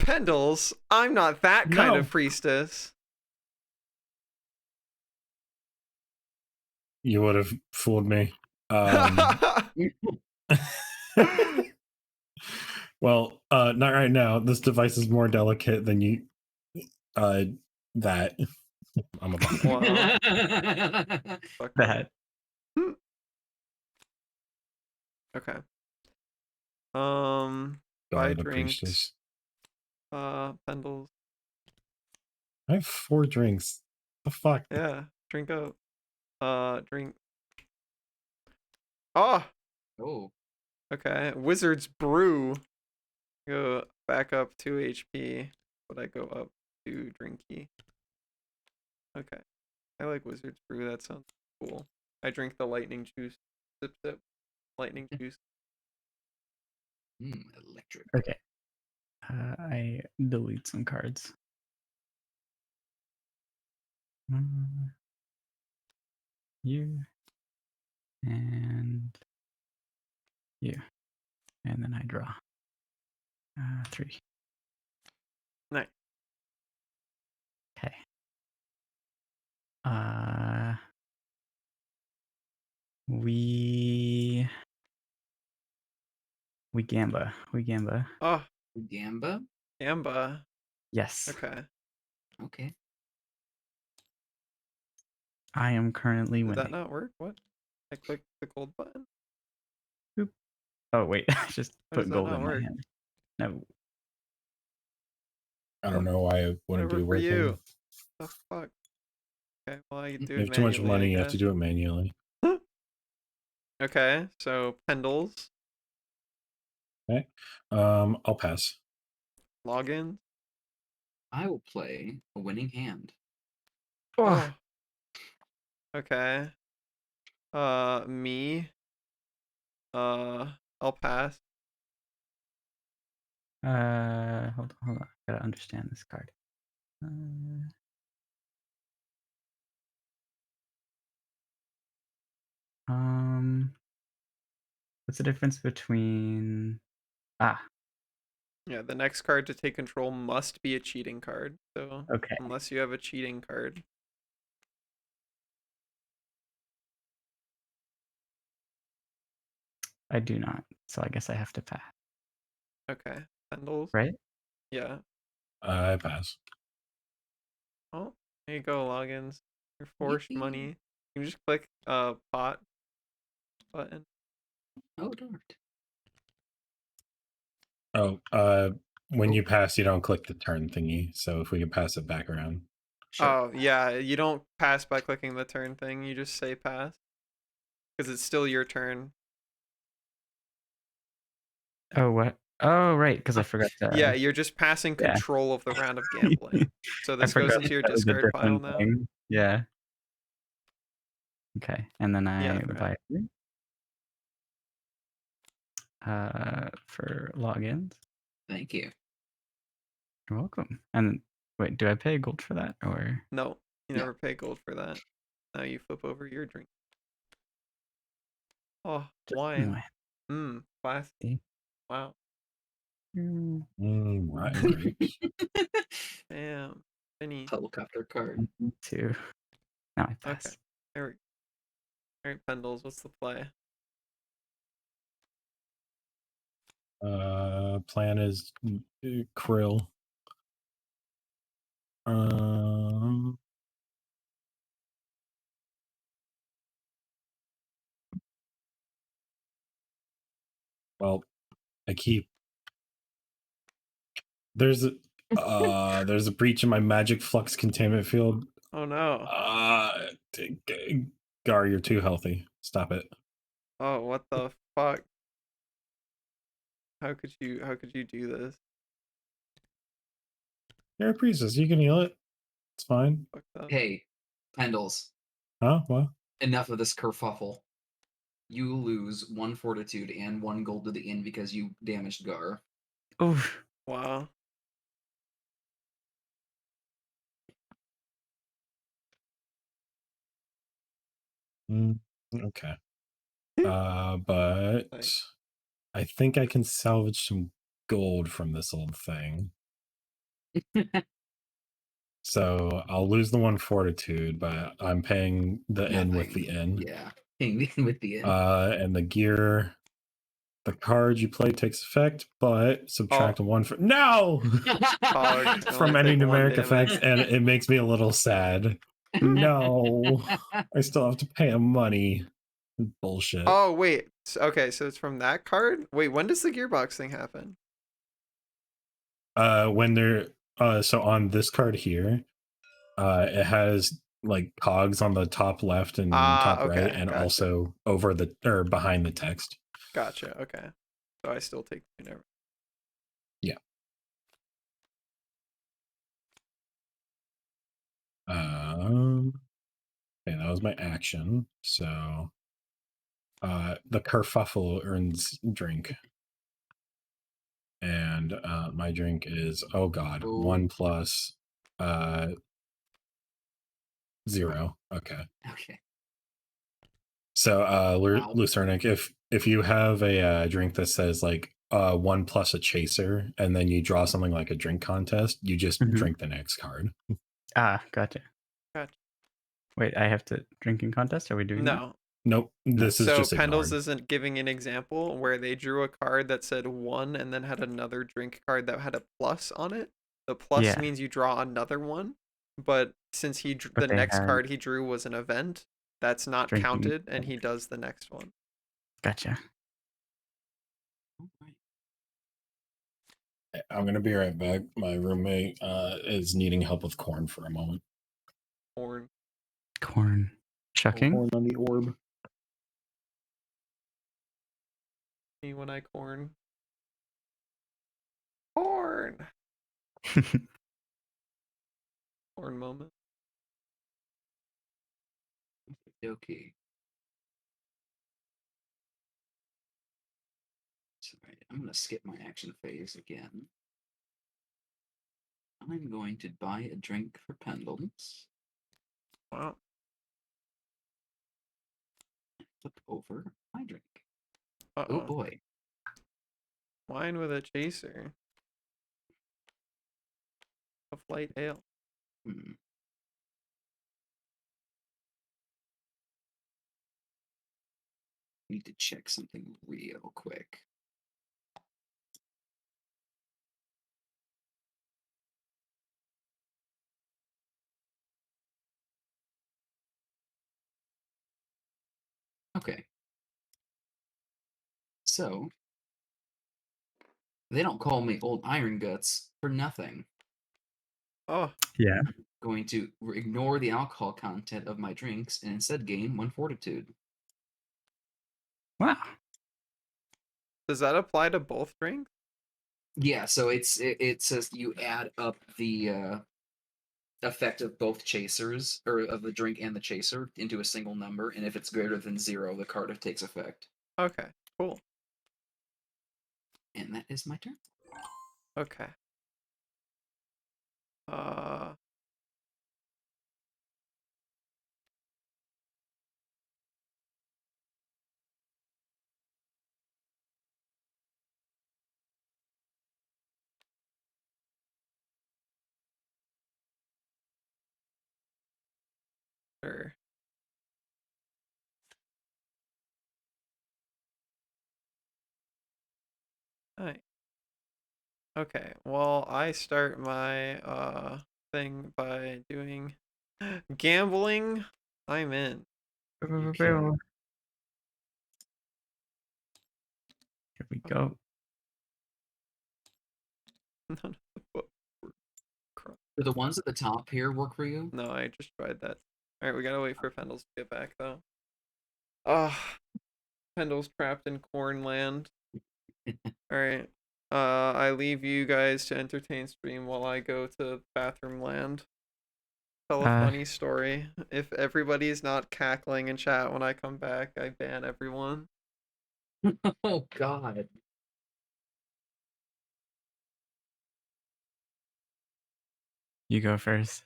Pendles, I'm not that kind No. of priestess. You would have fooled me. Well, not right now. This device is more delicate than you. That I'm a bummer. Wow. Fuck That. Okay. Guard Buy of the drinks. priestess. Pendles. I have 4 drinks. The fuck? Yeah, drink up. Drink. Oh, Oh, okay. Wizard's Brew. Go back up 2 HP, but I go up 2 drinky. Okay. I like Wizard's Brew. That sounds cool. I drink the lightning juice. Sip, sip. Lightning juice. electric. Okay. I delete some cards. Mm, You and you, and then I draw 3. Nice. Okay. We gamba. We gamba. Oh, Gamba? Gamba. Yes. Okay. Okay. I am currently Did winning. that not work? What? I clicked the gold button. Oh wait, I just Why does put that gold not in my work? hand. No. I don't know why it wouldn't be Whatever for working. you. The fuck? Okay, well I can do You it have too much manually, I money. You have to guess. do it manually. Okay, so Pendles, Okay. I'll pass. login. I will play a winning hand. Oh. Okay. Me. I'll pass. Hold on. I gotta understand this card. What's the difference between Yeah, the next card to take control must be a cheating card. So okay. unless you have a cheating card. I do not, so I guess I have to pass. Okay. Pendles. Right? Yeah. I pass. Oh, there you go, logins. Your forced Yippee. money. You can just click pot button. Oh, dart. Oh, when Oh. you pass, you don't click the turn thingy. So if we can pass it back around. Sure. Oh, yeah, you don't pass by clicking the turn thing, you just say pass. Because it's still your turn. Oh what? Oh right, because I forgot to. Yeah, you're just passing yeah. control of the round of gambling. So I this goes forgot into your that was a discard pile different now. thing. Yeah. Okay, and then I Yeah, buy it. For logins. Thank you. You're welcome. And wait, do I pay gold for that or? No, you No. never pay gold for that. Now you flip over your drink. Oh, Just wine. wine. Classy. See? Wow. Rotten grapes. Damn. Penny. Helicopter card. 2. Now I pass. Okay. There we go. Alright, Pendles, what's the play? Plan is krill. Well, I keep there's a breach in my magic flux containment field. Oh no. Gar, you're too healthy. Stop it. Oh, what the fuck? How could you do this? You're a priestess. You can heal it. It's fine. Fucked up. Hey, Pendles. Huh? What? Enough of this kerfuffle. You lose 1 fortitude and 1 gold to the inn because you damaged Gar. Oof. Wow. Okay. But I think I can salvage some gold from this old thing. So I'll lose the 1 fortitude, but I'm paying the inn with the inn. Yeah. Paying the inn with the inn. And the gear, the card you play takes effect, but subtract a 1 for no from any numeric effects, and it makes me a little sad. No, I still have to pay him money. Bullshit. Oh wait. Okay, so it's from that card? Wait, when does the gearbox thing happen? When they're so on this card here, it has like cogs on the top left and top okay, right, and gotcha. also over the or behind the text. Gotcha. Okay. So I still take never. Yeah. Okay, that was my action. So the kerfuffle earns drink. And my drink is 1 plus 0. Okay. Okay. So, Wow. Lucernic, if you have a drink that says like 1 plus a chaser, and then you draw something like a drink contest, you just Mhm. drink the next card. Ah, gotcha. Gotcha. Wait, I have to drinking contest? Are we doing that? No. Nope, this is So just Pendles ignored. isn't giving an example where they drew a card that said 1 and then had another drink card that had a plus on it. The plus Yeah. means you draw another one, but since But the they next had card he drew was an event, that's not drinking. counted, and he does the next one. Gotcha. Alright. I'm gonna be right back. My roommate is needing help with corn for a moment. Corn. Corn. Shucking? Corn on the orb. Me when I corn. Corn. Corn moment. Okay. Sorry, I'm gonna skip my action phase again. I'm going to buy a drink for Pendles. Wow. Flip over my drink. Uh Oh oh. boy. Wine with a chaser. A light ale. Hmm. Need to check something real quick. Okay. So, they don't call me Old Iron Guts for nothing. Oh, Yeah. Going to ignore the alcohol content of my drinks and instead gain 1 fortitude. Wow. does that apply to both drinks? Yeah, so it says you add up the effect of both chasers, or of the drink and the chaser, into a single number, and if it's greater than 0, the card takes effect. Okay, cool. And that is my turn. Okay. Uh. Sure. Alright. Okay, well, I start my thing by doing gambling. I'm in. Here we go. None of the book were correct. Do the ones at the top here work for you? No, I just tried that. Alright, we gotta wait for Pendles to get back though. Ah, Pendles trapped in Cornland. Alright. I leave you guys to entertain stream while I go to bathroom land. Tell a funny story. If everybody's not cackling in chat when I come back, I ban everyone. Oh god. You go first.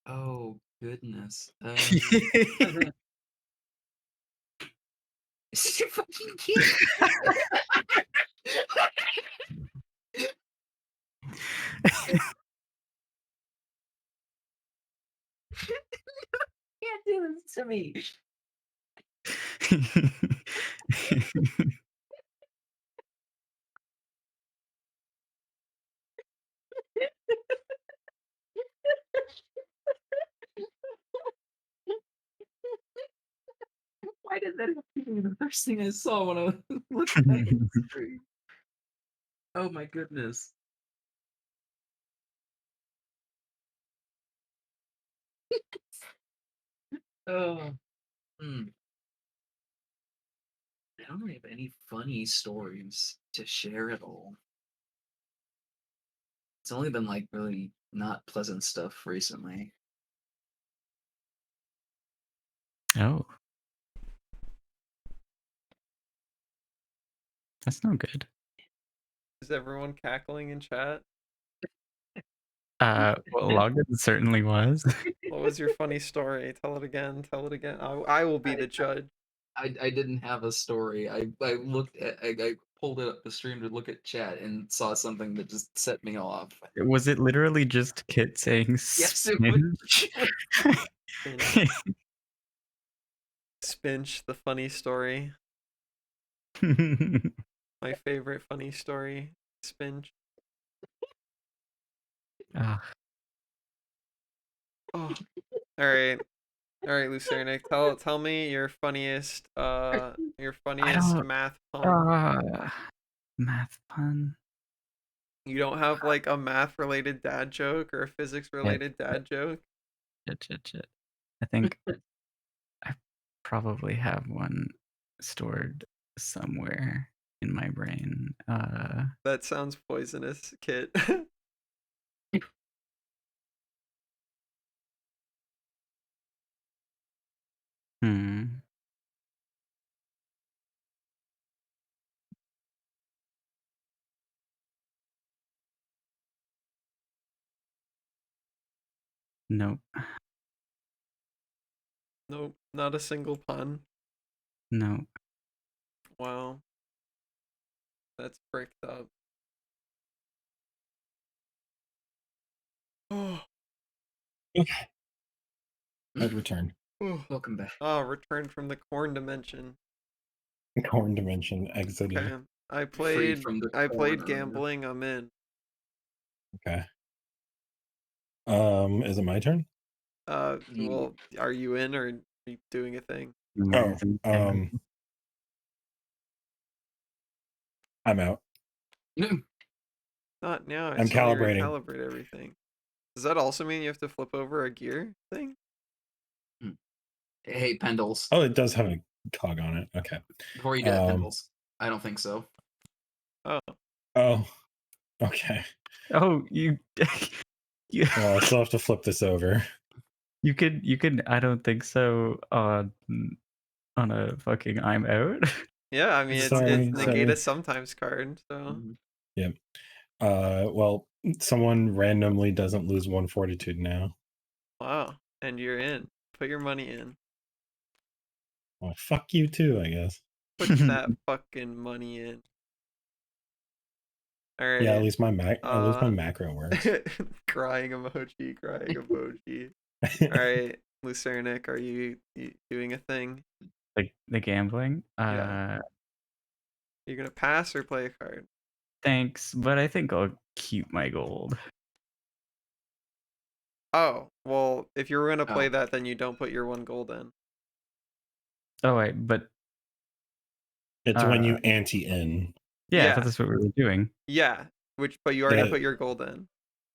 Oh goodness. You fucking kid. Can't do this to me. Why did that have to be the first thing I saw when I looked at the screen? Oh my goodness. Oh. Hmm. I don't really have any funny stories to share at all. It's only been like really not pleasant stuff recently. Oh. That's no good. Is everyone cackling in chat? Well, Logan certainly was. What was your funny story? Tell it again. Tell it again. I will be the judge. I didn't have a story. I looked at I pulled it up the stream to look at chat and saw something that just set me off. Was it literally just Kit saying Yes, it was. spinach? Spinch. Spinch, the funny story. My favorite funny story. Spinch. Ah, Oh. All right, Lucernic. Tell me your funniest don't- math pun. math pun. You don't have like a math related dad joke or a physics related dad joke? Shit. I think I probably have one stored somewhere in my brain. That sounds poisonous, Kit. Hmm. Nope. Nope, not a single pun. Nope. Wow. That's bricked up. Oh. I'd return. Welcome back. Oh, return from the corn dimension. Corn dimension exited. Okay. I Freed played from the I played corner. gambling, I'm in. Okay. Is it my turn? Well, are you in or are you doing a thing? Oh, I'm out. Not now. I I'm saw you calibrating. recalibrate everything. Does that also mean you have to flip over a gear thing? Hey, Pendles. Oh, it does have a cog on it. Okay. Before you do that, Pendles. I don't think so. Oh. Oh. Okay. Oh, you. Well, I still have to flip this over. You could. I don't think so. On a fucking I'm out. Yeah, I mean it's Sorry. negate a sometimes card, so Yeah. Well, someone randomly doesn't lose 1 fortitude now. wow. And you're in. Put your money in. Well, fuck you too, I guess. Put that fucking money in. Alright. Yeah, at least my macro works. Crying emoji. Alright, Lucernic, are you doing a thing? Like the gambling. Yeah. You're gonna pass or play a card? Thanks, but I think I'll keep my gold. Oh, well, if you're gonna play Oh. that, then you don't put your 1 gold in. Oh wait, but It's when you ante in. yeah, I Yeah. thought that's what we were doing. Yeah, but you already Yeah. put your gold in. Isn't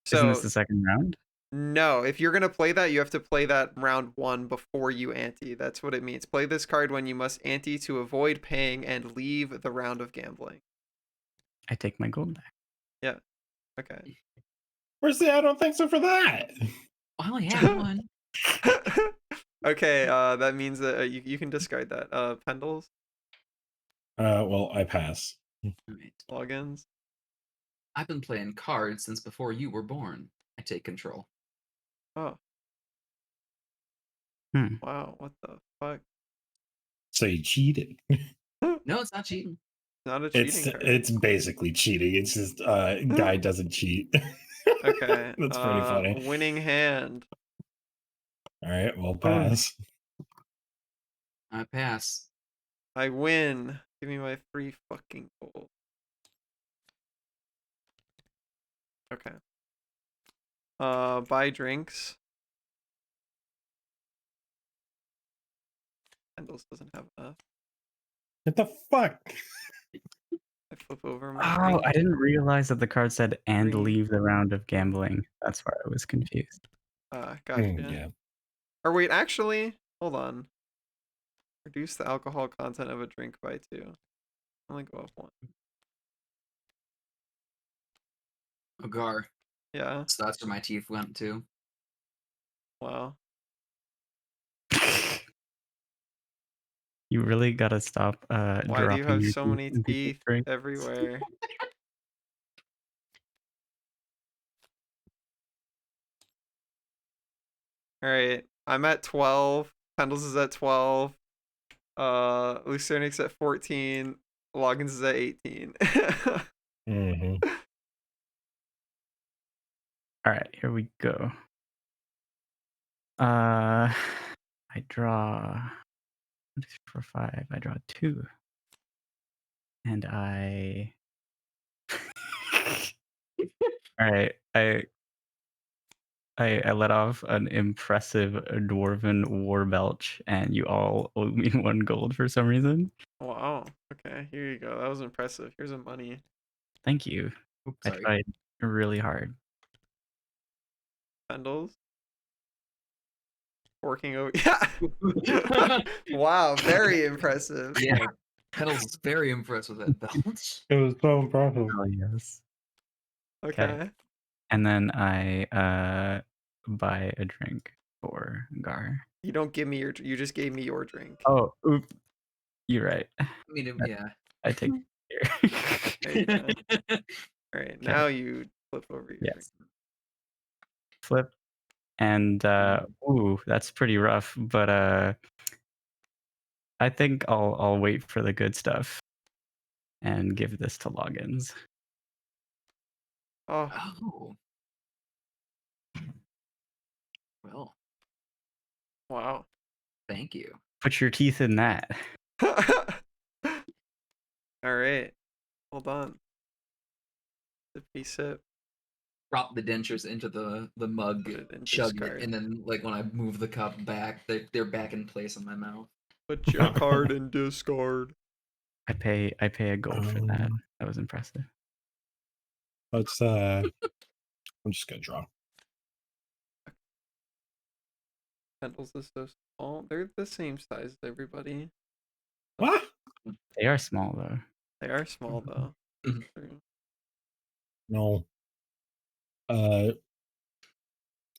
So this the second round? no, if you're gonna play that, you have to play that round 1 before you ante. That's what it means. Play this card when you must ante to avoid paying and leave the round of gambling. I take my gold back. Yeah. Okay. Where's the I don't think so for that? I only had one. Okay, that means that you can discard that. Pendles, Well, I pass. Alright. logins. I've been playing cards since before you were born. I take control. Oh. Hmm. Wow, what the fuck? So you cheated. No, it's not cheating. Not a cheating card. It's basically cheating. It's just guy doesn't cheat. Okay. That's pretty funny. Winning hand. All right, well, pass. I pass. I win. Give me my 3 fucking gold. Okay. Buy drinks. Pendles doesn't have enough. What the fuck? I flip over my Oh, drink. I didn't realize that the card said "and Three. leave the round of gambling." That's why I was confused. Gotcha. Yeah. Or wait, actually, hold on. Reduce the alcohol content of a drink by 2. Only go up 1. Ogar. Yeah. So that's where my teeth went to. Wow. You really gotta stop. Why do you dropping have your so teeth many in people's teeth drinks. everywhere? All right, I'm at 12. Pendles is at 12. Lucernic's at 14. Loggins is at 18. Hmm. All right, here we go. I draw 1, 2, 3, 4, 5. I draw 2, and I. All right, I let off an impressive dwarven war belch, and you all owe me 1 gold for some reason. Wow. Okay, here you go. That was impressive. Here's some money. Thank you. Oops, I sorry. tried really hard. Pendles. Working over. Yeah. Wow, very impressive. Yeah, Pedals is very impressed with that belt. It was so impressive. Oh yes. Okay. And then I buy a drink for Gar. You don't give me your. You just gave me your drink. Oh, oop. You're right. I mean, yeah. I take it There you go. here. All right, now you flip over your Yes. Flip. And ooh, that's pretty rough, but I think I'll wait for the good stuff and give this to Loggins. Oh, Oh. Well, wow. thank you. Put your teeth in that. All right. Hold on. Sippy sip. Drop the dentures into the mug, Put it in chug discard. it, and then like when I move the cup back, they're back in place in my mouth. Put your card in discard. I pay a gold for that. Um, That was impressive. Let's I'm just gonna draw. Pendles is so small. They're the same size as everybody. What? They are small though. They are small though. Mhm. No.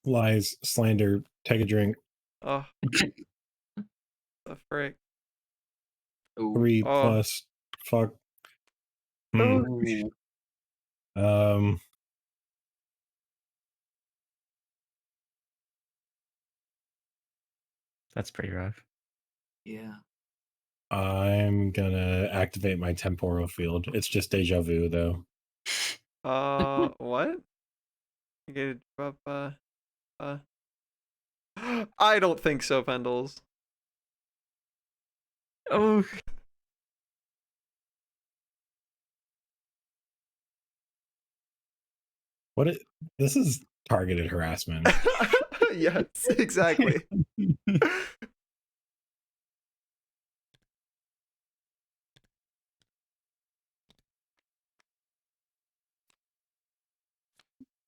Lies, slander, take a drink. Oh, the frick. Ooh. 3 Oh. plus fuck. Ooh. Um That's pretty rough. Yeah. I'm gonna activate my temporal field. It's just deja vu though. What? You get up, I don't think so, Pendles. Oh, What it this is targeted harassment. Yes, exactly.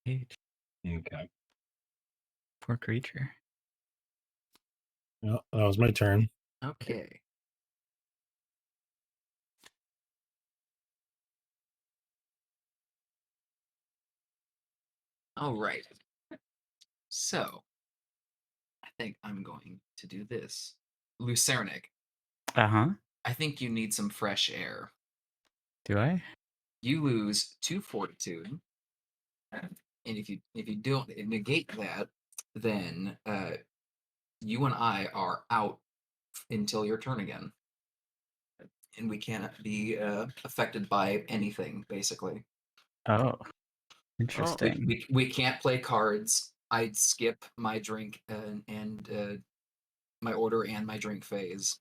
Page. Okay. Poor creature. Well, that was my turn. Okay. All right. So, I think I'm going to do this. Lucernic, Uh-huh. I think you need some fresh air. Do I? You lose 2 fortitude, and if you don't negate that, then you and I are out until your turn again, and we cannot be affected by anything. Basically, Oh. Interesting. we can't play cards. I'd skip my drink and my order and my drink phase,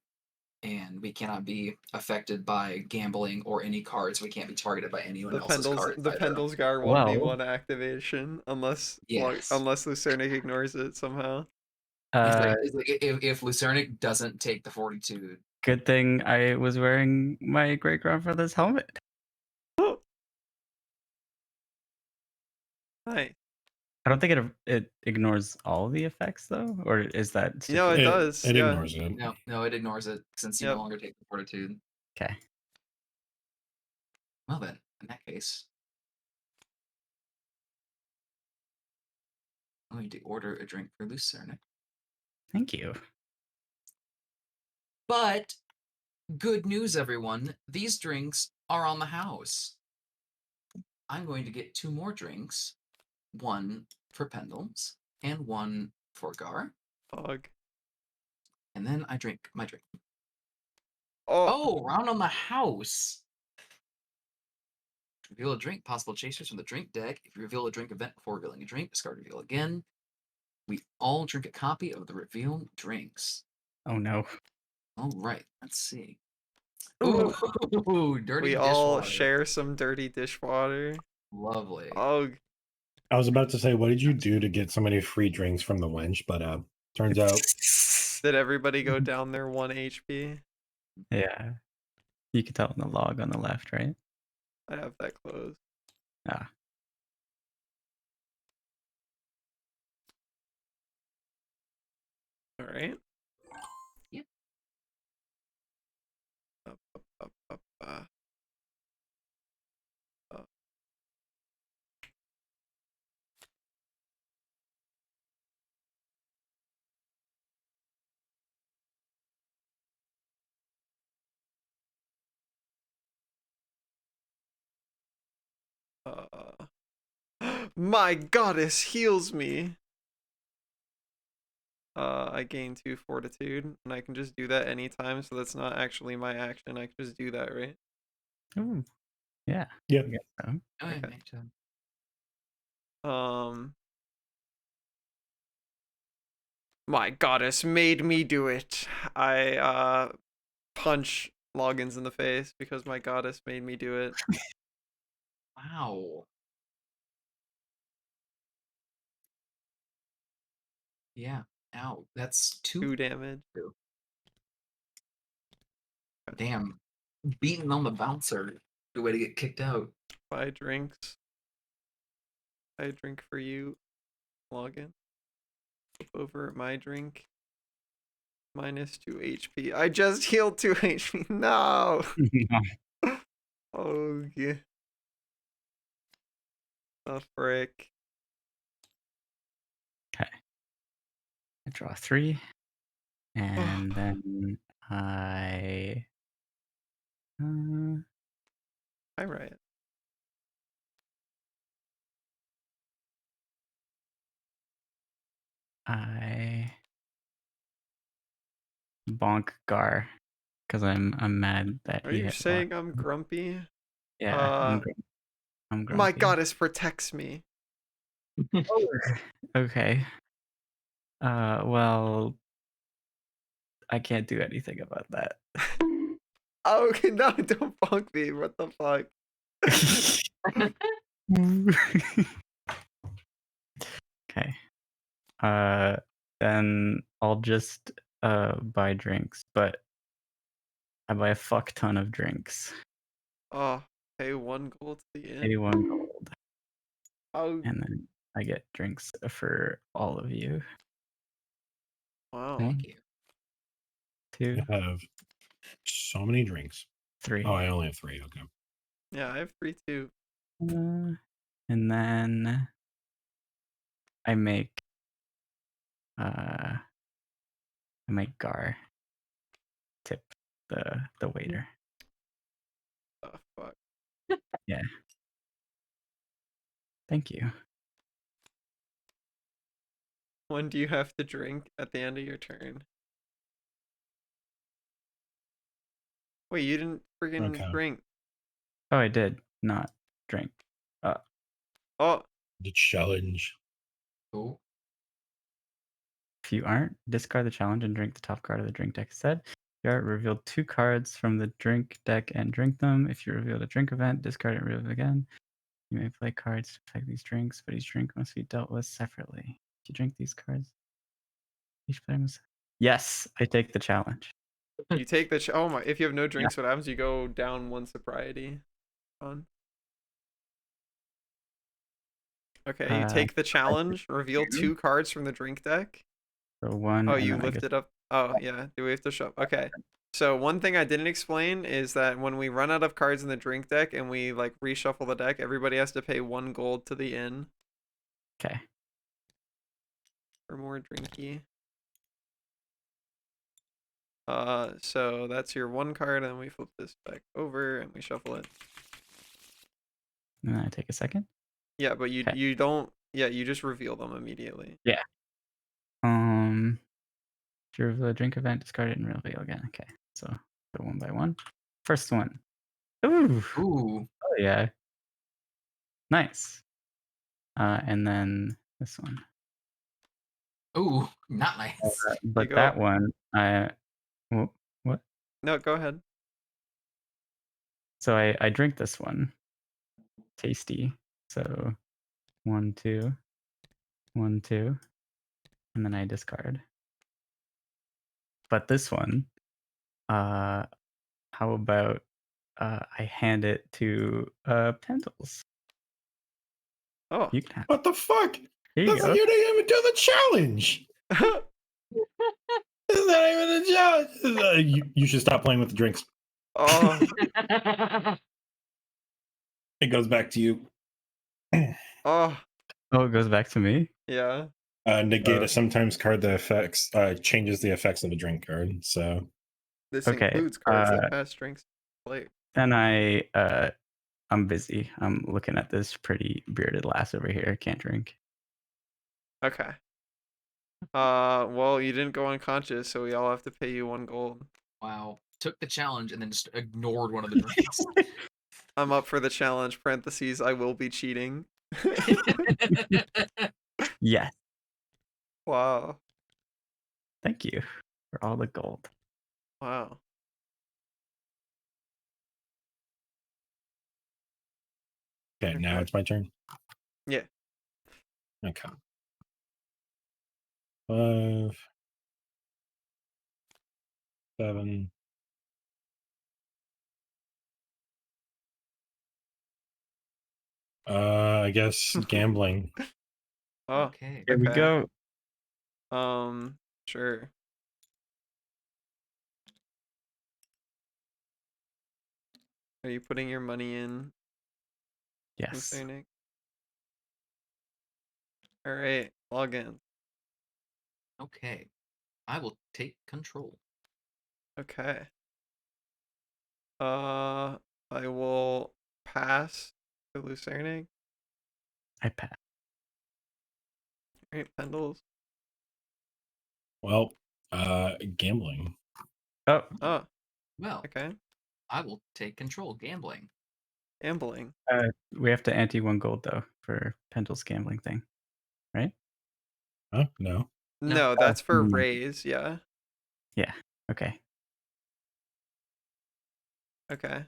and we cannot be affected by gambling or any cards. We can't be targeted by anyone else's cards. The either. Pendles Gar Well- 1v1 activation unless Yes. unless Lucernic ignores it somehow. It's like if Lucernic doesn't take the fortitude, Good thing I was wearing my great grandfather's helmet. Oh. Nice. I don't think it ignores all the effects though, or is that? No, it stupid? does. It yeah. ignores it. no, it ignores it since you Yep. no longer take the fortitude. Okay. Well then, in that case, I'm going to order a drink for Lucernic. Thank you. But good news, everyone! These drinks are on the house. I'm going to get 2 more drinks, 1 for Pendles and 1 for Gar. Dog. And then I drink my drink. Oh, Oh, round on the house. Reveal a drink. Possible chasers from the drink deck. If you reveal a drink event before revealing a drink, discard reveal again. We all drink a copy of the revealed drinks. Oh no. All right, let's see. Ooh. Ooh, dirty we all dishwater. share some dirty dishwater. Lovely. Oh, I was about to say, what did you do to get so many free drinks from the wench? But turns out did everybody go down their 1 HP? Yeah. You can tell in the log on the left, right? I have that closed. Ah. All right. Yep. Up, up, up, up, up. My goddess heals me. I gain 2 fortitude, and I can just do that anytime, so that's not actually my action. I can just do that, right? Ooh. Yeah. Yep. I guess so. Oh, yeah, Okay. make sure. My goddess made me do it. I punch Loggins in the face because my goddess made me do it. Wow. Yeah. Ow. That's 2 two. damage. Damn. Beating on the bouncer. Good way to get kicked out. 5 drinks. I drink for you, Login. Flip over my drink. Minus 2 HP. I just healed 2 HP. No. Oh yeah. The frick. Okay. I draw 3. And then I I'm right. bonk Gar because I'm mad that Are he you hit saying I'm grumpy? Yeah, I'm grumpy. My goddess protects me. Okay. Well, I can't do anything about that. Oh, okay, no, don't bonk me. What the fuck? Okay. Then I'll just buy drinks, but I buy a fuck ton of drinks. Oh, pay 1 gold to the inn. 81 gold. Oh, And then I get drinks for all of you. wow. Thank you. 2, I have so many drinks. 3. Oh, I only have 3. Okay. Yeah, I have 3 too. And then I make Gar tip the waiter. Oh, fuck. Yeah. Thank you. When do you have to drink at the end of your turn? Wait, you didn't friggin' Okay. drink. Oh, I did not drink. Oh, The challenge. Cool. If you aren't, discard the challenge and drink the top card of the drink deck instead. If you are, reveal 2 cards from the drink deck and drink them. If you revealed a drink event, discard it and reveal it again. You may play cards to affect these drinks, but each drink must be dealt with separately. If you drink these cards, each player must. Yes, I take the challenge. you take the oh my! If you have no drinks, what happens? You go down 1 sobriety. Fun. Okay, you take the challenge. Reveal 2 cards from the drink deck. So 1. Oh, and you then I lift guess it up. Oh, yeah. Do we have to show? Okay. So one thing I didn't explain is that when we run out of cards in the drink deck and we like reshuffle the deck, everybody has to pay 1 gold to the inn Okay. for more drinky. So that's your 1 card, and we flip this back over and we shuffle it. And then I take a second. Yeah, but you Okay. you don't. Yeah, you just reveal them immediately. Yeah. If you reveal a drink event, discard it and reveal again. Okay, so go one by one. First one. Ooh. Ooh. Oh yeah. Nice. And then this one. Ooh, not nice. But go. that one, what? No, go ahead. So I drink this one. Tasty. So 1, 2, 1, 2, and then I discard. But this one, how about I hand it to Pendles? Oh. You can have. What the fuck? Here you That's go. you didn't even do the challenge. It's not even a challenge. You should stop playing with the drinks. Oh. It goes back to you. Oh. Oh, it goes back to me. Yeah. Negate a sometimes card that affects changes the effects of a drink card. So This Okay, includes cards that pass drinks play. Then I'm busy. I'm looking at this pretty bearded lass over here. Can't drink. Okay. Well, you didn't go unconscious, so we all have to pay you 1 gold. Wow. Took the challenge and then just ignored one of the drinks. I'm up for the challenge. Parentheses, I will be cheating. Yes. Wow. Thank you for all the gold. Wow. okay, now Okay. it's my turn. Yeah. Okay. 5, 7. I guess gambling. Oh, Okay. Here we okay. go. Sure. Are you putting your money in, Yes. Lucerne? All right, log in. Okay. I will take control. Okay. I will pass to Lucerne. I pass. All right, Pendles. Well, gambling. Oh, Oh, Well, okay. I will take control. Gambling. Gambling. we have to ante 1 gold though for Pendle's gambling thing, right? Huh? No. No, that's for Hmm. raise. Yeah. Yeah. Okay. Okay.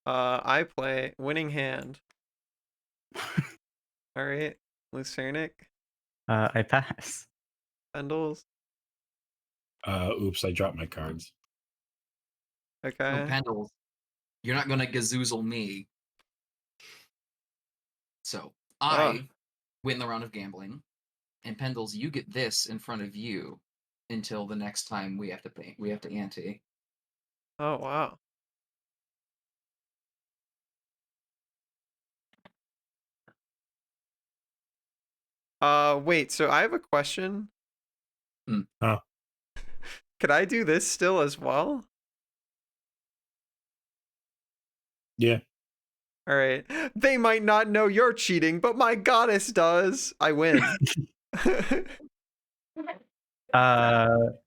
I play winning hand. All right, Lucerne. I pass. Pendles. Oops, I dropped my cards. Okay. Oh, Pendles, you're not gonna gazoozle me. So I win the round of gambling, and Pendles, you get this in front of you until the next time we have to pay. We have to ante. Oh, wow. Wait, so I have a question. Huh? Could I do this still as well? Yeah. All right. They might not know you're cheating, but my goddess does. I win.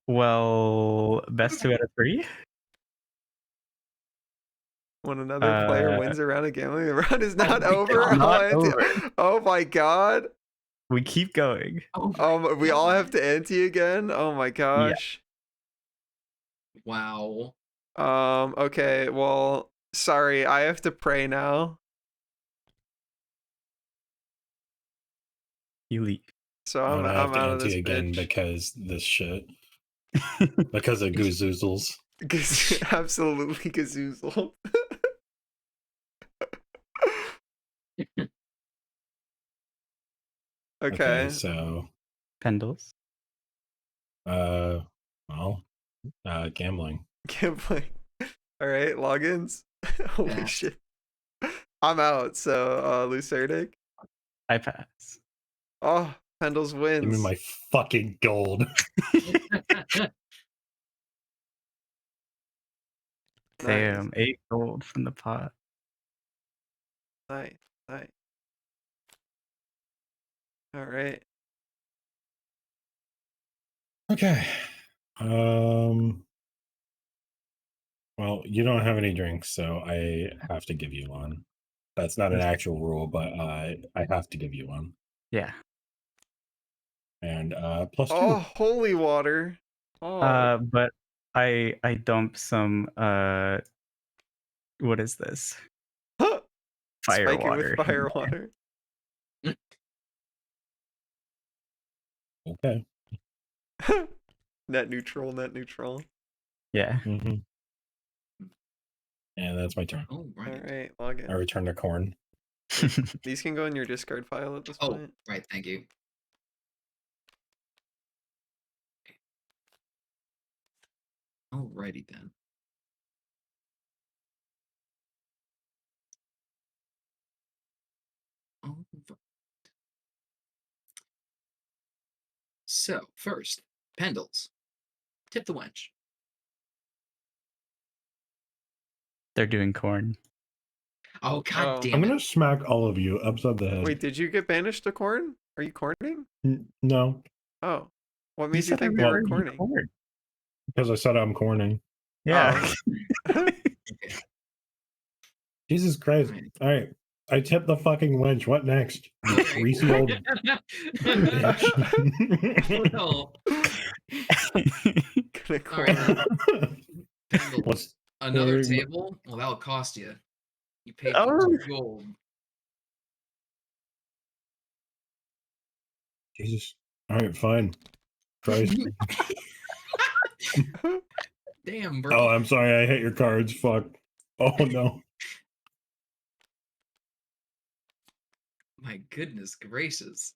Well, best 2 out of 3. When another player wins a round of gambling, the round is not over. It's not Oh, over. oh my god. We keep going. Oh, We all have to ante again. Oh my gosh. wow. Okay, well, sorry, I have to pray now. You leave. So I'm I'm gonna have to out of ante this again bitch. because this shit. Because of goozoozles. Absolutely gazoozled. Okay. So Pendles. well, gambling. Gambling. All right, logins. Holy Pass. shit. I'm out. So, Lucerne. I pass. Oh, Pendles wins. Give me my fucking gold. Damn, 8 gold from the pot. Nice. Nice. All right. Okay. Well, you don't have any drinks, so I have to give you one. That's not an actual rule, but I have to give you one. Yeah. And +2. Oh, holy water. Oh. But I dump some what is this? Fire Spike it water. with fire water. Okay. Net neutral, net neutral. Yeah. Mm-hmm. And that's my turn. Oh, right. Alright, log I in. return the corn. These can go in your discard file at this Oh, point. right. Thank you. Alrighty then. All right. So, first, Pendles. Tip the wench. They're doing corn. Oh, god Oh. damn I'm it. gonna smack all of you upside the head. Wait, did you get banished to corn? Are you corning? No, Oh. What You made you said I think they were referred you corning? corn. because I said I'm corning. Yeah. Okay. Jesus Christ! Right. All right, I tipped the fucking wench. What next? You Alright. greasy old bitch. Well, Gonna Alright. corn. Pendles. What's Another Wait, table? Well, that'll cost you. You paid Oh. 2 gold. Jesus? All right, fine. Christ. Damn, bro. Oh, I'm sorry. I hit your cards. Fuck. Oh no. My goodness gracious.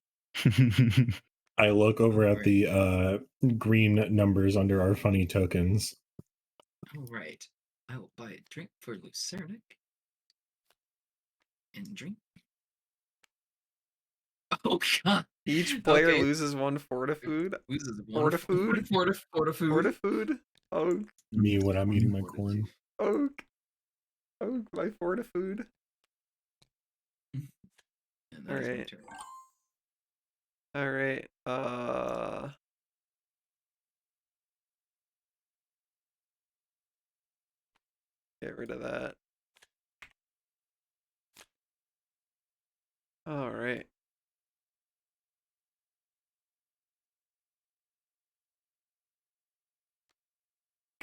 I look over at Alright. the green numbers under our funny tokens. Alright. I will buy a drink for Lucernic. And drink. Oh god. Each player Okay. loses one fortifood. Loses one Fortifood? Fortifood. Fortifood? Oh, Me when I'm eating my Fortitude. corn. oh, oh, my fortifood. And that is my Alright. turn. Alright, get rid of that. Alright.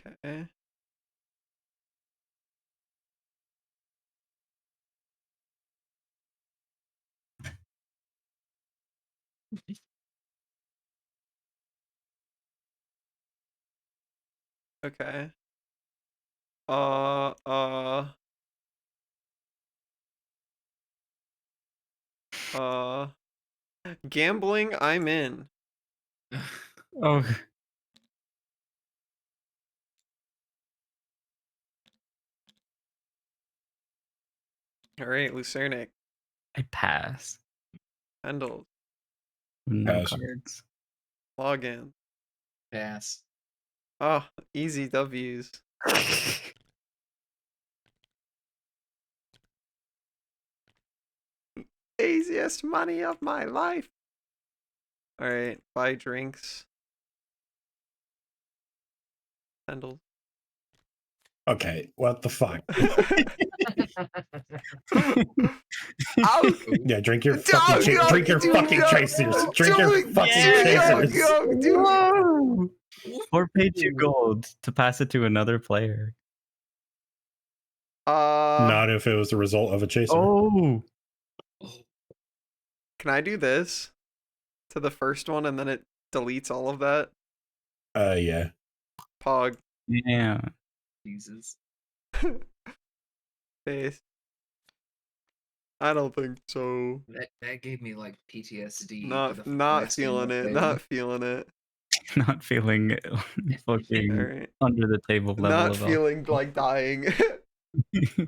Okay. Okay. Uh, gambling, I'm in. Oh. Alright, Lucernic, I pass. Pendle, No Pass. cards. login. Pass. Oh, easy W's. Easiest money of my life. Alright, buy drinks. Pendle. Okay, what the fuck? Ow! Yeah, drink your Dude, fucking yo, drink your dude, fucking yo, chasers. Drink your dude, fucking yeah, chasers. dude. Whoa! Or pay 2 gold to pass it to another player. Not if it was the result of a chaser. Oh. Can I do this to the first one and then it deletes all of that? Yeah. Pog. Yeah. Jesus. Face. I don't think so. That gave me like PTSD. for Not the not last game feeling I it. played. Not feeling it. Not feeling fucking Alright. under the table level Not of feeling like dying. alcohol.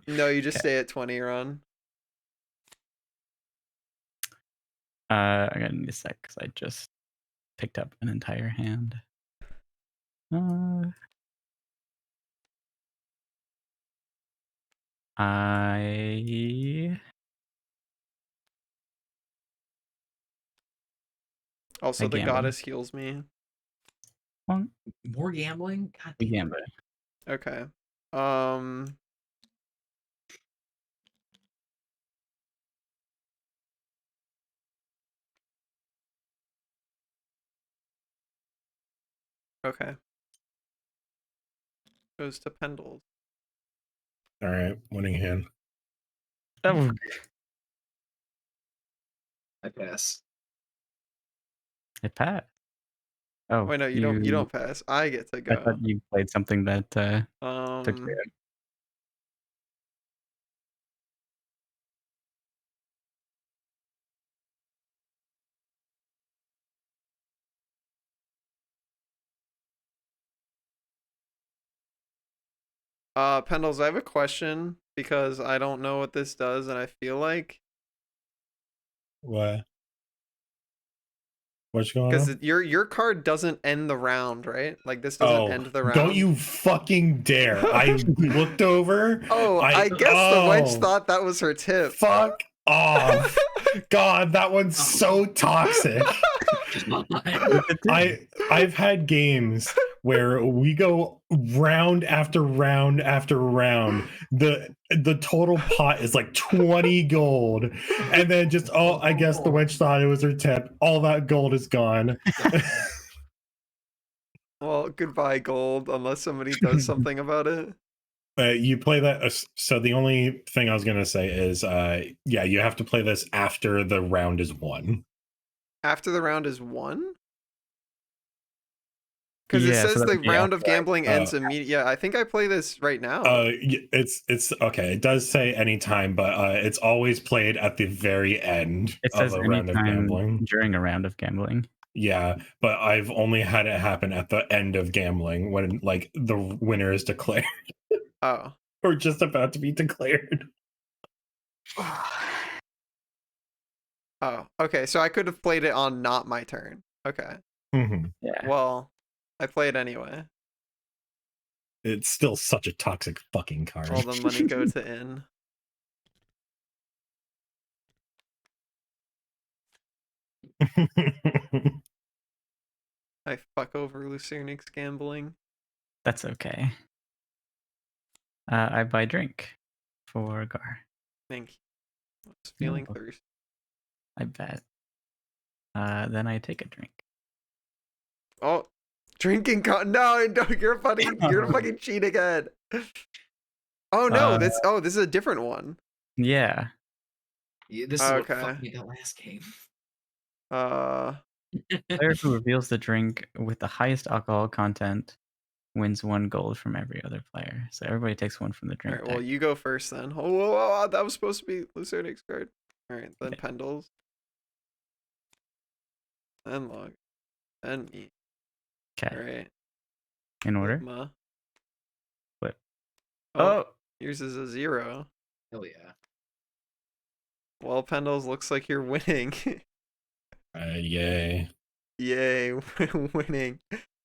No, you just Okay. stay at 20, Ron. I gotta need a sec because I just picked up an entire hand. I Also, the gamble. goddess heals me. Well, More gambling? God we damn. gamble. Okay. Okay. Goes to Pendles. All right, winning hand. Oh, I pass. it passed. Oh, Wait, no, you don't pass. I get to I go. thought you played something that took Um, care of. Pendles, I have a question because I don't know what this does, and I feel like What? What's going because on? your card doesn't end the round, right? Like this doesn't Oh, end the round. don't you fucking dare! I looked over. Oh, I guess the wench thought that was her tip. Fuck off! God, that one's so toxic. I've had games where we go round after round after round. The total pot is like 20 gold, and then just I guess the wench thought it was her tip. All that gold is gone. Well, goodbye, gold, unless somebody does something about it. You play that. So the only thing I was gonna say is, yeah, you have to play this after the round is won. After the round is won? Because Yeah, it so says that the would be round of after, gambling ends immediately. Yeah, I think I play this right now. It's okay. It does say anytime, but it's always played at the very end it of says a round of anytime gambling. during a round of gambling. Yeah, but I've only had it happen at the end of gambling when like the winner is declared Oh. or just about to be declared. Oh, okay. So I could have played it on not my turn. Okay. Mm-hmm. Yeah. Well, I play it anyway. It's still such a toxic fucking card. All the money go to in. I fuck over Lucernix gambling. That's okay. I buy drink for Gar. Thank you. I was feeling No. thirsty. I bet. Then I take a drink. Oh, drinking no, you're a fucking cheat again. Oh no, this is a different one. Yeah. Yeah, this is what Okay. fucked me that last game. Player who reveals the drink with the highest alcohol content wins 1 gold from every other player. So everybody takes 1 from the All drink right, well, deck. you go first then. Oh, whoa, that was supposed to be Lucernix card. All right, then Okay. Pendles. Then Log. Then me. All Okay. right. In order. Ligma. Flip. Oh, Oh! yours is a 0. Hell yeah. Well, Pendles, looks like you're winning. Yay. Yay, winning.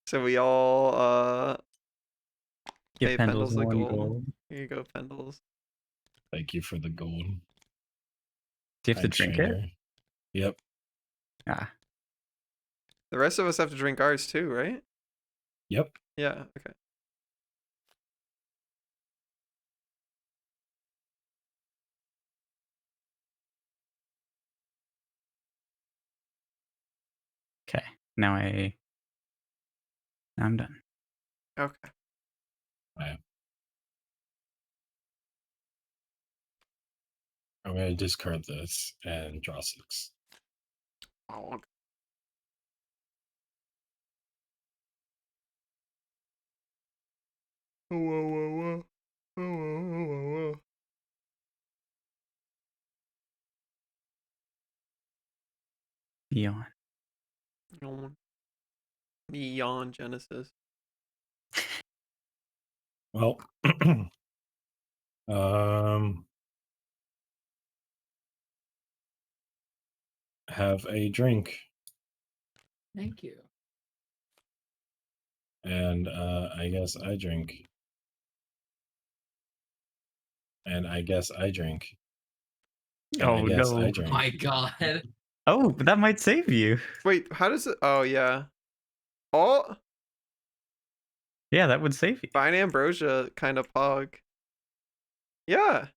So we all Give pay Pendles Pendles a 1 gold. gold. Here you go, Pendles. Thank you for the gold. Do you have to drink it? Trader. Yep. Ah. The rest of us have to drink ours too, right? Yep. Yeah, okay. Okay. Now I'm done. Okay. I'm gonna discard this and draw 6. Oh, okay. Whoa. Whoa. Yawn. Neon Genesis. Well, have a drink, Thank you. and I guess I drink, and I guess I drink. And Oh, I guess no. I Oh drink. my god. Oh, but that might save you. Wait, how does it? Oh, yeah. Oh, Yeah, that would save you. Fine Ambrosia kind of pog. Yeah.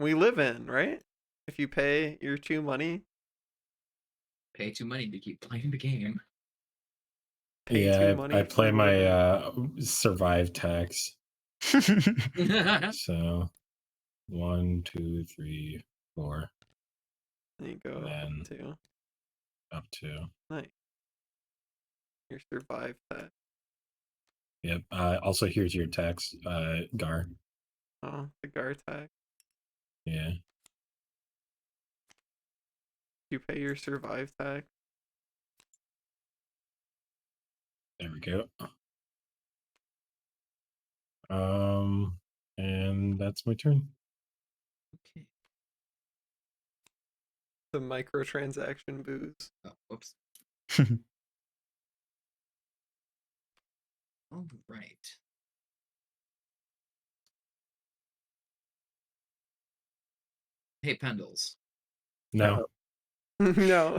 We live in, right? If you pay your 2 money, Pay 2 money to keep playing the game. pay 2 Yeah, money I for play my living. survive tax. So 1, 2, 3, 4, There you go. then Up to up to. nice. Your survive that. Yep. Also, here's your tax, Gar. Oh, the guard tag. Yeah. You pay your survive tag. There we go. And that's my turn. Okay. The microtransaction booze. Oh, whoops. All right. Hey, Pendles. No. No.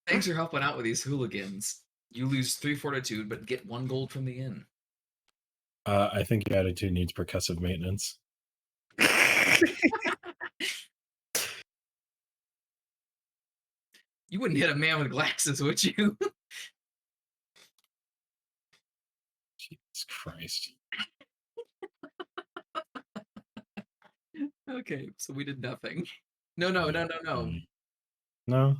Thanks for helping out with these hooligans. You lose 3 fortitude, but get 1 gold from the inn. I think your attitude needs percussive maintenance. You wouldn't hit a man with glasses, would you? Jesus Christ. Okay, so we did nothing. No. No.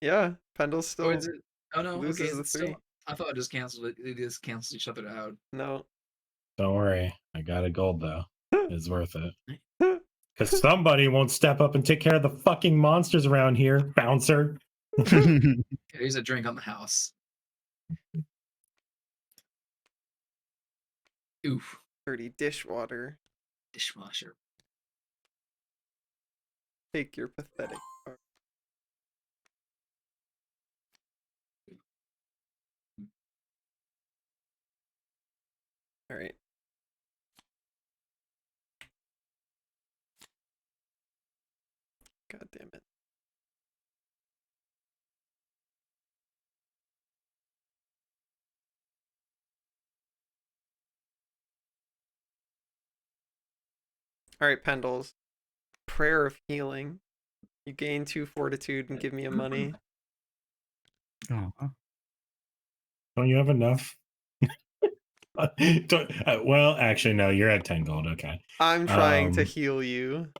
Yeah, Pendle Oh, still is it? Oh no. loses Okay, the it's still. 3. I thought it just canceled it. It just canceled each other out. No. Don't worry. I got a gold, though. It's worth it. Because somebody won't step up and take care of the fucking monsters around here, bouncer. There's a drink on the house. Oof. Dirty dishwater. Dishwasher. Take your pathetic part. All right. God damn it. All right, Pendles. Prayer of healing. You gain 2 fortitude and give me a money. Aw. Don't you have enough? Well, actually, no. You're at 10 gold. Okay. I'm trying to Um, heal you.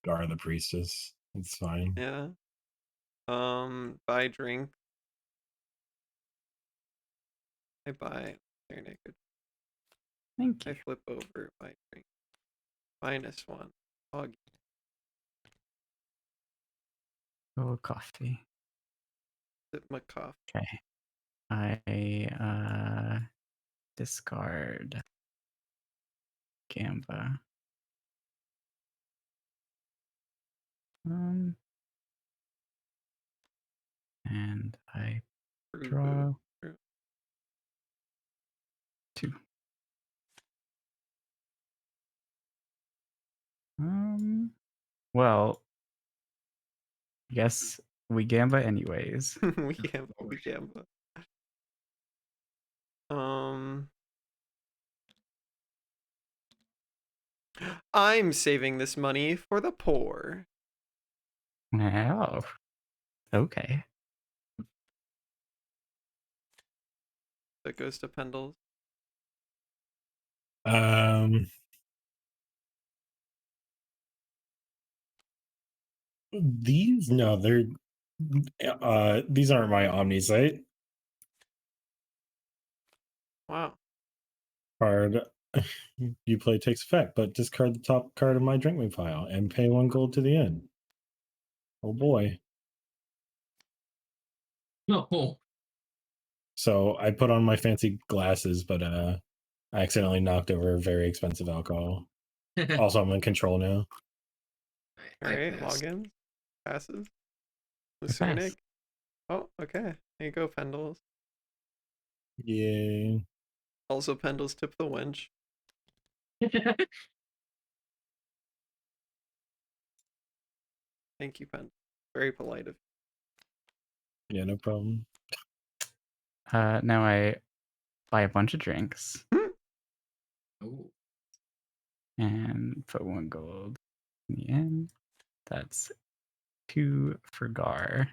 Gar the priestess. It's fine. Yeah. Buy drink. I buy. There, naked. Thank I you. flip over. Buy drink. -1. Hog. Oh, coffee. Sip my coffee. Okay. I discard Gamba. And I Brew draw booze. 2. Well, I guess we Gamba anyways. We gamble. I'm saving this money for the poor. Oh, okay. That goes to Pendles. These these aren't my Omnisite Wow. card. You play takes effect, but discard the top card of my Drinkwing file and pay 1 gold to the end. Oh boy. No. So I put on my fancy glasses, but I accidentally knocked over very expensive alcohol. Also, I'm in control now. All right, passed. login. Passes. I pass. Lucernic. Oh, okay. There you go, Pendles. Yay. Also, Pendles tip the wench. Thank you, Pendles. Very polite of Yeah, no problem. Now I buy a bunch of drinks Oh, and put 1 gold in the end. That's 2 for Gar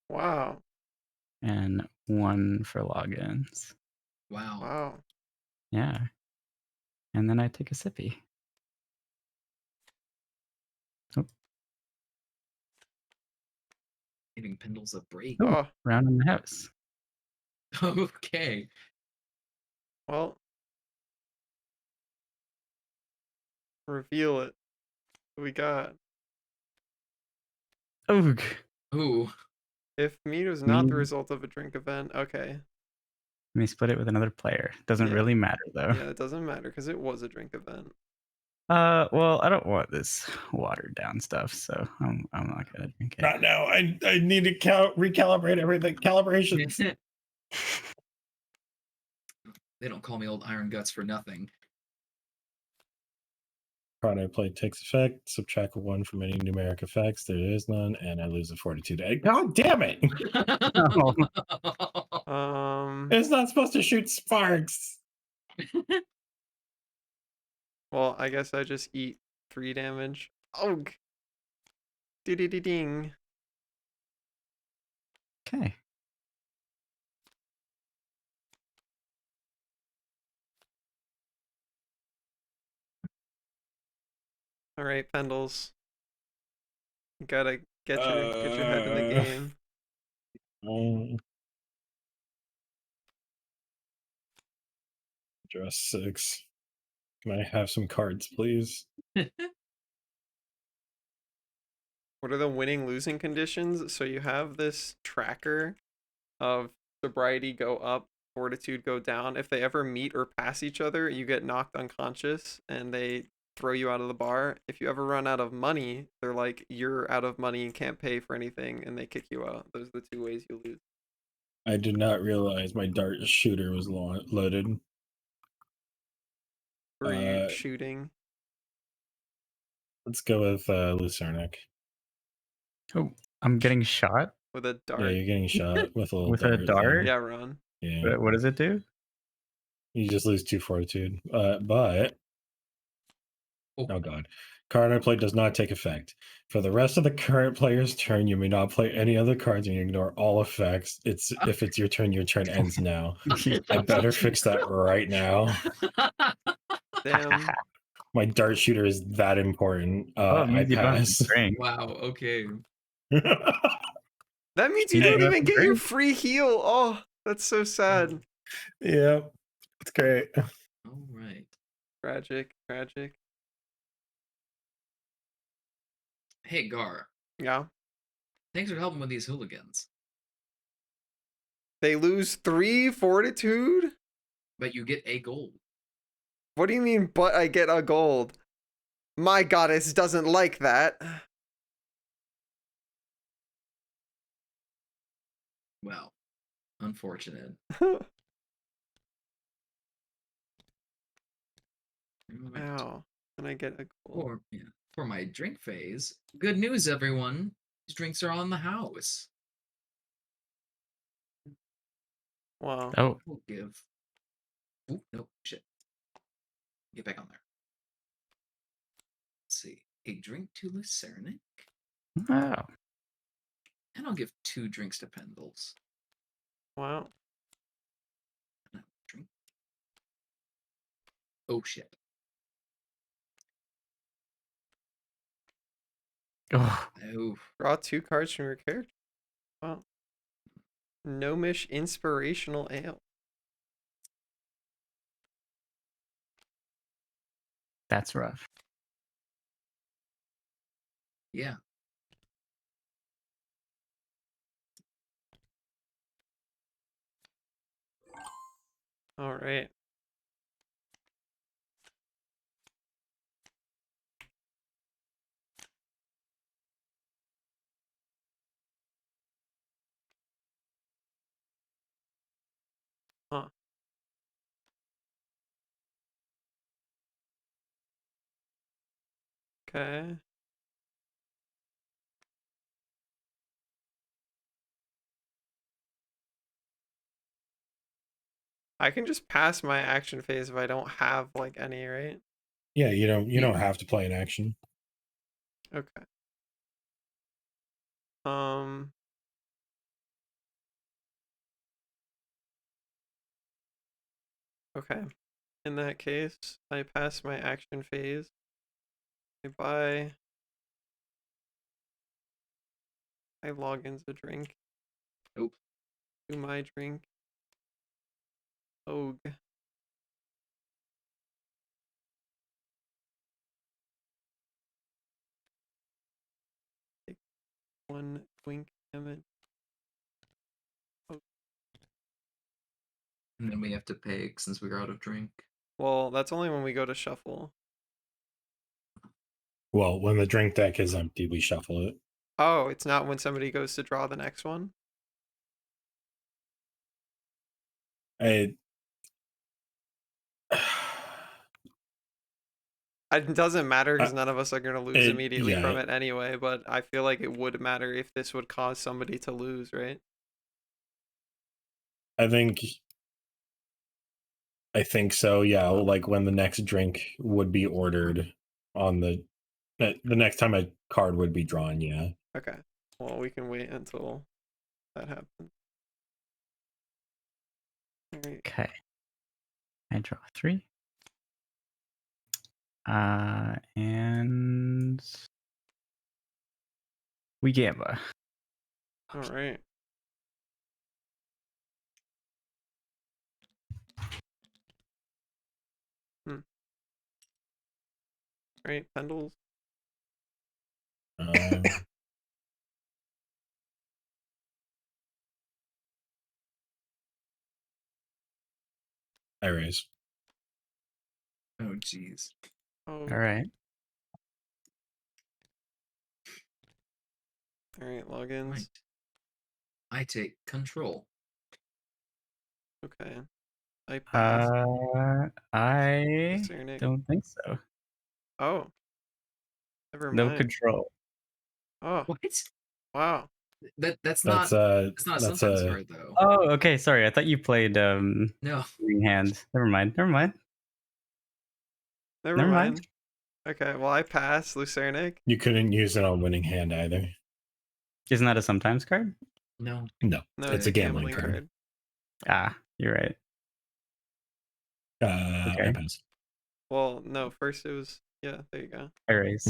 Wow. and 1 for logins. wow. Wow. Yeah. And then I take a sippy. Giving Pendles a break. Oh, Oh, round in the house. Okay. well. Reveal it. What we got. Oog. Ooh. If mead was not the Mead. result of a drink event, okay. Let me split it with another player. Doesn't Yeah. really matter though. Yeah, it doesn't matter because it was a drink event. Well, I don't want this watered down stuff, so I'm not gonna drink it. Not now. I need to recalibrate everything. Calibrations. They don't call me old Iron Guts for nothing. Card I play takes effect. Subtract 1 from any numeric effects. There is none, and I lose a fortitude. God damn it! It's not supposed to shoot sparks. Well, I guess I just eat 3 damage. Oh. Ding. Okay. All right, Pendles. You gotta get your head in the game. Draw 6. Can I have some cards, please? What are the winning losing conditions? So you have this tracker of sobriety go up, fortitude go down. If they ever meet or pass each other, you get knocked unconscious and they throw you out of the bar. If you ever run out of money, they're like, you're out of money and can't pay for anything, and they kick you out. Those are the 2 ways you lose. I did not realize my dart shooter was loaded. Were you shooting? Let's go with Lucernic. Oh, I'm getting shot With a dart? Yeah, you're getting shot with a little with a thing. dart. Yeah, Ron. Yeah, What does it do? you just lose 2 fortitude. But Oh. oh god, card I play does not take effect. For the rest of the current player's turn, you may not play any other cards and you ignore all effects. If it's your turn ends now. I better fix that right now. Damn. My dart shooter is that important. Oh, it I means you don't have pass. to drink. Wow, okay. That means you You don't don't have even to get your drink? free heal. Oh, that's so sad. Yeah, it's great. All right. Tragic. Hey, Gar. Yeah. Thanks for helping with these hooligans. They lose 3 fortitude? But you get a gold. What do you mean, but I get a gold? My goddess doesn't like that. Well, unfortunate. Wow. And I get a gold. For my drink phase, good news, everyone. These drinks are on the house. Wow. Oh, We'll give. Oop, no, shit. Get back on there. Let's see. A drink to Lucernic. wow. And I'll give 2 drinks to Pendles. Wow. And a drink. Oh, shit. Oh, Oh, Draw 2 cards from your character. Wow. Gnomish Inspirational Ale. that's rough. yeah. All right. Huh. Okay. I can just pass my action phase if I don't have like any, right? Yeah, you don't Yeah. have to play an action. Okay. Um. Okay. In that case, I pass my action phase. I buy. I log into the drink. Nope. Do my drink. Og. Take 1 wink damage. And then we have to pay since we're out of drink. Well, that's only when we go to shuffle. Well, when the drink deck is empty, we shuffle it. Oh, it's not when somebody goes to draw the next one? It It doesn't matter because none of us are going to lose immediately yeah. from it anyway, but I feel like it would matter if this would cause somebody to lose, right? I think so. Yeah, like when the next drink would be ordered on the next time a card would be drawn. Yeah. Okay. Well, we can wait until that happens. All right. Okay. I draw 3. And we gamble. All right. All right, Pendles. I raise. Oh jeez. Oh, All right. all right, logins. Right. I take control. Okay. I pass. I Cernic. don't think so. Oh. Never No mind. control. Oh, What? wow. That's That's not a sometimes a card though. Oh, okay. Sorry. I thought you played No. Ring Hand. Never mind. Never Never mind. mind. Okay, well, I pass Lucernic. you couldn't use it on winning hand either. Isn't that a sometimes card? No. No, No, it's a gambling card. Ah, you're right. I Okay. pass. Well, no, first it was, yeah, there you go. I raise.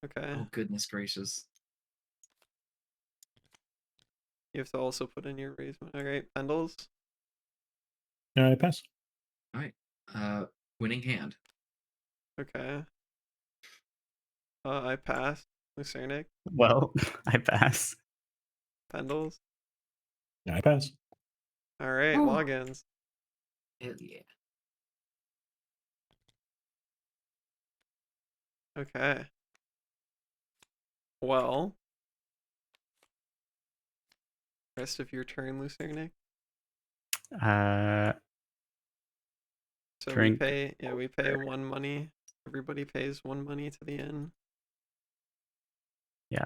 Okay. Oh goodness gracious. You have to also put in your raise. All right, Pendles. I pass. Alright. Winning hand. Okay. I pass Lucernic. Well, I pass. Pendles. I pass. All right, Oh. logins. Hell yeah. Okay. Well. Rest of your turn, Lucernic. So Drink. we pay 1 money. Everybody pays 1 money to the inn. Yeah.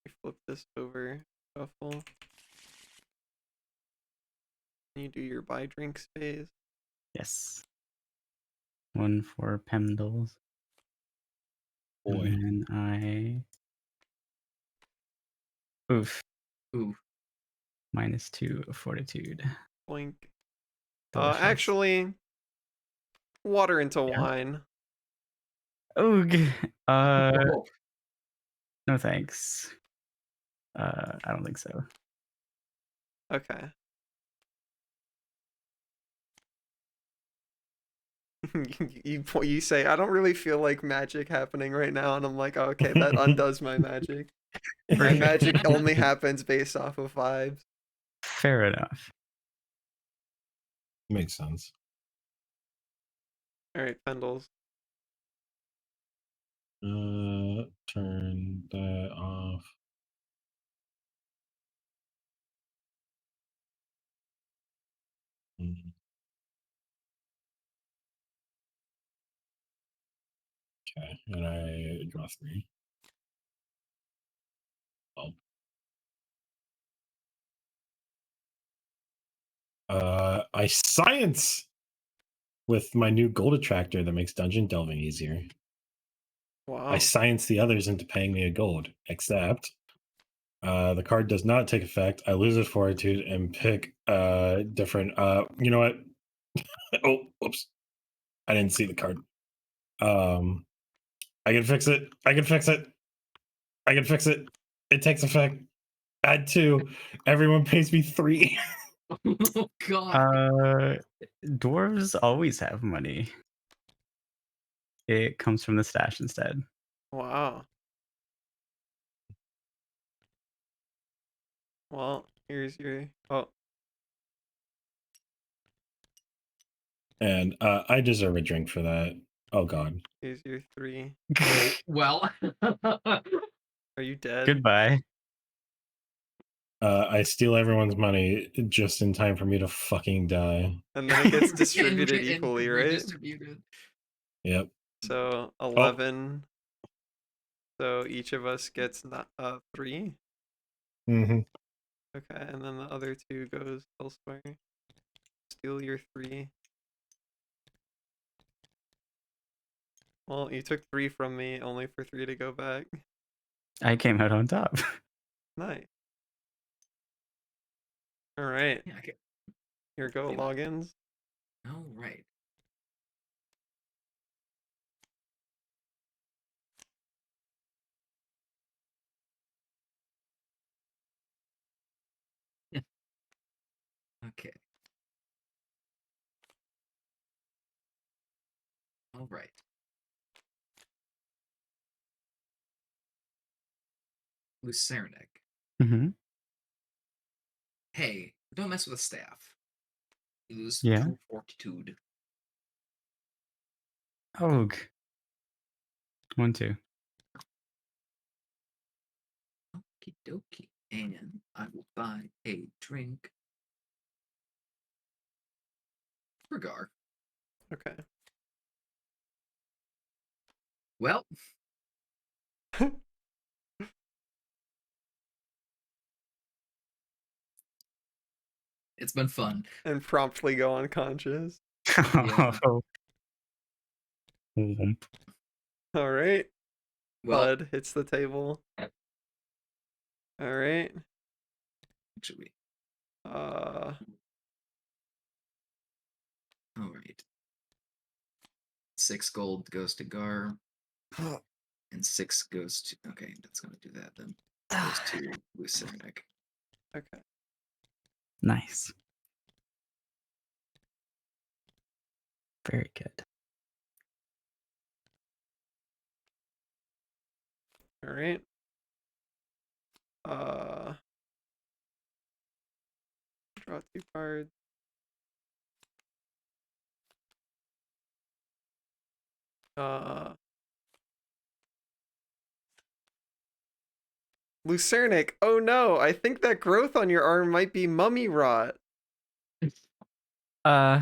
We flip this over, shuffle. You do your buy drinks phase. Yes. 1 for Pendles. Boy. And then oof. Ooh. -2 of fortitude. Boink. Delicious. Actually, water into Yeah. wine. Oog. Oh. No thanks. I don't think so. Okay. you say I don't really feel like magic happening right now, and I'm like, oh, okay, that undoes my magic. My magic only happens based off of vibes. Fair enough. Makes sense. All right, Pendles. Turn that off. Okay, and I draw 3. Oh. I science with my new gold attractor that makes dungeon delving easier. Wow. I science the others into paying me a gold, except the card does not take effect. I lose its fortitude and pick different. You know what? Oh, whoops! I didn't see the card. I can fix it. I can fix it. I can fix it. It takes effect. Add 2. Everyone pays me 3. Oh god. Dwarves always have money. It comes from the stash instead. Wow. Well, here's your. Oh, And I deserve a drink for that. Oh god. here's your 3. Oh, well. Are you dead? Goodbye. I steal everyone's money just in time for me to fucking die. And then it gets And distributed and equally, right? redistributed. Yep. So 11. So each of us gets 3. Mm-hmm. Okay, and then the other 2 goes elsewhere. Steal your 3. Well, you took 3 from me, only for 3 to go back. I came out on top. Nice. All right, Yeah, okay. here go Feel it. logins. All right. Okay. All right. Lucernic. Mm-hmm. Hey, don't mess with the staff. You lose Yeah. 2 fortitude. Og. 1, 2. Okie dokie. And I will buy a drink for Gar. Okay. Well, it's been fun. And promptly go unconscious. Yeah. Womp. All right. Well, Bud hits the table. All right. actually, Uh, all right. 6 gold goes to Gar. And 6 goes to. Okay, that's gonna do that then. Goes to Lucernic. okay. Nice. Very good. All right. Draw 2 cards. Lucernic, oh no, I think that growth on your arm might be mummy rot. 2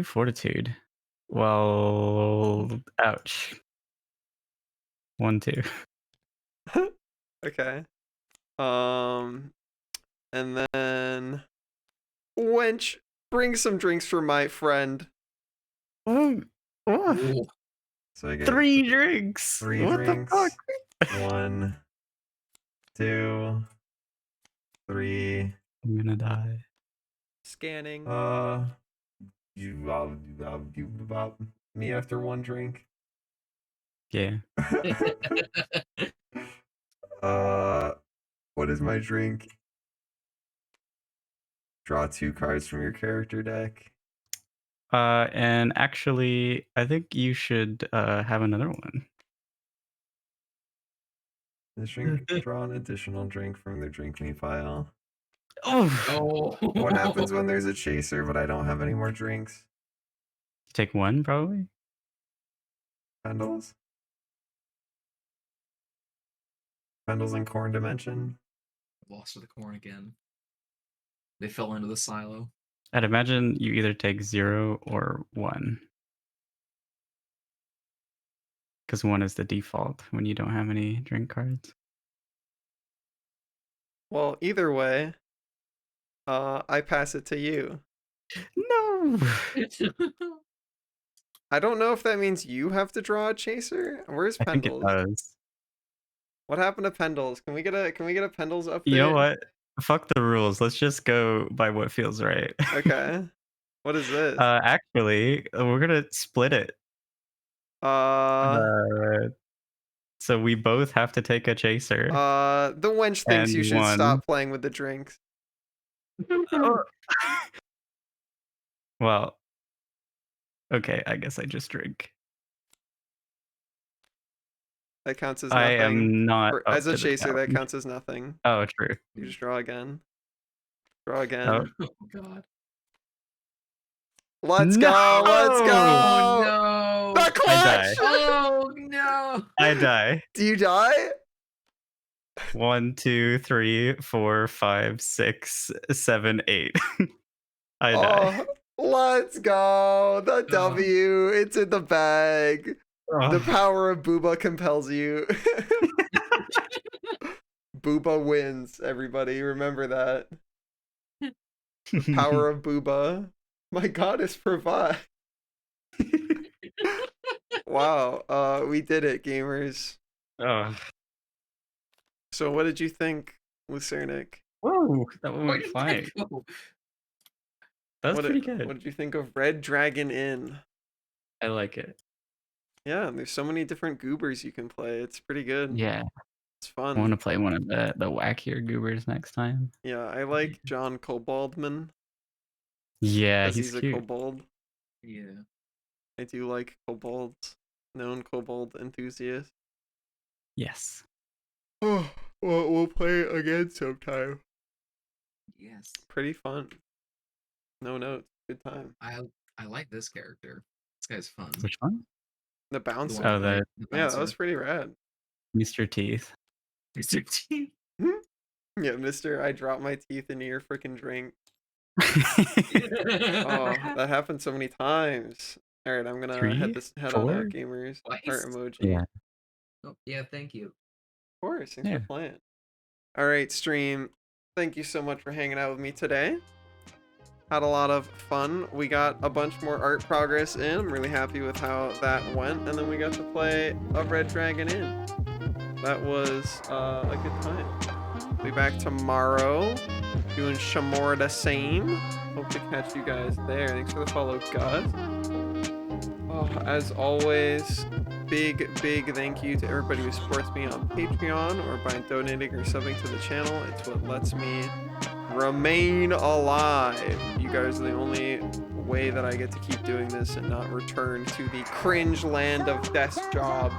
fortitude. Well, ouch. 1, 2. Okay. And then wench, bring some drinks for my friend. Oh, Ooh. So I get 3 drinks. 3 What drinks. the fuck? 1, 2, 3. I'm gonna die. Scanning. Me after 1 drink. Yeah. What is my drink? Draw 2 cards from your character deck. And actually, I think you should have another one. This drink, draw an additional drink from their drink me pile. Oh, Oh. What happens when there's a chaser, but I don't have any more drinks? take 1 probably. Pendles? Pendles and Corn Dimension? Lost to the corn again. They fell into the silo. I'd imagine you either take 0 or 1. Because 1 is the default when you don't have any drink cards. Well, either way, I pass it to you. No. I don't know if that means you have to draw a chaser. Where's I think it Pendles? does. What happened to Pendles? Can we get a Pendles update? You know what? Fuck the rules. Let's just go by what feels right. Okay. What is this? Actually, we're gonna split it. So we both have to take a chaser. The wench thinks and you should one. stop playing with the drinks. Well, okay, I guess I just drink. That counts as I nothing. am not Or, up as a to the chaser, that challenge. counts as nothing. Oh, true. You just draw again. Draw again. Oh. Oh god. Let's go! Let's No! go! Oh no! The clutch! Oh no! I die. Do you die? 1, 2, 3, 4, 5, 6, 7, 8. I die. Oh, let's go! The W, it's in the bag. The power of Booba compels you. Booba wins, everybody. Remember that. The power of Booba. My goddess provide. Wow, we did it, gamers. Oh. So what did you think, Lucernic? Whoa, that one Where went did fine. that go? That was What pretty did, good. What did you think of Red Dragon Inn? I like it. Yeah, and there's so many different goobers you can play. It's pretty good. Yeah, It's I want fun. to play one of the wackier goobers next time. Yeah, I like John Koboldman. Yeah, Because he's he's a cute. kobold. Yeah. I do like kobolds. Known kobold enthusiast. Yes. Oh, well, we'll play it again sometime. Yes. Pretty fun. No notes. Good time. I like this character. This guy's fun. Which one? The The bouncer. one Oh, with the the Yeah, that was bouncer. pretty rad. Mr. Teeth. Mr. T. Yeah, mister, I dropped my teeth into your freaking drink. Oh, Oh, that happened so many times. Alright, I'm gonna head 3, on 4? out, gamers. Heart Twice? emoji. Yeah. Oh, yeah, thank you. Of course, thanks Yeah. for playing. Alright, stream. Thank you so much for hanging out with me today. Had a lot of fun. We got a bunch more art progress in. I'm really happy with how that went. And then we got to play a Red Dragon Inn. That was a good time. Be back tomorrow doing Shamor the same. Hope to catch you guys there. Thanks for the follow, Gus. Oh, as always, big thank you to everybody who supports me on Patreon or by donating or subbing to the channel. It's what lets me remain alive. You guys are the only way that I get to keep doing this and not return to the cringe land of desk job.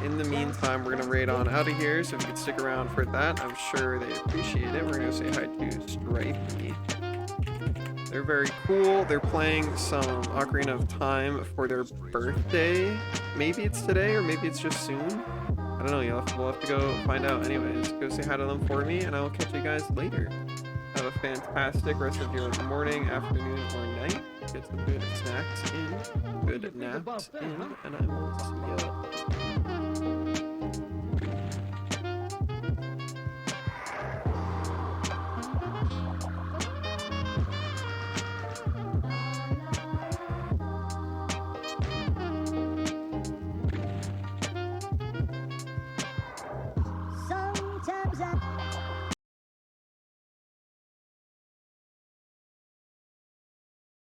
In the meantime, we're gonna raid on out of here, so if you could stick around for that, I'm sure they appreciate it. We're gonna say hi to Stripey. They're very cool. They're playing some Ocarina of Time for their birthday. Maybe it's today or maybe it's just soon. I don't know. We'll have to go find out. Anyways, go say hi to them for me, and I will catch you guys later. Have a fantastic rest of your morning, afternoon, or night. Get some good snacks in, good naps in, and I will see ya.